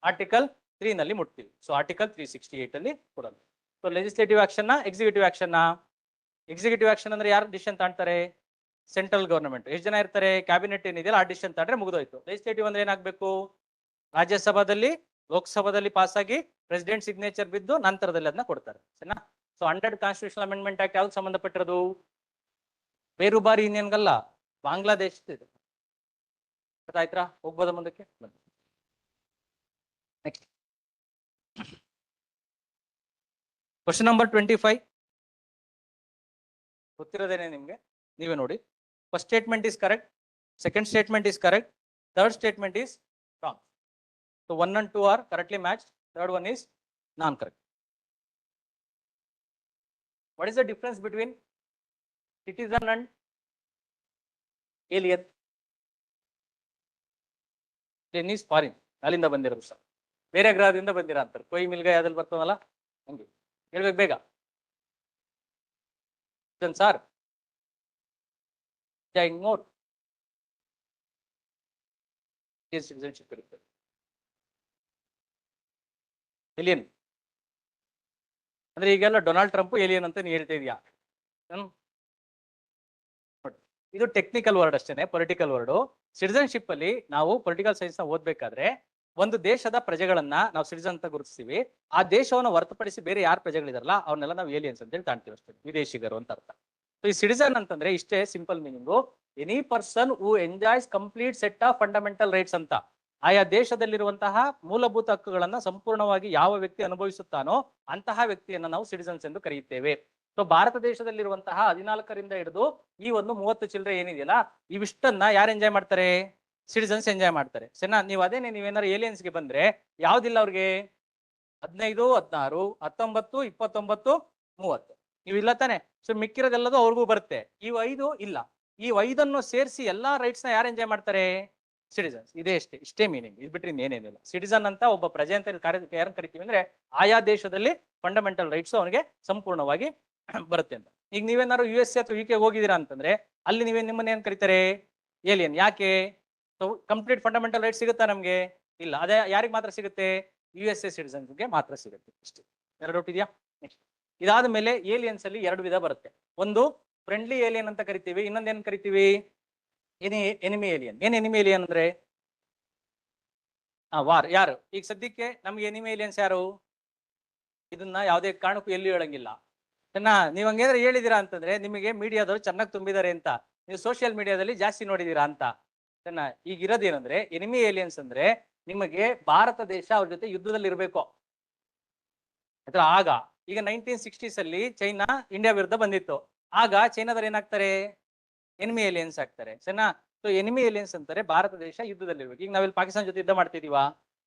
ಆರ್ಟಿಕಲ್ 3 ನಲ್ಲಿ ಮುಟ್ತೀವಿ. ಸೊ ಆರ್ಟಿಕಲ್ 368 ಅಲ್ಲಿ ಕೊಡೋದು. ಸೊ ಲೆಜಿಸ್ಲೇಟಿವ್ ಆಕ್ಷನ್ ನ, ಎಕ್ಸಿಕ್ಯೂಟಿವ್ ಆಕ್ಷನ್ ನ? ಎಕ್ಸಿಕ್ಯೂಟಿವ್ ಆಕ್ಷನ್ ಅಂದ್ರೆ ಯಾರು ಡಿಸಿಷನ್ ತಾಣ್ತಾರೆ? Central government. ಎಷ್ಟು ಜನ ಇರ್ತಾರೆ? ಕ್ಯಾಬಿನೆಟ್ ಏನಿದೆಯಲ್ಲ ಆ ಡಿಸಿಷನ್ ತಾಂಡ್ರೆ ಮುಗಿದೋಯ್ತು. ಲೆಜಿಸ್ಲೇಟಿವ್ ಅಂದ್ರೆ ಏನಾಗಬೇಕು? ರಾಜ್ಯಸಭಾದಲ್ಲಿ, ಲೋಕಸಭಾದಲ್ಲಿ ಪಾಸ್ ಆಗಿ ಪ್ರೆಸಿಡೆಂಟ್ ಸಿಗ್ನೇಚರ್ ಬಿದ್ದು ನಂತರದಲ್ಲಿ ಅದನ್ನ ಕೊಡ್ತಾರೆ. ಸರಿನಾ? ಸೊ 100 ಕಾನ್ಸ್ಟಿಟ್ಯೂಷನಲ್ ಅಮೆಂಡ್ಮೆಂಟ್ ಆಕ್ಟ್ ಯಾವ್ದು ಸಂಬಂಧಪಟ್ಟಿರೋದು? ಬೇರುಬಾರಿ ಯೂನಿಯನ್ಗಲ್ಲ, ಬಾಂಗ್ಲಾದೇಶ. ಆಯ್ತಾ? ಹೋಗ್ಬೋದ ಮುಂದಕ್ಕೆ? Next question number 25. ಗೊತ್ತಿರೋದೇನೆ ನಿಮ್ಗೆ, ನೀವೇ ನೋಡಿ. First statement is correct, second statement is correct, third statement is wrong. So 1 and 2 are correctly matched, third one is non-correct. What is the difference between citizen and alien? Alien is foreign, ಅಲ್ಲಿಂದ ಬಂದಿರೋದು sir, ಬೇರೆ ಗ್ರಹದಿಂದ ಬಂದಿರೋ ಅಂತಾರೆ. ಕೊಯ್ ಮಿಲ್ಗ ಯಾವ್ದಲ್ಲಿ ಬರ್ತಾವಲ್ಲ ಹಂಗೆ ಹೇಳ್ಬೇಕು ಬೇಗ. Sir more citizenship ಇರುತ್ತೆ. ಏಲಿಯನ್ ಅಂದ್ರೆ ಈಗೆಲ್ಲ ಡೊನಾಲ್ಡ್ ಟ್ರಂಪ್ ಏಲಿಯನ್ ಅಂತ ನೀ ಹೇಳ್ತಾ ಇದೀಯಾ? ಇದು ಟೆಕ್ನಿಕಲ್ ವರ್ಡ್ ಅಷ್ಟೇನೆ, ಪೊಲಿಟಿಕಲ್ ವರ್ಡ್. ಸಿಟಿಜನ್ಶಿಪ್ ಅಲ್ಲಿ ನಾವು ಪೊಲಿಟಿಕಲ್ ಸೈನ್ಸ್ ನ ಓದ್ಬೇಕಾದ್ರೆ ಒಂದು ದೇಶದ ಪ್ರಜೆಗಳನ್ನ ನಾವು ಸಿಟಿಸನ್ ಅಂತ ಗುರುತಿಸ್ತೀವಿ. ಆ ದೇಶವನ್ನು ಹೊರತುಪಡಿಸಿ ಬೇರೆ ಯಾರು ಪ್ರಜೆಗಳಿದಾರಲ್ಲ ಅವ್ರನ್ನೆಲ್ಲ ನಾವು ಏಲಿಯನ್ಸ್ ಅಂತ ಹೇಳಿ ಕಾಣ್ತೀವಿ ಅಷ್ಟೇ, ವಿದೇಶಿಗರು ಅಂತ ಅರ್ಥ. ಸೊ ಈ ಸಿಟಿಸನ್ ಅಂತಂದ್ರೆ ಇಷ್ಟೇ simple meaning, any person who enjoys complete set of fundamental rights ಅಂತ. ಆಯಾ ದೇಶದಲ್ಲಿರುವಂತಹ ಮೂಲಭೂತ ಹಕ್ಕುಗಳನ್ನ ಸಂಪೂರ್ಣವಾಗಿ ಯಾವ ವ್ಯಕ್ತಿ ಅನುಭವಿಸುತ್ತಾನೋ ಅಂತಹ ವ್ಯಕ್ತಿಯನ್ನ ನಾವು ಸಿಟಿಸನ್ಸ್ ಎಂದು ಕರೆಯುತ್ತೇವೆ. ಸೊ ಭಾರತ ದೇಶದಲ್ಲಿರುವಂತಹ 14ರಿಂದ ಹಿಡಿದು ಈ ಒಂದು 30 ಚಿಲ್ಲರೆ ಏನಿದೆಯಲ್ಲ, ಇವಿಷ್ಟನ್ನ ಯಾರು ಎಂಜಾಯ್ ಮಾಡ್ತಾರೆ? ಸಿಟಿಸನ್ಸ್ ಎಂಜಾಯ್ ಮಾಡ್ತಾರೆ. ಸರಿನಾ? ನೀವು ಅದೇನೆ ನೀವೇನಾದ್ರು ಏಲಿಯನ್ಸ್ಗೆ ಬಂದ್ರೆ ಯಾವ್ದಿಲ್ಲ ಅವ್ರಿಗೆ? 15, 16, 19, 29, 30 ನೀವು ಇಲ್ಲ ತಾನೆ. ಸೊ ಮಿಕ್ಕಿರೋದೆಲ್ಲದು ಅವ್ರಿಗೂ ಬರುತ್ತೆ. ಈ 5 ಇಲ್ಲ. ಈ 5ಅನ್ನು ಸೇರಿಸಿ ಎಲ್ಲಾ ರೈಟ್ಸ್ ನ ಯಾರು ಎಂಜಾಯ್ ಮಾಡ್ತಾರೆ? ಸಿಟಿಸನ್ಸ್. ಇದೇ ಇಷ್ಟೇ ಮೀನಿಂಗ್. ಇದು ಬಿಟ್ರೆ ಏನೇನಿಲ್ಲ. ಸಿಟಿಸನ್ ಅಂತ ಒಬ್ಬ ಪ್ರಜೆ ಅಂತ ಯಾರನ್ನ ಕರಿತೀವಿ ಅಂದ್ರೆ ಆಯಾ ದೇಶದಲ್ಲಿ ಫಂಡಮೆಂಟಲ್ ರೈಟ್ಸ್ ಅವನಿಗೆ ಸಂಪೂರ್ಣವಾಗಿ ಬರುತ್ತೆ ಅಂತ. ಈಗ ನೀವೇನಾದ್ರು USA ಅಥವಾ UK ಹೋಗಿದ್ದೀರಾ ಅಂತಂದ್ರೆ ಅಲ್ಲಿ ನಿಮ್ಮನ್ನ ಏನ್ ಕರೀತಾರೆ? ಏಲಿಯನ್. ಯಾಕೆ? ಸೊ ಕಂಪ್ಲೀಟ್ ಫಂಡಮೆಂಟಲ್ ರೈಟ್ ಸಿಗುತ್ತಾ ನಮ್ಗೆ? ಇಲ್ಲ. ಅದೇ ಯಾರಿಗೆ ಮಾತ್ರ ಸಿಗುತ್ತೆ? USA ಸಿಟಿಸನ್ಸ್ಗೆ ಮಾತ್ರ ಸಿಗುತ್ತೆ. ಇಷ್ಟು. ಎರಡು ಡೌಟ್ ಇದೆಯಾ? ನೆಕ್ಸ್ಟ್ ಇದಾದ ಮೇಲೆ ಏಲಿಯನ್ಸ್ ಅಲ್ಲಿ 2 ವಿಧ ಬರುತ್ತೆ. ಒಂದು ಫ್ರೆಂಡ್ಲಿ ಏಲಿಯನ್ ಅಂತ ಕರಿತೀವಿ, ಇನ್ನೊಂದು ಏನ್ ಕರಿತೀವಿ? Enemy alien. ಏನ್ ಎನಿಮಿ ಏಲಿಯನ್ ಅಂದ್ರೆ ವಾರ್. ಯಾರು ಈಗ ಸದ್ಯಕ್ಕೆ ನಮ್ಗೆ ಎನಿಮಿ ಏಲಿಯನ್ಸ್ ಯಾರು? ಇದನ್ನ ಯಾವುದೇ ಕಾರಣಕ್ಕೂ ಎಲ್ಲಿ ಹೇಳಂಗಿಲ್ಲ. ನೀವ್ ಹಂಗೇನಾದ್ರೆ ಹೇಳಿದೀರಾ ಅಂತಂದ್ರೆ ನಿಮಗೆ ಮೀಡಿಯಾದವ್ರು ಚೆನ್ನಾಗಿ ತುಂಬಿದ್ದಾರೆ ಅಂತ, ನೀವು ಸೋಷಿಯಲ್ ಮೀಡಿಯಾದಲ್ಲಿ ಜಾಸ್ತಿ ನೋಡಿದೀರಾ ಅಂತ. ಈಗ ಇರೋದೇನಂದ್ರೆ ಎನಿಮಿ ಏಲಿಯನ್ಸ್ ಅಂದ್ರೆ ನಿಮಗೆ ಭಾರತ ದೇಶ ಅವ್ರ ಜೊತೆ ಯುದ್ಧದಲ್ಲಿ ಇರಬೇಕು. ಆಗ ಈಗ 1960s ಅಲ್ಲಿ ಚೈನಾ ಇಂಡಿಯಾ ವಿರುದ್ಧ ಬಂದಿತ್ತು. ಆಗ ಚೈನಾದವ್ರು ಏನಾಗ್ತಾರೆ? ಎನಿಮಿ ಏಲಿಯನ್ಸ್ ಆಗ್ತಾರೆ. ಸರಿನಾ? ಸೊ ಎನಿಮಿ ಏಲಿಯನ್ಸ್ ಅಂತಾರೆ ಭಾರತ ದೇಶ ಯುದ್ಧದಲ್ಲಿ ಇರ್ಬೇಕು. ಈಗ ನಾವಿಲ್ಲಿ ಪಾಕಿಸ್ತಾನ ಜೊತೆ ಯುದ್ಧ ಮಾಡ್ತಿದೀವಾ?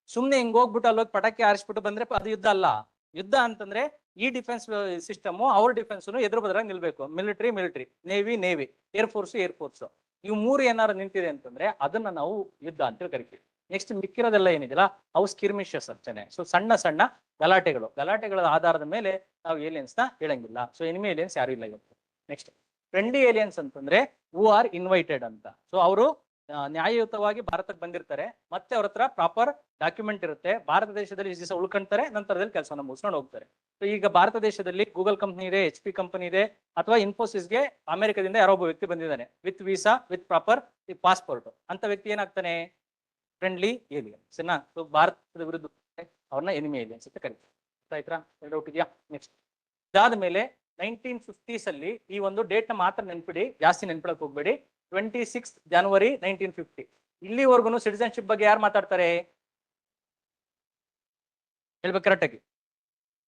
ಸುಮ್ನೆ ಹಿಂಗ್ ಹೋಗ್ಬಿಟ್ಟು ಅಲ್ಲೋಗಿ ಪಟಾಕಿ ಆರಿಸ್ಬಿಟ್ಟು ಬಂದ್ರೆ ಅದು ಯುದ್ಧ ಅಲ್ಲ. ಯುದ್ಧ ಅಂತಂದ್ರೆ ಈ ಡಿಫೆನ್ಸ್ ಸಿಸ್ಟಮ್ ಅವ್ರ ಡಿಫೆನ್ಸ್ ಎದುರು ಬದ್ರಾಗ ನಿಲ್ಬೇಕು. Military, navy, air force. ಇವು 3 ಏನಾದ್ರು ನಿಂತಿದೆ ಅಂತಂದ್ರೆ ಅದನ್ನ ನಾವು ಯುದ್ಧ ಅಂತ ಕರಿತೀವಿ. ನೆಕ್ಸ್ಟ್ ಮಿಕ್ಕಿರೋದೆಲ್ಲ ಏನಿದೆಯಲ್ಲ ಅವು ಸ್ಕಿರ್ಮಿಶಸ್ ಅಷ್ಟೇನೆ. ಸೊ ಸಣ್ಣ ಗಲಾಟೆಗಳ ಆಧಾರದ ಮೇಲೆ ನಾವು ಏಲಿಯನ್ಸ್ ನ ಹೇಳಂಗಿಲ್ಲ. ಸೊ ಎನಿಮಿ ಏಲಿಯನ್ಸ್ ಯಾರು ಇಲ್ಲ ಇವತ್ತು. ನೆಕ್ಸ್ಟ್ ಫ್ರೆಂಡ್ಲಿ ಏಲಿಯನ್ಸ್ ಅಂತಂದ್ರೆ ಹೂ ಆರ್ ಇನ್ವೈಟೆಡ್ ಅಂತ. ಸೊ ಅವರು ನ್ಯಾಯಯುತವಾಗಿ ಭಾರತಕ್ಕೆ ಬಂದಿರ್ತಾರೆ, ಮತ್ತೆ ಅವ್ರ ಹತ್ರ ಪ್ರಾಪರ್ ಡಾಕ್ಯುಮೆಂಟ್ ಇರುತ್ತೆ, ಭಾರತ ದೇಶದಲ್ಲಿ ದಿವಸ ಉಳ್ಕೊಂತಾರೆ, ನಂತರದಲ್ಲಿ ಕೆಲಸನ ಮುಗಿಸ್ಕೊಂಡು ಹೋಗ್ತಾರೆ. ಸೊ ಈಗ ಭಾರತ ದೇಶದಲ್ಲಿ ಗೂಗಲ್ ಕಂಪ್ನಿ ಇದೆ, HP ಕಂಪನಿ ಇದೆ, ಅಥವಾ ಇನ್ಫೋಸಿಸ್ಗೆ ಅಮೆರಿಕದಿಂದ ಯಾರೋ ಒಬ್ಬ ವ್ಯಕ್ತಿ ಬಂದಿದ್ದಾನೆ with visa, with proper passport. ಅಂತ ವ್ಯಕ್ತಿ ಏನಾಗ್ತಾನೆ? Friendly alien. ಸರಿನಾ? ಸೊ ಭಾರತದ ವಿರುದ್ಧ ಅವ್ರನ್ನ ಎನಿಮಿ ಏಲಿಯನ್ಸ್ ಅಂತ ಕರೀತಾರೆ. ಆಯ್ತಾ? ಡೌಟ್ ಇದೆಯಾ? ನೆಕ್ಸ್ಟ್ ಇದಾದ್ಮೇಲೆ 1950s ಅಲ್ಲಿ ಈ ಒಂದು ಡೇಟ್ ನ ಮಾತ್ರ ನೆನ್ಪಿಡಿ, ಜಾಸ್ತಿ ನೆನ್ಪಿಡಕ್ ಹೋಗ್ಬೇಡಿ. 26 ಜನವರಿ 1950. ಇಲ್ಲಿವರೆಗೂ ಸಿಟಿಸನ್ಶಿಪ್ ಬಗ್ಗೆ ಯಾರು ಮಾತಾಡ್ತಾರೆ? ಹೇಳ್ಬೇಕು ಕರೆಕ್ಟ್ ಆಗಿ.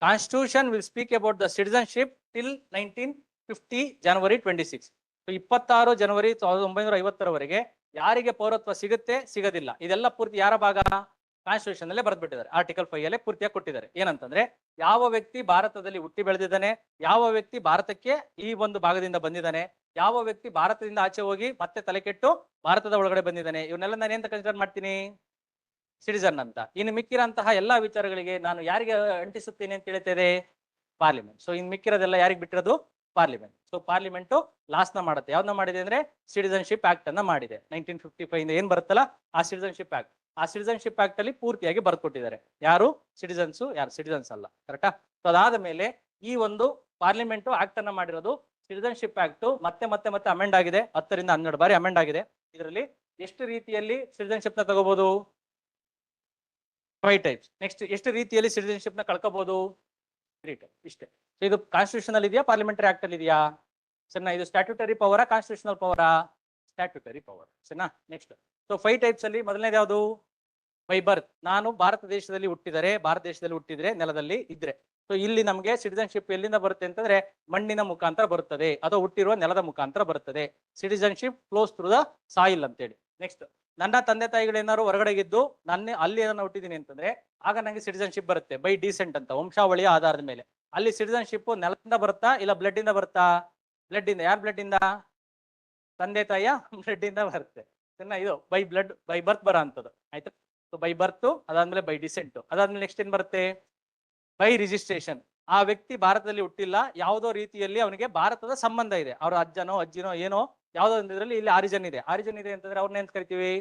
Constitution will speak about the citizenship till 1950 ಜನವರಿ 26. 26 ಜನವರಿ 1950ರವರೆಗೆ ಯಾರಿಗೆ ಪೌರತ್ವ ಸಿಗುತ್ತೆ, ಸಿಗೋದಿಲ್ಲ, ಇದೆಲ್ಲ ಪೂರ್ತಿ ಯಾರ ಭಾಗ? ಕಾನ್ಸ್ಟಿಟ್ಯೂಷನ್ ಅಲ್ಲೇ ಬರೆದ್ಬಿಟ್ಟಿದ್ದಾರೆ. ಆರ್ಟಿಕಲ್ 5 ಅಲ್ಲೇ ಪೂರ್ತಿಯಾಗಿ ಕೊಟ್ಟಿದ್ದಾರೆ. ಏನಂತಂದ್ರೆ ಯಾವ ವ್ಯಕ್ತಿ ಭಾರತದಲ್ಲಿ ಹುಟ್ಟಿ ಬೆಳೆದಿದ್ದಾನೆ, ಯಾವ ವ್ಯಕ್ತಿ ಭಾರತಕ್ಕೆ ಈ ಒಂದು ಭಾಗದಿಂದ ಬಂದಿದ್ದಾನೆ, ಯಾವ ವ್ಯಕ್ತಿ ಭಾರತದಿಂದ ಆಚೆ ಹೋಗಿ ಮತ್ತೆ ತಲೆ ಕೆಟ್ಟು ಭಾರತದ ಒಳಗಡೆ ಬಂದಿದ್ದಾನೆ, ಇವನ್ನೆಲ್ಲ ನಾನು ಏನ್ ಕನ್ಸಿಡರ್ ಮಾಡ್ತೀನಿ? ಸಿಟಿಸನ್ ಅಂತ. ಇನ್ನು ಮಿಕ್ಕಿರಂತಹ ಎಲ್ಲಾ ವಿಚಾರಗಳಿಗೆ ನಾನು ಯಾರಿಗೆ ಅಂಟಿಸುತ್ತೇನೆ ಅಂತ ಹೇಳ್ತೇನೆ? ಪಾರ್ಲಿಮೆಂಟ್. ಸೊ ಇನ್ನು ಮಿಕ್ಕಿರೋದೆಲ್ಲ ಯಾರಿಗೆ ಬಿಟ್ಟಿರೋದು? ಪಾರ್ಲಿಮೆಂಟ್. ಸೊ ಪಾರ್ಲಿಮೆಂಟ್ ಲಾಸ್ ನ ಮಾಡುತ್ತೆ. ಯಾವ್ದನ್ನ ಮಾಡಿದೆ ಅಂದ್ರೆ ಸಿಟಿಸನ್ಶಿಪ್ ಆಕ್ಟ್ ಅನ್ನ ಮಾಡಿದೆ. 1955 ಇಂದ ಏನ್ ಬರುತ್ತಲ್ಲ ಆ ಸಿಟಿಸನ್ಶಿಪ್ ಆಕ್ಟ್. ಆ ಸಿಟಿಸನ್ಶಿಪ್ ಆಕ್ಟ್ ಅಲ್ಲಿ ಪೂರ್ತಿಯಾಗಿ ಬರ್ಕೊಟ್ಟಿದ್ದಾರೆ ಯಾರು ಸಿಟಿಸನ್ಸ್, ಯಾರು ಸಿಟಿಸನ್ಸ್ ಅಲ್ಲ. ಕರೆಕ್ಟಾ? ಸೊ ಅದಾದ ಮೇಲೆ ಈ ಒಂದು ಪಾರ್ಲಿಮೆಂಟ್ ಆಕ್ಟ್ ಅನ್ನ ಮಾಡಿರೋದು. ಸಿಟಿಸನ್ಶಿಪ್ ಆಕ್ಟ್ ಮತ್ತೆ ಮತ್ತೆ ಮತ್ತೆ ಅಮೆಂಡ್ ಆಗಿದೆ. 10ರಿಂದ 12 ಬಾರಿ ಅಮೆಂಡ್ ಆಗಿದೆ. ಇದರಲ್ಲಿ ಎಷ್ಟು ರೀತಿಯಲ್ಲಿ ಸಿಟಿಸನ್ಶಿಪ್ ನ ತಗೋಬಹುದು? 5 ಟೈಪ್ಸ್. ನೆಕ್ಸ್ಟ್ ಎಷ್ಟು ರೀತಿಯಲ್ಲಿ ಸಿಟಿಸನ್ಶಿಪ್ ನ ಕಳ್ಕೋಬಹುದು? 3 ಟೈಪ್. ಇಷ್ಟೇ. ಇದು ಕಾನ್ಸ್ಟಿಟ್ಯೂಷನ್ ಅಲ್ಲಿ ಇದೆಯಾ, ಪಾರ್ಲಿಮೆಂಟರಿ ಆಕ್ಟ್ ಅಲ್ಲಿ ಇದೆಯಾ? ಸರಿನಾ? ಇದು ಸ್ಟ್ಯಾಟ್ಯೂಟರಿ ಪವರಾ, ಕಾನ್ಸ್ಟಿಟ್ಯೂಷನಲ್ ಪವರಾ? Statutory power. ಸರಿನಾ? ನೆಕ್ಸ್ಟ್ ಸೊ 5 ಟೈಪ್ಸ್ ಅಲ್ಲಿ ಮೊದಲನೇದು ಯಾವುದು? By birth. ನಾನು ಭಾರತ ದೇಶದಲ್ಲಿ ಹುಟ್ಟಿದ್ರೆ ನೆಲದಲ್ಲಿ ಇದ್ರೆ. ಸೊ ಇಲ್ಲಿ ನಮಗೆ ಸಿಟಿಸನ್ಶಿಪ್ ಎಲ್ಲಿಂದ ಬರುತ್ತೆ ಅಂತಂದ್ರೆ ಮಣ್ಣಿನ ಮುಖಾಂತರ ಬರುತ್ತದೆ, ಅಥವಾ ಹುಟ್ಟಿರುವ ನೆಲದ ಮುಖಾಂತರ ಬರುತ್ತದೆ. Citizenship flows through the soil ಅಂತೇಳಿ. ನೆಕ್ಸ್ಟ್ ನನ್ನ ತಂದೆ ತಾಯಿಗಳೇನಾದ್ರು ಹೊರಗಡೆಗಿದ್ದು ಅಲ್ಲಿ ನಾನು ಹುಟ್ಟಿದೀನಿ ಅಂತಂದ್ರೆ ಆಗ ನಂಗೆ ಸಿಟಿಸನ್ಶಿಪ್ ಬರುತ್ತೆ ಬೈ ಡಿಸೆಂಟ್ ಅಂತ, ವಂಶಾವಳಿಯ ಆಧಾರದ ಮೇಲೆ. ಅಲ್ಲಿ ಸಿಟಿಸನ್ಶಿಪ್ ನೆಲದಿಂದ ಬರುತ್ತಾ ಇಲ್ಲ ಬ್ಲಡ್ ಇಂದ ಬರುತ್ತಾ? ಬ್ಲಡ್ ಇಂದ. ಯಾರ ಬ್ಲಡ್ ಇಂದ? ತಂದೆ ತಾಯಿಯ ಬ್ಲಡ್ ಇಂದ ಬರುತ್ತೆ. ಇದು ಬೈ ಬ್ಲಡ್ ಬೈ ಬರ್ತ್ ಬರೋ ಅಂತದ್ದು. ಆಯ್ತಾ? ಸೊ ಬೈ ಬರ್ತ್, ಅದಾದ್ಮೇಲೆ ಬೈ ಡಿಸೆಂಟ್, ಅದಾದ್ಮೇಲೆ ನೆಕ್ಸ್ಟ್ ಏನ್ ಬರುತ್ತೆ? By registration. ಆ ವ್ಯಕ್ತಿ ಭಾರತದಲ್ಲಿ ಹುಟ್ಟಿಲ್ಲ, ಯಾವುದೋ ರೀತಿಯಲ್ಲಿ ಅವನಿಗೆ ಭಾರತದ ಸಂಬಂಧ ಇದೆ, ಅವ್ರ ಅಜ್ಜನೋ ಅಜ್ಜಿನೋ ಏನೋ ಯಾವುದೋ ಒಂದು ಇದರಲ್ಲಿ ಇಲ್ಲಿ ಆರಿಜನ್ ಇದೆ ಅಂತಂದ್ರೆ ಅವ್ರನ್ನ ಏನ್ ಕರಿತೀವಿ?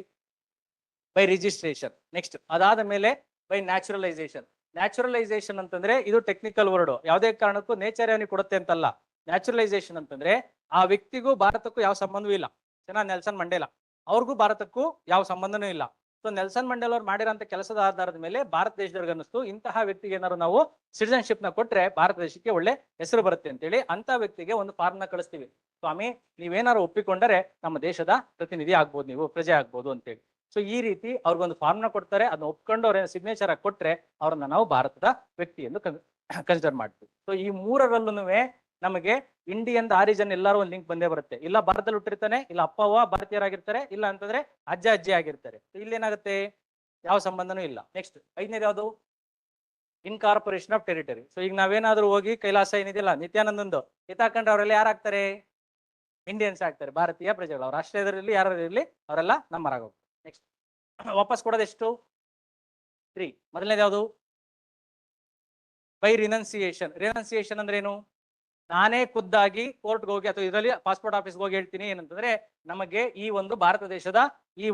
By registration. ನೆಕ್ಸ್ಟ್ ಅದಾದ ಮೇಲೆ ಬೈ ನ್ಯಾಚುರಲೈಸೇಷನ್ ಅಂತಂದ್ರೆ ಇದು ಟೆಕ್ನಿಕಲ್ ವರ್ಡ್. ಯಾವುದೇ ಕಾರಣಕ್ಕೂ ನೇಚರ್ ಅವನಿಗೆ ಕೊಡುತ್ತೆ ಅಂತಲ್ಲ. ನ್ಯಾಚುರಲೈಸೇಷನ್ ಅಂತಂದ್ರೆ ಆ ವ್ಯಕ್ತಿಗೂ ಭಾರತಕ್ಕೂ ಯಾವ ಸಂಬಂಧವೂ ಇಲ್ಲ. ನೆಲ್ಸನ್ ಮಂಡೇಲಾ ಅವ್ರಿಗೂ ಭಾರತಕ್ಕೂ ಯಾವ ಸಂಬಂಧನೂ ಇಲ್ಲ. ಸೊ ನೆಲ್ಸನ್ ಮಂಡೇಲ ಅವ್ರು ಮಾಡಿರೋಂಥ ಕೆಲಸದ ಆಧಾರದ ಮೇಲೆ ಭಾರತ ದೇಶದವ್ರಿಗೆ ಅನ್ನಿಸ್ತು ಇಂತಹ ವ್ಯಕ್ತಿಗೆ ಏನಾದ್ರು ನಾವು ಸಿಟಿಜನ್ಶಿಪ್ ನ ಕೊಟ್ರೆ ಭಾರತ ದೇಶಕ್ಕೆ ಒಳ್ಳೆ ಹೆಸರು ಬರುತ್ತೆ ಅಂತೇಳಿ ಅಂತ ವ್ಯಕ್ತಿಗೆ ಒಂದು ಫಾರ್ಮ್ ನ ಕಳಿಸ್ತೀವಿ. ಸ್ವಾಮಿ ನೀವೇನಾದ್ರು ಒಪ್ಪಿಕೊಂಡರೆ ನಮ್ಮ ದೇಶದ ಪ್ರತಿನಿಧಿ ಆಗ್ಬೋದು, ನೀವು ಪ್ರಜೆ ಆಗ್ಬೋದು ಅಂತೇಳಿ. ಸೊ ಈ ರೀತಿ ಅವ್ರಿಗೊಂದು ಫಾರ್ಮ್ ನ ಕೊಡ್ತಾರೆ, ಅದನ್ನ ಒಪ್ಕೊಂಡು ಅವ್ರ ಸಿಗ್ನೇಚರ್ ಆಗಿ ಕೊಟ್ರೆ ಅವ್ರನ್ನ ನಾವು ಭಾರತದ ವ್ಯಕ್ತಿ ಎಂದು ಕನ್ಸಿಡರ್ ಮಾಡ್ತೀವಿ. ಸೊ ಈ ಮೂರರಲ್ಲೂ ನಮಗೆ ಇಂಡಿಯನ್ ಆರಿಜಿನ್ ಎಲ್ಲರೂ ಒಂದು ಲಿಂಕ್ ಬಂದೇ ಬರುತ್ತೆ. ಇಲ್ಲ ಭಾರತದಲ್ಲಿ ಹುಟ್ಟಿರ್ತಾನೆ, ಇಲ್ಲ ಅಪ್ಪ ಅವ್ವ ಭಾರತೀಯರಾಗಿರ್ತಾರೆ, ಇಲ್ಲ ಅಂತಂದ್ರೆ ಅಜ್ಜ ಅಜ್ಜಿ ಆಗಿರ್ತಾರೆ. ಇಲ್ಲಿ ಏನಾಗುತ್ತೆ, ಯಾವ ಸಂಬಂಧನೂ ಇಲ್ಲ. ನೆಕ್ಸ್ಟ್ 5ನೇದು ಯಾವುದು, ಇನ್ಕಾರ್ಪೊರೇಷನ್ ಆಫ್ ಟೆರಿಟರಿ. ಸೊ ಈಗ ನಾವೇನಾದ್ರೂ ಹೋಗಿ ಕೈಲಾಸ ಏನಿದೆಯಲ್ಲ ನಿತ್ಯಾನಂದಂದು ಎತ್ತಾಕೊಂಡ್ರೆ ಅವರೆಲ್ಲ ಯಾರಾಗ್ತಾರೆ, ಇಂಡಿಯನ್ಸ್ ಆಗ್ತಾರೆ, ಭಾರತೀಯ ಪ್ರಜೆಗಳು. ಅವ್ರ ರಾಷ್ಟ್ರೀಯದಲ್ಲಿರಲಿ ಯಾರಿರ್ಲಿ ಅವರೆಲ್ಲ ನಮ್ಮರಾಗೋಗ್ತಾರೆ. ನೆಕ್ಸ್ಟ್ ವಾಪಸ್ ಕೊಡೋದು ಎಷ್ಟು, 3. ಮೊದಲನೇದು ಯಾವುದು, ಬೈ ರಿನನ್ಸಿಯೇಷನ್. ರಿನನ್ಸಿಯೇಷನ್ ಅಂದ್ರೆ ಏನು, ನಾನೇ ಖುದ್ದಾಗಿ ಕೋರ್ಟ್ಗೆ ಹೋಗಿ ಅಥವಾ ಇದರಲ್ಲಿ ಪಾಸ್ಪೋರ್ಟ್ ಆಫೀಸ್ಗೆ ಹೋಗಿ ಹೇಳ್ತೀನಿ ಏನಂತಂದ್ರೆ ನಮಗೆ ಈ ಒಂದು ಭಾರತ ದೇಶದ ಈ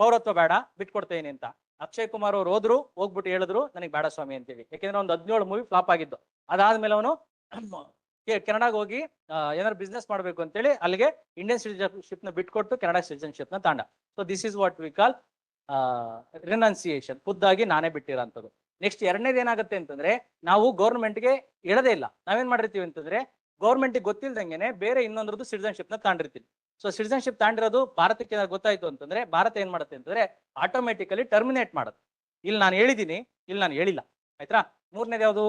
ಪೌರತ್ವ ಬೇಡ, ಬಿಟ್ಕೊಡ್ತೇನೆ ಅಂತ. ಅಕ್ಷಯ್ ಕುಮಾರ್ ಅವ್ರು ಹೋಗ್ಬಿಟ್ಟು ಹೇಳಿದ್ರು ನನಗೆ ಬೇಡ ಸ್ವಾಮಿ ಅಂತೇಳಿ. ಯಾಕೆಂದ್ರೆ ಒಂದು 17 ಮೂವಿ ಫ್ಲಾಪ್ ಆಗಿದ್ದು. ಅದಾದ್ಮೇಲೆ ಅವನು ಕೆನಡಾಗ ಹೋಗಿ ಏನಾದ್ರು ಬಿಸ್ನೆಸ್ ಮಾಡ್ಬೇಕು ಅಂತೇಳಿ ಅಲ್ಲಿಗೆ ಇಂಡಿಯನ್ ಸಿಟಿಜನ್ಶಿಪ್ ನ ಬಿಟ್ಕೊಟ್ಟು ಕೆನಡಾ ಸಿಟಿಜನ್ಶಿಪ್ ನ ತಾಂಡ. So this is what we call renunciation, ಖುದ್ದಾಗಿ ನಾನೇ ಬಿಟ್ಟಿರೋಂಥದ್ದು. ನೆಕ್ಸ್ಟ್ 2ನೇದು ಏನಾಗುತ್ತೆ ಅಂತಂದ್ರೆ ನಾವು ಗೌರ್ಮೆಂಟ್ಗೆ ಹೇಳದೇ ಇಲ್ಲ, ನಾವೇನ್ ಮಾಡಿರ್ತೀವಿ ಅಂತಂದ್ರೆ ಗೌರ್ಮೆಂಟ್ಗೆ ಗೊತ್ತಿಲ್ದಂಗೆನೆ ಬೇರೆ ಇನ್ನೊಂದ್ರದ್ದು ಸಿಟಿಜನ್ಶಿಪ್ ನ ತಾಂಡಿರ್ತೀವಿ. ಸೊ ಸಿಟಿಜನ್ಶಿಪ್ ತಾಂಡಿರೋದು ಭಾರತಕ್ಕೆ ಗೊತ್ತಾಯ್ತು ಅಂತಂದ್ರೆ ಭಾರತ ಏನ್ ಮಾಡುತ್ತೆ ಅಂತಂದ್ರೆ ಆಟೋಮೆಟಿಕಲಿ ಟರ್ಮಿನೇಟ್ ಮಾಡುತ್ತೆ. ಇಲ್ಲಿ ನಾನು ಹೇಳಿದೀನಿ, ಇಲ್ಲಿ ನಾನು ಹೇಳಿಲ್ಲ, ಆಯ್ತಾ. 3ನೇದು ಯಾವುದು,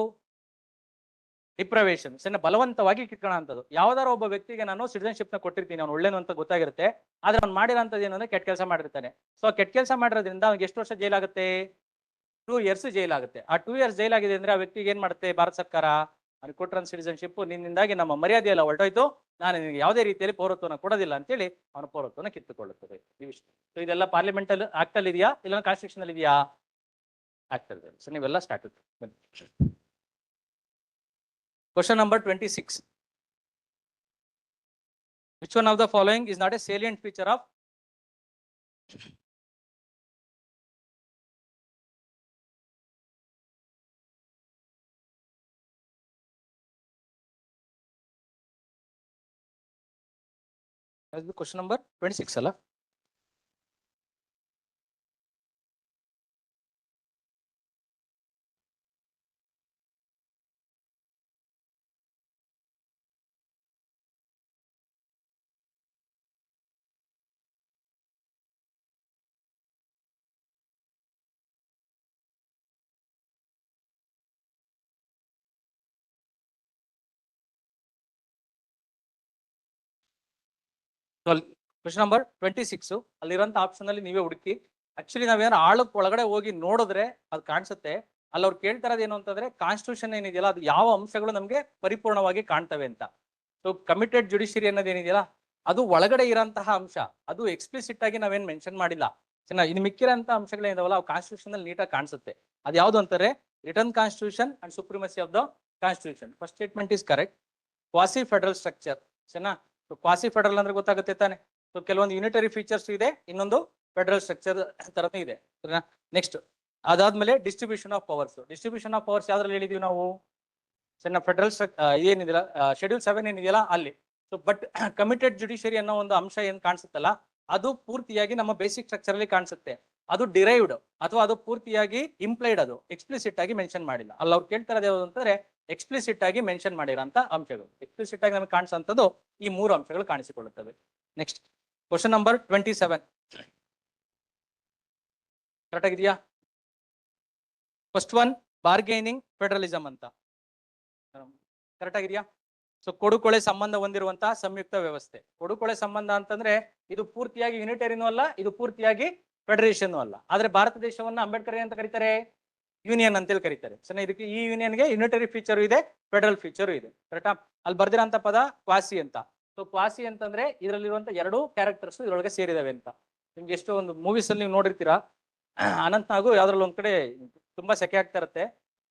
ಡಿಪ್ರವೇಷನ್. ಬಲವಂತವಾಗಿ ಕಿತ್ಕೊಳ್ಳೋ ಅಂತದ್ದು. ಯಾವ್ದಾರ ಒಬ್ಬ ವ್ಯಕ್ತಿಗೆ ನಾನು ಸಿಟಿಜನ್ಶಿಪ್ ನ ಕೊಟ್ಟಿರ್ತೀನಿ, ಅವ್ನು ಒಳ್ಳೇನು ಅಂತ ಗೊತ್ತಾಗಿರುತ್ತೆ, ಆದ್ರೆ ಅವ್ನು ಮಾಡಿರೋಂಥದ್ದು ಏನು ಅಂದ್ರೆ ಕೆಟ್ಟ ಕೆಲಸ ಮಾಡಿರ್ತಾನೆ. ಸೊ ಕೆಟ್ಟ ಕೆಲಸ ಮಾಡಿರೋದ್ರಿಂದ ಅವ್ನಿಗೆ ಎಷ್ಟು ವರ್ಷ ಜೈಲಾಗುತ್ತೆ, 2 years ಜೈಲಾಗುತ್ತೆ. ಆ 2 years ಜೈಲಾಗಿದೆ ಅಂದ್ರೆ ಆ ವ್ಯಕ್ತಿಗೆ ಏನ್ ಮಾಡುತ್ತೆ ಭಾರತ ಸರ್ಕಾರ, ಅವ್ನಿಗೆ ಕೊಟ್ಟಿರೋ ಸಿಟಿಜನ್ಶಿಪ್ ನಿನ್ನಿಂದಾಗಿ ನಮ್ಮ ಮರ್ಯಾದೆ ಎಲ್ಲ ಹೊರಟೋಯ್ತು, ನಾನು ನಿನಗೆ ಯಾವುದೇ ರೀತಿಯಲ್ಲಿ ಪೌರತ್ವನ ಕೊಡೋದಿಲ್ಲ ಅಂತೇಳಿ ಅವನ ಪೌರತ್ವನ ಕಿತ್ತುಕೊಳ್ಳುತ್ತದೆ. ಈ ವಿಷಯ. ಸೊ ಇದೆಲ್ಲ ಪಾರ್ಲಿಮೆಂಟ್ ಅಲ್ಲಿ ಆಕ್ಟ್ ಅಲ್ಲಿ ಇದೆಯಾ, ಇಲ್ಲ ಕಾನ್ಸ್ಟಿಟ್ಯೂಷನ್ ಅಲ್ಲಿ ಇದೆಯಾ, ಆಕ್ಟ್ ಅಲ್ಲಿ. ಸೊ ನೀವೆಲ್ಲ start. Question number 26. Which one of the following is not a salient feature of That's the question number 26 ಅಲ್ಲ. ಕ್ವಶನ್ ನಂಬರ್ 26 ಅಲ್ಲಿರೋಂಥ ಆಪ್ಷನ್ ಅಲ್ಲಿ ನೀವೇ ಹುಡುಕಿ. ಆಕ್ಚುಲಿ ನಾವೇನಾದ್ರು ಆಳಕ್ಕೆ ಒಳಗಡೆ ಹೋಗಿ ನೋಡಿದ್ರೆ ಅದು ಕಾಣಿಸುತ್ತೆ. ಅಲ್ಲಿ ಅವ್ರು ಕೇಳ್ತಾರದು ಏನು ಅಂತಂದ್ರೆ ಕಾನ್ಸ್ಟಿಟ್ಯೂಷನ್ ಏನಿದೆಯಲ್ಲ ಅದು ಯಾವ ಅಂಶಗಳು ನಮಗೆ ಪರಿಪೂರ್ಣವಾಗಿ ಕಾಣ್ತವೆ ಅಂತ. ಸೊ ಕಮಿಟೆಡ್ ಜುಡಿಷಿಯರಿ ಅನ್ನೋದು ಏನಿದೆಯಲ್ಲ ಅದು ಒಳಗಡೆ ಇರೋಂತಹ ಅಂಶ, ಅದು ಎಕ್ಸ್ಪ್ಲಿಸಿಟ್ ಆಗಿ ನಾವೇನ್ ಮೆನ್ಷನ್ ಮಾಡಿಲ್ಲ. ಇನ್ನು ಮಿಕ್ಕಿರೋಂಥ ಅಂಶಗಳೇನಿದಾವಲ್ಲ ಅವು ಕಾನ್ಸ್ಟಿಟ್ಯೂಷನ್ ಅಲ್ಲಿ ನೀಟಾಗಿ ಕಾಣಿಸುತ್ತೆ. ಅದು ಯಾವ್ದು ಅಂತಾರೆ, return constitution and ಸುಪ್ರಿಮಸಿ of the constitution. First statement is correct. Quasi federal structure, ಸರಿನಾ. ಕ್ವಾಸಿ ಫೆಡರಲ್ ಅಂದ್ರೆ ಗೊತ್ತಾಗುತ್ತೆ ತಾನೆ. ಸೊ ಕೆಲವೊಂದು ಯೂನಿಟರಿ ಫೀಚರ್ಸ್ ಇದೆ, ಇನ್ನೊಂದು ಫೆಡರಲ್ ಸ್ಟ್ರಕ್ಚರ್ ತರನೇ ಇದೆ. ನೆಕ್ಸ್ಟ್ ಅದಾದ್ಮೇಲೆ distribution of powers. Distribution of powers ಯಾವ್ದ್ರಲ್ಲಿ ಹೇಳಿದೀವಿ ನಾವು, ಸಣ್ಣ ಫೆಡರಲ್ ಏನಿದೆಯಲ್ಲ ಶೆಡ್ಯೂಲ್ 7 ಏನಿದೆಯಲ್ಲ ಅಲ್ಲಿ. ಸೊ ಬಟ್ ಕಮಿಟೆಡ್ ಜುಡಿಷಿಯರಿ ಅನ್ನೋ ಒಂದು ಅಂಶ ಏನ್ ಕಾಣಿಸುತ್ತಲ್ಲ ಅದು ಪೂರ್ತಿಯಾಗಿ ನಮ್ಮ ಬೇಸಿಕ್ ಸ್ಟ್ರಕ್ಚರ್ ಅಲ್ಲಿ ಕಾಣಿಸುತ್ತೆ. ಅದು ಡಿರೈವ್ಡ್ ಅಥವಾ ಅದು ಪೂರ್ತಿಯಾಗಿ ಇಂಪ್ಲೈಡ್, ಅದು ಎಕ್ಸ್ಪ್ಲಿಸಿಟ್ ಆಗಿ ಮೆನ್ಷನ್ ಮಾಡಿಲ್ಲ. ಅಲ್ಲಿ ಅವ್ರು ಕೇಳ್ತಾರದು ಯಾವುದು ಅಂತಂದ್ರೆ ಎಕ್ಸ್ಪ್ಲಿಸಿಟ್ ಆಗಿ ಮೆನ್ಷನ್ ಮಾಡಿರೋಂಥ ಅಂಶಗಳು. ಎಕ್ಸ್ಪ್ಲಿಸಿಟ್ ಆಗಿ ನಮಗೆ ಕಾಣಿಸುವಂಥದ್ದು ಈ 3 ಅಂಶಗಳು ಕಾಣಿಸಿಕೊಳ್ಳುತ್ತವೆ. ನೆಕ್ಸ್ಟ್ ಕ್ವಶನ್ ನಂಬರ್ 27 ಕರೆಕ್ಟ್ ಆಗಿದೆಯಾ. ಫಸ್ಟ್ ಒನ್ ಬಾರ್ಗೇನಿಂಗ್ ಫೆಡರಲಿಸಮ್ ಅಂತ ಕರೆಕ್ಟ್ ಆಗಿದೆಯಾ. ಸೊ ಕೊಡುಕೊಳೆ ಸಂಬಂಧ ಹೊಂದಿರುವಂತಹ ಸಂಯುಕ್ತ ವ್ಯವಸ್ಥೆ. ಕೊಡುಕೊಳೆ ಸಂಬಂಧ ಅಂತಂದ್ರೆ ಇದು ಪೂರ್ತಿಯಾಗಿ ಯೂನಿಟರಿನೂ ಅಲ್ಲ, ಇದು ಪೂರ್ತಿಯಾಗಿ ಫೆಡರೇಷನ್ ಅಲ್ಲ. ಆದ್ರೆ ಭಾರತ ದೇಶವನ್ನ ಅಂಬೇಡ್ಕರ್ ಅಂತ ಕರೀತಾರೆ, ಯೂನಿಯನ್ ಅಂತೇಳಿ ಕರೀತಾರೆ. ಸೊ ಇದಕ್ಕೆ ಈ ಯೂನಿಯನ್ಗೆ ಯೂನಿಟರಿ ಫೀಚರ್ ಇದೆ, ಫೆಡರಲ್ ಫೀಚರ್ ಇದೆ. ಕರೆಕ್ಟಾ. ಅಲ್ಲಿ ಬರ್ದಿರೋಂಥ ಪದ ಕ್ವಾಸಿ ಅಂತ. ಸೊ ಕ್ವಾಸಿ ಅಂತಂದ್ರೆ ಇದರಲ್ಲಿರುವಂತ 2 ಕ್ಯಾರೆಕ್ಟರ್ಸ್ ಇದರೊಳಗೆ ಸೇರಿದಾವೆ ಅಂತ. ನಿಮ್ಗೆ ಎಷ್ಟೋ ಒಂದು ಮೂವೀಸ್ ಅಲ್ಲಿ ನೀವು ನೋಡಿರ್ತೀರಾ, ಅನಂತ್ ನಾಗು ಯಾವ್ದ್ರಲ್ಲಿ ಒಂದ್ ಕಡೆ ತುಂಬಾ ಸೆಕೆ ಆಗ್ತಾ ಇರುತ್ತೆ,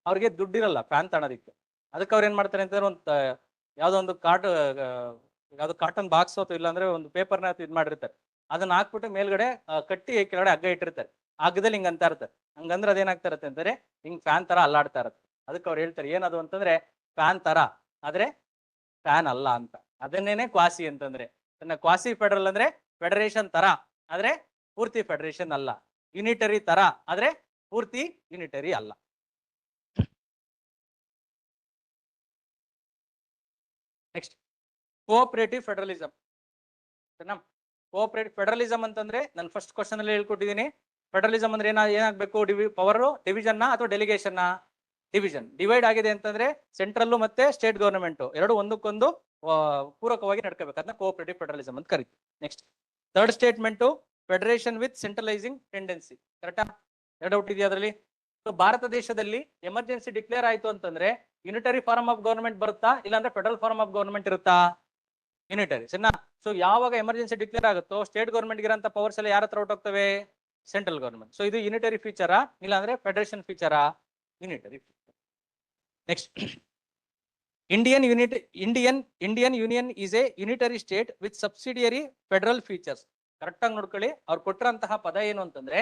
ಅವ್ರಿಗೆ ದುಡ್ಡಿರಲ್ಲ ಫ್ಯಾನ್ ತಗೊಳೋದಿಕ್ಕೆ. ಅದಕ್ಕೆ ಅವ್ರು ಏನ್ ಮಾಡ್ತಾರೆ ಅಂತಂದ್ರೆ ಒಂದು ಯಾವ್ದೋ ಒಂದು ಯಾವ್ದು ಕಾಟನ್ ಬಾಕ್ಸ್ ಅಥವಾ ಇಲ್ಲಾಂದ್ರೆ ಒಂದು ಪೇಪರ್ನ ಇದು ಮಾಡಿರ್ತಾರೆ, ಅದನ್ನ ಹಾಕ್ಬಿಟ್ಟು ಮೇಲ್ಗಡೆ ಕಟ್ಟಿ ಕೆಳಗಡೆ ಹಗ್ಗ ಇಟ್ಟಿರ್ತಾರೆ. ಹಗ್ಗದಲ್ಲಿ ಹಿಂಗ್ ಅಂತ ಇರ್ತಾರೆ. ಹಂಗಂದ್ರೆ ಅದೇನಾಗ್ತಾ ಇರುತ್ತೆ ಅಂತಂದ್ರೆ ಹಿಂಗ್ ಫ್ಯಾನ್ ತರ ಅಲ್ಲಾಡ್ತಾ ಇರುತ್ತೆ. ಅದಕ್ಕೆ ಅವ್ರು ಹೇಳ್ತಾರೆ ಏನದು ಅಂತಂದ್ರೆ ಫ್ಯಾನ್ ತರ ಆದ್ರೆ ಫ್ಯಾನ್ ಅಲ್ಲ ಅಂತ. ಅದನ್ನೇನೆ ಕ್ವಾಸಿ ಅಂತಂದ್ರೆ. ಕ್ವಾಸಿ ಫೆಡರಲ್ ಅಂದ್ರೆ ಫೆಡರೇಷನ್ ತರ ಆದ್ರೆ ಪೂರ್ತಿ ಫೆಡರೇಷನ್ ಅಲ್ಲ. ಯುನಿಟರಿ ತರ ಆದ್ರೆ ಪೂರ್ತಿ ಯುನಿಟರಿ ಅಲ್ಲ. Next cooperative federalism. Cooperative federalism ಅಂತಂದ್ರೆ ನಾನು ಫಸ್ಟ್ ಕ್ವಶನ್ ಅಲ್ಲಿ ಹೇಳ್ಕೊಟ್ಟಿದ್ದೀನಿ. ಫೆಡರಲಿಸಂ ಅಂದ್ರೆ ಏನಾಗಬೇಕು, ಪವರ್ ಡಿವಿಷನ್ ಅಥವಾ ಡೆಲಿಗೇಷನ್? ಡಿವಿಷನ್. ಡಿವೈಡ್ ಆಗಿದೆ ಅಂತಂದ್ರೆ ಸೆಂಟ್ರಲ್ ಮತ್ತೆ ಸ್ಟೇಟ್ ಗವರ್ನಮೆಂಟ್ ಎರಡು ಒಂದಕ್ಕೊಂದು ಪೂರಕವಾಗಿ ನಡ್ಕೋಬೇಕು. ಅದನ್ನ ಕೋಆಪರೇಟಿವ್ ಫೆಡರಲಿಸಂ ಅಂತ ಕರಿತೀವಿ. Next third statement, federation with centralising tendency. ಕರೆಕ್ಟಾ? ಎರಡು ಡೌಟ್ ಇದೆಯಾ ಅದರಲ್ಲಿ? ಭಾರತ ದೇಶದಲ್ಲಿ ಎಮರ್ಜೆನ್ಸಿ ಡಿಕ್ಲೇರ್ ಆಯ್ತು ಅಂತಂದ್ರೆ ಯುನಿಟರಿ ಫಾರ್ಮ್ ಆಫ್ ಗವರ್ನಮೆಂಟ್ ಬರುತ್ತಾ, ಇಲ್ಲಾಂದ್ರೆ ಫೆಡರಲ್ ಫಾರ್ಮ್ ಆಫ್ ಗವರ್ನಮೆಂಟ್ ಇರುತ್ತಾ? ಯುನಿಟರಿ. ಸರಿನಾ? ಸೊ ಯಾವಾಗ ಎಮರ್ಜೆನ್ಸಿ ಡಿಕ್ಲೇರ್ ಆಗುತ್ತೋ ಸ್ಟೇಟ್ ಗವರ್ನಮೆಂಟ್ ಇರೋಂಥ ಪವರ್ಸ್ ಎಲ್ಲ ಯಾರ ಹತ್ರ ಹೊರಟೋಗ್ತವೆ? Central government. ಸೊ ಇದು ಯುನಿಟರಿ ಫೀಚರಾ ಇಲ್ಲಾಂದ್ರೆ ಫೆಡರೇಷನ್ ಫೀಚರಾ? Unitary. Next, Indian Union is a unitary state with subsidiary federal features. Correct ಆಗಿ ನೋಡ್ಕೊಳ್ಳಿ. ಅವ್ರು ಕೊಟ್ಟಿರಂತಹ ಪದ ಏನು ಅಂತಂದ್ರೆ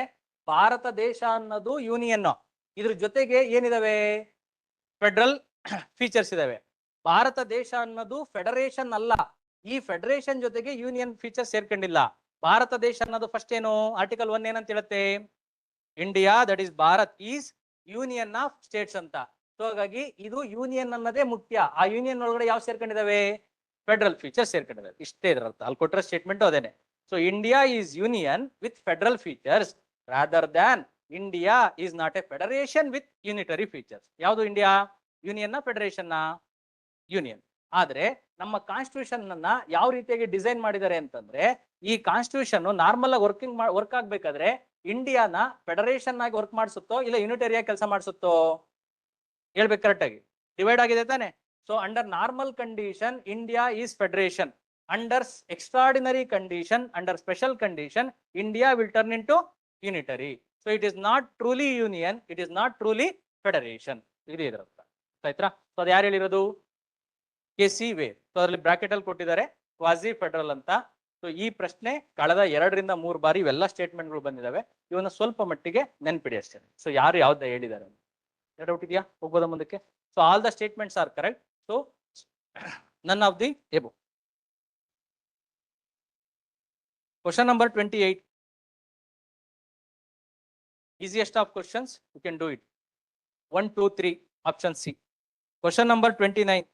ಭಾರತ ದೇಶ ಅನ್ನೋದು ಯೂನಿಯನ್, ಇದ್ರ ಜೊತೆಗೆ ಏನಿದಾವೆ? ಫೆಡರಲ್ ಫೀಚರ್ಸ್ ಇದಾವೆ. ಭಾರತ ದೇಶ ಅನ್ನೋದು ಫೆಡರೇಷನ್ ಅಲ್ಲ, ಈ ಫೆಡರೇಷನ್ ಜೊತೆಗೆ ಯೂನಿಯನ್ ಫೀಚರ್ಸ್ ಸೇರ್ಕೊಂಡಿಲ್ಲ. ಭಾರತ ದೇಶ ಅನ್ನೋದು ಫಸ್ಟ್ ಏನು, ಆರ್ಟಿಕಲ್ 1 ಏನಂತ ಹೇಳುತ್ತೆ? India that is Bharat is union of States ಅಂತ. ಸೊ ಹಾಗಾಗಿ ಇದು ಯೂನಿಯನ್ ಅನ್ನೋದೇ ಮುಖ್ಯ. ಆ ಯೂನಿಯನ್ ಒಳಗಡೆ ಯಾವ ಸೇರ್ಕೊಂಡಿದಾವೆ? Federal features ಸೇರ್ಕೊಂಡಿದಾವೆ. ಇಷ್ಟೇ ಇದರ ಅರ್ಥ. ಅಲ್ಲಿ ಕೊಟ್ಟರೆ ಸ್ಟೇಟ್ಮೆಂಟ್ ಅದೇನೆ. So India is union with federal features rather than India is not A federation with unitary features. ಯಾವುದು ಇಂಡಿಯಾ? ಯೂನಿಯನ್ ನ ಫೆಡರೇಷನ್ ನ? ಯೂನಿಯನ್. ಆದ್ರೆ ನಮ್ಮ ಕಾನ್ಸ್ಟಿಟ್ಯೂಷನ್ ಅನ್ನ ಯಾವ ರೀತಿಯಾಗಿ ಡಿಸೈನ್ ಮಾಡಿದ್ದಾರೆ ಅಂತಂದ್ರೆ, ಈ ಕಾನ್ಸ್ಟಿಟ್ಯೂಷನ್ ನಾರ್ಮಲ್ ಆಗಿ ವರ್ಕ್ ಆಗ್ಬೇಕಾದ್ರೆ ಇಂಡಿಯಾನ ಫೆಡರೇಷನ್ ಆಗಿ ವರ್ಕ್ ಮಾಡಿಸುತ್ತೋ ಇಲ್ಲ ಯೂನಿಟರಿಯಾಗಿ ಕೆಲಸ ಮಾಡಿಸುತ್ತೋ? ಹೇಳ್ಬೇಕು ಕರೆಕ್ಟ್ ಆಗಿ. ಡಿವೈಡ್ ಆಗಿದೆ ತಾನೆ. So under normal condition India is federation. Under extraordinary condition, under special condition India will turn into unitary. So it is not truly union, it is not truly federation. ಇದು ಇದರ ಅರ್ಥ. ಆಯ್ತಾ? So ಅದು ಯಾರು ಹೇಳಿರೋದು? KC Wheare. So ಅದರಲ್ಲಿ bracket ಅಲ್ಲಿ ಕೊಟ್ಟಿದ್ದಾರೆ ಕ್ವಾಸಿ ಫೆಡರಲ್ ಅಂತ. ಸೊ ಈ ಪ್ರಶ್ನೆ ಕಳೆದ 2 ರಿಂದ 3 ಬಾರಿ ಇವೆಲ್ಲ ಸ್ಟೇಟ್ಮೆಂಟ್ಗಳು ಬಂದಿದ್ದಾವೆ. ಇವನ್ನ ಸ್ವಲ್ಪ ಮಟ್ಟಿಗೆ ನೆನ್ಪಿಡಿ ಅಷ್ಟೇ. ಸೊ ಯಾರು ಯಾವ್ದು ಹೇಳಿದ್ದಾರೆ? ಡೌಟ್ ಇದೆಯಾ? ಹೋಗ್ಬೋದ ಮುಂದಕ್ಕೆ? So all the statements are correct. So none of the above. Question number 28. easiest of questions, you can do it. 1, 2, 3, option C. Question number 29.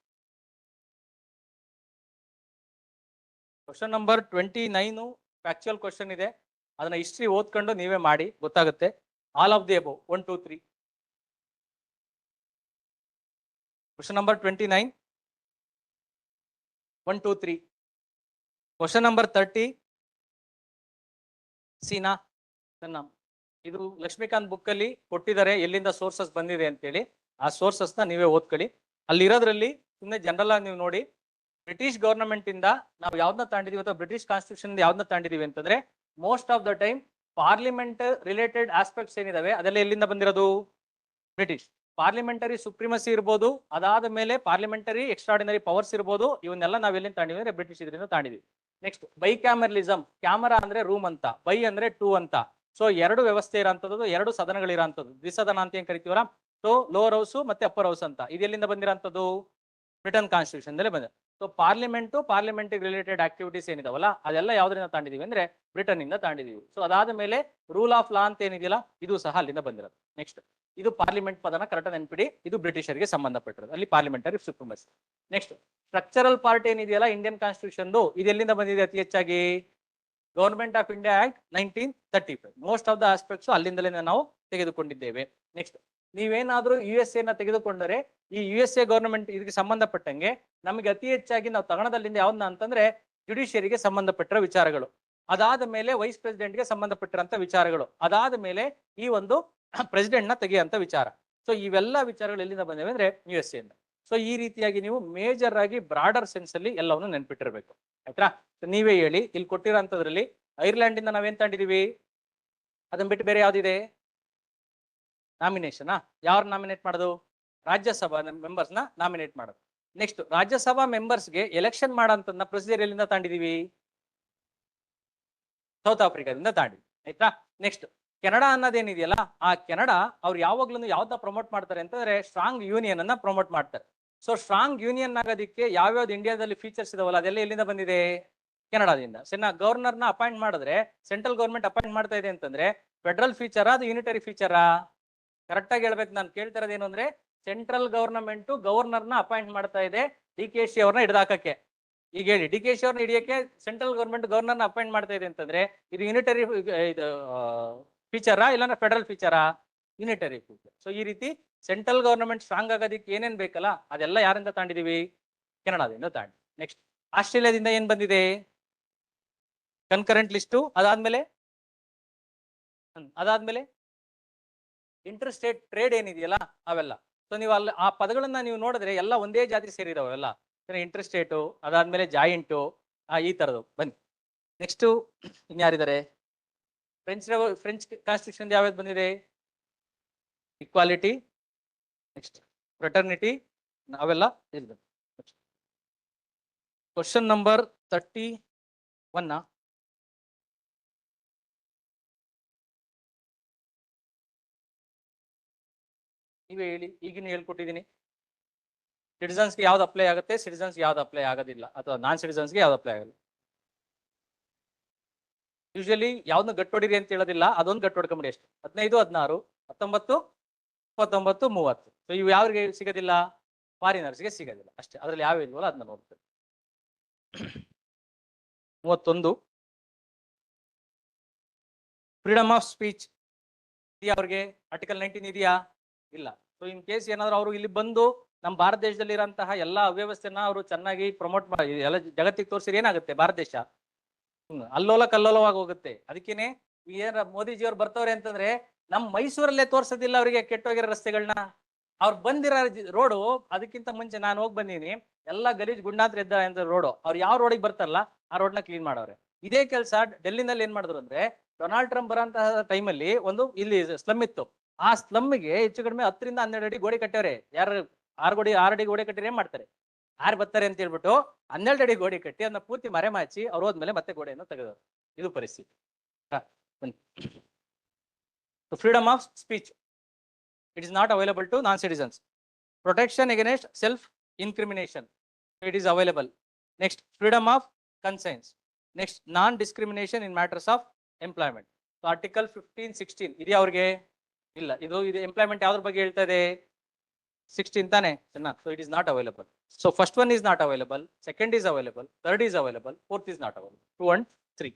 Question number 29 factual question ಇದೆ. ಅದನ್ನ ಹಿಸ್ಟ್ರಿ ಓದ್ಕೊಂಡು ನೀವೇ ಮಾಡಿ ಗೊತ್ತಾಗುತ್ತೆ. All of the above 1, 2, 3. Question number 29. 1, 2, 3. Question number 30. ಸೀನಾ ಇದು Lakshmikant book ಅಲ್ಲಿ ಕೊಟ್ಟಿದ್ದಾರೆ ಎಲ್ಲಿಂದ ಸೋರ್ಸಸ್ ಬಂದಿದೆ ಅಂತೇಳಿ. ಆ ಸೋರ್ಸಸ್ ನ ನೀವೇ ಓದ್ಕೊಳ್ಳಿ. ಅಲ್ಲಿ ಇರೋದ್ರಲ್ಲಿ ಸುಮ್ಮನೆ ಜನರಲ್ ಆಗಿ ನೀವು ನೋಡಿ, ಬ್ರಿಟಿಷ್ ಗವರ್ನಮೆಂಟ್ ಇಂದ ನಾವು ಯಾವ್ದನ್ನ ತಾಂಡಿದೀವಿ ಅಥವಾ ಬ್ರಿಟಿಷ್ ಕಾನ್ಸ್ಟಿಟ್ಯೂಷನ್ ಯಾವ್ದನ್ನ ತಾಂಡಿದೀವಿ ಅಂತಂದ್ರೆ most of the time parliament related aspects ಏನಿದಾವೆ ಅದೆಲ್ಲ ಎಲ್ಲಿಂದ ಬಂದಿರೋದು? ಬ್ರಿಟಿಷ್. ಪಾರ್ಲಿಮೆಂಟರಿ ಸುಪ್ರಿಮಸಿ ಇರ್ಬೋದು, ಅದಾದ ಮೇಲೆ ಪಾರ್ಲಿಮೆಂಟರಿ ಎಕ್ಸ್ಟ್ರಾರ್ಡಿನರಿ ಪವರ್ಸ್ ಇರ್ಬೋದು, ಇವನ್ನೆಲ್ಲ ನಾವ್ ಎಲ್ಲಿಂದ ತಾಂಡಿವಿ ಅಂದ್ರೆ ಬ್ರಿಟಿಷ್ ಇದರಿಂದ ತಾಂಡಿದೀವಿ. Next bicameralism. ಕ್ಯಾಮರಾ ಅಂದ್ರೆ ರೂಮ್ ಅಂತ, ಬೈ ಅಂದ್ರೆ 2 ಅಂತ. ಸೊ 2 ವ್ಯವಸ್ಥೆ ಇರೋಂಥದ್ದು, 2 ಸದನಗಳಿರೋಂಥದ್ದು, ದ್ವಿಸದನ ಅಂತ ಏನ್ ಕರಿತೀವಲ್ಲ. ಸೊ ಲೋವರ್ ಹೌಸ್ ಮತ್ತೆ ಅಪ್ಪರ್ ಹೌಸ್ ಅಂತ. ಇದು ಎಲ್ಲಿಂದ ಬಂದಿರೋಂಥದ್ದು? ಬ್ರಿಟನ್ ಕಾನ್ಸ್ಟಿಟ್ಯೂಷನ್ ಬಂದಿದೆ. ಸೊ ಪಾರ್ಲಿಮೆಂಟ್ ರಿಲೇಟೆಡ್ ಆಕ್ಟಿವಿಟೀಸ್ ಏನಿದಾವಲ್ಲ ಅದೆಲ್ಲ ಯಾವ್ದ್ರಿಂದ ತಾಂಡಿದೀವಿ ಅಂದ್ರೆ ಬ್ರಿಟನ್ ಇಂದ ತಾಂಡಿದೀವಿ. ಸೊ ಅದಾದ ಮೇಲೆ ರೂಲ್ ಆಫ್ ಲಾ ಅಂತ ಏನಿದೆಯಲ್ಲ ಇದು ಸಹ ಅಲ್ಲಿಂದ ಬಂದಿರೋದು. ನೆಕ್ಸ್ಟ್ ಇದು ಪಾರ್ಲಿಮೆಂಟ್ ಪದನ ಕರೆಕ್ಟ್ ನೆನ್ಪಿಡಿ, ಇದು ಬ್ರಿಟಿಷರಿಗೆ ಸಂಬಂಧಪಟ್ಟಿರೋದು, ಅಲ್ಲಿ ಪಾರ್ಲಿಮೆಂಟರಿ ಸುಪ್ರಿಮಸಿ. ನೆಕ್ಸ್ಟ್ ಸ್ಟ್ರಕ್ಚರಲ್ ಪಾರ್ಟ್ ಏನಿದೆಯಲ್ಲ ಇಂಡಿಯನ್ ಕಾನ್ಸ್ಟಿಟ್ಯೂಷನ್, ಇದು ಎಲ್ಲಿಂದ ಬಂದಿದೆ ಅತಿ ಹೆಚ್ಚಾಗಿ? Government of India act 1935. Most of the aspects ಅಲ್ಲಿಂದಲೇ ನಾವು ತೆಗೆದುಕೊಂಡಿದ್ದೇವೆ. ನೆಕ್ಸ್ಟ್ ನೀವೇನಾದ್ರೂ USA ನ ತೆಗೆದುಕೊಂಡರೆ ಈ USA ಗವರ್ನಮೆಂಟ್ ಇದಕ್ಕೆ ಸಂಬಂಧಪಟ್ಟಂಗೆ ನಮಗೆ ಅತಿ ಹೆಚ್ಚಾಗಿ ನಾವು ತಗೊಳೋದಲ್ಲಿಂದ ಯಾವ್ದನ್ನ ಅಂತಂದ್ರೆ ಜುಡಿಷಿಯರಿಗೆ ಸಂಬಂಧಪಟ್ಟಿರೋ ವಿಚಾರಗಳು, ಅದಾದ ಮೇಲೆ ವೈಸ್ ಪ್ರೆಸಿಡೆಂಟ್ ಗೆ ಸಂಬಂಧಪಟ್ಟಿರಂತ ವಿಚಾರಗಳು, ಅದಾದ ಮೇಲೆ ಈ ಒಂದು ಪ್ರೆಸಿಡೆಂಟ್ ನ ತೆಗೆಯುವಂತ ವಿಚಾರ. ಸೊ ಇವೆಲ್ಲ ವಿಚಾರಗಳು ಎಲ್ಲಿಂದ ಬಂದಿವೆ ಅಂದ್ರೆ USA ಇಂದ. ಸೊ ಈ ರೀತಿಯಾಗಿ ನೀವು ಮೇಜರ್ ಆಗಿ ಬ್ರಾಡರ್ ಸೆನ್ಸ್ ಅಲ್ಲಿ ಎಲ್ಲವನ್ನು ನೆನ್ಪಿಟ್ಟಿರ್ಬೇಕು. ಆಯ್ತಾ? ನೀವೇ ಹೇಳಿ, ಇಲ್ಲಿ ಕೊಟ್ಟಿರೋಂಥದ್ರಲ್ಲಿ ಐರ್ಲೆಂಡ್ ಇಂದ ನಾವೇನ್ ತಾಂಡಿದೀವಿ? ಅದನ್ನ ಬಿಟ್ಟು ಬೇರೆ ಯಾವ್ದಿದೆ? ನಾಮಿನೇಷನ್. ಯಾರು ನಾಮಿನೇಟ್ ಮಾಡೋದು? ರಾಜ್ಯಸಭಾ ಮೆಂಬರ್ಸ್ ನ ನಾಮಿನೇಟ್ ಮಾಡೋದು. ನೆಕ್ಸ್ಟ್ ರಾಜ್ಯಸಭಾ ಮೆಂಬರ್ಸ್ಗೆ ಎಲೆಕ್ಷನ್ ಮಾಡೋಂಥದ್ದನ್ನ ಪ್ರೊಸೀಜರ್ ಎಲ್ಲಿಂದ ತಾಂಡಿದೀವಿ? ಸೌತ್ ಆಫ್ರಿಕಾದಿಂದ ತಾಂಡಿದ್ವಿ. ಆಯ್ತಾ? ನೆಕ್ಸ್ಟ್ ಕೆನಡಾ ಅನ್ನೋದೇನಿದೆಯಲ್ಲ, ಆ ಕೆನಡಾ ಅವ್ರು ಯಾವಾಗ್ಲೂ ಯಾವ್ದನ್ನ ಪ್ರಮೋಟ್ ಮಾಡ್ತಾರೆ ಅಂತಂದ್ರೆ ಸ್ಟ್ರಾಂಗ್ ಯೂನಿಯನ್ ಅನ್ನ ಪ್ರಮೋಟ್ ಮಾಡ್ತಾರೆ. ಸೊ ಸ್ಟ್ರಾಂಗ್ ಯೂನಿಯನ್ ಆಗೋದಕ್ಕೆ ಯಾವ್ಯಾವ್ದು ಇಂಡಿಯಾದಲ್ಲಿ ಫೀಚರ್ಸ್ ಇದಾವಲ್ಲ ಅದೆಲ್ಲ ಎಲ್ಲಿಂದ ಬಂದಿದೆ? ಕೆನಡಾದಿಂದ. ಗವರ್ನರ್ನ ಅಪಾಯಿಂಟ್ ಮಾಡಿದ್ರೆ ಸೆಂಟ್ರಲ್ ಗೌರ್ಮೆಂಟ್ ಅಪಾಯಿಂಟ್ ಮಾಡ್ತಾ ಇದೆ ಅಂತಂದ್ರೆ ಫೆಡರಲ್ ಫೀಚರಾ ಅದು ಯೂನಿಟರಿ ಫೀಚರಾ? ಕರೆಕ್ಟ್ ಆಗಿ ಹೇಳ್ಬೇಕು. ನಾನು ಕೇಳ್ತಿರೋದು ಏನು ಅಂದ್ರೆ ಸೆಂಟ್ರಲ್ ಗವರ್ನಮೆಂಟ್ ಗವರ್ನರ್ನ ಅಪಾಯಿಂಟ್ ಮಾಡ್ತಾ ಇದೆ DKC ಅವ್ರನ್ನ ಹಿಡಿದಾಕಕ್ಕೆ. ಈಗ ಹೇಳಿ, DKC ಅವ್ರನ್ನ ಹಿಡಿಯಕ್ಕೆ ಸೆಂಟ್ರಲ್ ಗವರ್ಮೆಂಟ್ ಗವರ್ನರ್ನ ಅಪಾಯಿಂಟ್ ಮಾಡ್ತಾ ಇದೆ ಅಂತಂದ್ರೆ ಇದು ಯೂನಿಟರಿ ಇದು ಫೀಚರಾ ಇಲ್ಲ ಫೆಡರಲ್ ಫೀಚರಾ? Unitary feature. ಸೊ ಈ ರೀತಿ ಸೆಂಟ್ರಲ್ ಗವರ್ನಮೆಂಟ್ ಸ್ಟ್ರಾಂಗ್ ಆಗೋದಕ್ಕೆ ಏನೇನ್ ಬೇಕಲ್ಲ ಅದೆಲ್ಲ ಯಾರಿಂದ ತಾಂಡಿದೀವಿ? ಕೆನಡಾದಿಂದ ತಾಂಡಿ. ನೆಕ್ಸ್ಟ್ ಆಸ್ಟ್ರೇಲಿಯಾದಿಂದ ಏನ್ ಬಂದಿದೆ? Concurrent list. ಅದಾದ್ಮೇಲೆ ಇಂಟರ್ ಸ್ಟೇಟ್ ಟ್ರೇಡ್ ಏನಿದೆಯಲ್ಲ ಅವೆಲ್ಲ. ಸೊ ನೀವು ಅಲ್ಲಿ ಆ ಪದಗಳನ್ನ ನೀವು ನೋಡಿದ್ರೆ ಎಲ್ಲ ಒಂದೇ ಜಾತಿ ಸೇರಿದಾವೆಲ್ಲ. ಇಂಟರ್ ಸ್ಟೇಟು, ಅದಾದ್ಮೇಲೆ ಜಾಯಿಂಟು, ಈ ತರದು. ಬನ್ನಿ ನೆಕ್ಸ್ಟ್ ಇನ್ಯಾರಿದ್ದಾರೆ? ಫ್ರೆಂಚ್ ಕಾನ್ಸ್ಟಿಟ್ಯೂಷನ್ ಯಾವ್ಯಾವ್ದು ಬಂದಿದೆ? ಇಕ್ವಾಲಿಟಿ, ನೆಕ್ಸ್ಟ್ ಫ್ರೆಟರ್ನಿಟಿ, ಅವೆಲ್ಲ ಇದೆ. ಕ್ವಶನ್ ನಂಬರ್ 31 ನೀವೇ ಹೇಳಿ. ಈಗಿನ ಹೇಳ್ಕೊಟ್ಟಿದ್ದೀನಿ. ಸಿಟಿಸನ್ಸ್ಗೆ ಯಾವ್ದು ಅಪ್ಲೈ ಆಗುತ್ತೆ, ಸಿಟಿಸನ್ಸ್ ಯಾವ್ದು ಅಪ್ಲೈ ಆಗೋದಿಲ್ಲ, ಅಥವಾ ನಾನ್ ಸಿಟಿಸನ್ಸ್ಗೆ ಯಾವ್ದು ಅಪ್ಲೈ ಆಗಲ್ಲ. ಯೂಶಲಿ ಯಾವ್ದನ್ನ ಗಟ್ಟೊಡಿರಿ ಅಂತ ಹೇಳೋದಿಲ್ಲ, ಅದೊಂದು ಗಟ್ಟು ಹೊಡ್ಕೊಂಬಿಡಿ ಅಷ್ಟೇ. 15, 16, 19, 29, 30. ಸೊ ಇವು ಯಾವ್ರಿಗೆ ಸಿಗೋದಿಲ್ಲ? ಫಾರಿನರ್ಸ್ಗೆ ಸಿಗೋದಿಲ್ಲ ಅಷ್ಟೇ. ಅದ್ರಲ್ಲಿ ಯಾವ ಇಲ್ವಲ್ಲ ಅದನ್ನ ನೋಡ್ತೇವೆ. 31 ಫ್ರೀಡಮ್ ಆಫ್ ಸ್ಪೀಚ್ ಇದೆಯಾ ಅವ್ರಿಗೆ? ಆರ್ಟಿಕಲ್ 19 ಇದೆಯಾ? ಇಲ್ಲ. ಸೊ ಇನ್ ಕೇಸ್ ಏನಾದ್ರು ಅವರು ಇಲ್ಲಿ ಬಂದು ನಮ್ಮ ಭಾರತ ದೇಶದಲ್ಲಿ ಇರೋಂತಹ ಎಲ್ಲ ಅವ್ಯವಸ್ಥೆನ ಅವರು ಚೆನ್ನಾಗಿ ಪ್ರಮೋಟ್ ಮಾಡಿ ಎಲ್ಲ ಜಗತ್ತಿಗೆ ತೋರಿಸಿದ್ರೆ ಏನಾಗುತ್ತೆ? ಭಾರತ ದೇಶ ಅಲ್ಲೋಲ ಕಲ್ಲೋಲವಾಗಿ ಹೋಗುತ್ತೆ. ಅದಕ್ಕೇನೆ ಏನ ಮೋದಿಜಿ ಅವ್ರು ಬರ್ತವ್ರೆ ಅಂತಂದ್ರೆ ನಮ್ ಮೈಸೂರಲ್ಲೇ ತೋರ್ಸೋದಿಲ್ಲ ಅವರಿಗೆ ಕೆಟ್ಟೋಗಿರೋ ರಸ್ತೆಗಳನ್ನ. ಅವ್ರು ಬಂದಿರೋ ರೋಡು, ಅದಕ್ಕಿಂತ ಮುಂಚೆ ನಾನು ಹೋಗಿ ಬಂದೀನಿ, ಎಲ್ಲ ಗಲೀಜ್ ಗುಂಡಾಂತರ ಇದ್ದ ಅಂತ ರೋಡು. ಅವ್ರು ಯಾವ ರೋಡಿಗೆ ಬರ್ತಾರಲ್ಲ ಆ ರೋಡ್ನ ಕ್ಲೀನ್ ಮಾಡವ್ರೆ. ಇದೇ ಕೆಲಸ ಡೆಲ್ಲಿನಲ್ಲಿ ಏನ್ ಮಾಡಿದ್ರು ಅಂದ್ರೆ ಡೊನಾಲ್ಡ್ ಟ್ರಂಪ್ ಬರೋಂತಹ ಟೈಮಲ್ಲಿ ಒಂದು ಇಲ್ಲಿ ಸ್ಲಮ್ ಇತ್ತು. ಆ ಸ್ಲಮ್ಗೆ ಹೆಚ್ಚು ಕಡಿಮೆ 10 ರಿಂದ 12 ಅಡಿ ಗೋಡೆ ಕಟ್ಟವ್ರೆ. ಯಾರು 6 ಅಡಿ ಗೋಡೆ ಕಟ್ಟಿದ್ರೆ ಏನ್ ಮಾಡ್ತಾರೆ? ಯಾರು ಬರ್ತಾರೆ ಅಂತ ಹೇಳ್ಬಿಟ್ಟು 12 ಅಡಿ ಗೋಡೆ ಕಟ್ಟಿ ಅದನ್ನ ಪೂರ್ತಿ ಮರೆ ಮಾಚಿ ಅವ್ರು ಹೋದ್ಮೇಲೆ ಮತ್ತೆ ಗೋಡೆಯನ್ನು ತೆಗೆದವರು. ಇದು ಪರಿಸ್ಥಿತಿ. Freedom of speech it is not available to non-citizens. Protection against self-incrimination, it is available. Next, freedom of conscience. Next, non-discrimination in matters of employment. So article 15, 16 idi avrige illa. Idu employment yavadr ಬಗ್ಗೆ ಹೇಳ್ತಾ ಇದೆ? 16 ತಾನೆ. So it is not available. So first one is not available, second is available, third is available, fourth is not available. 2 and 3.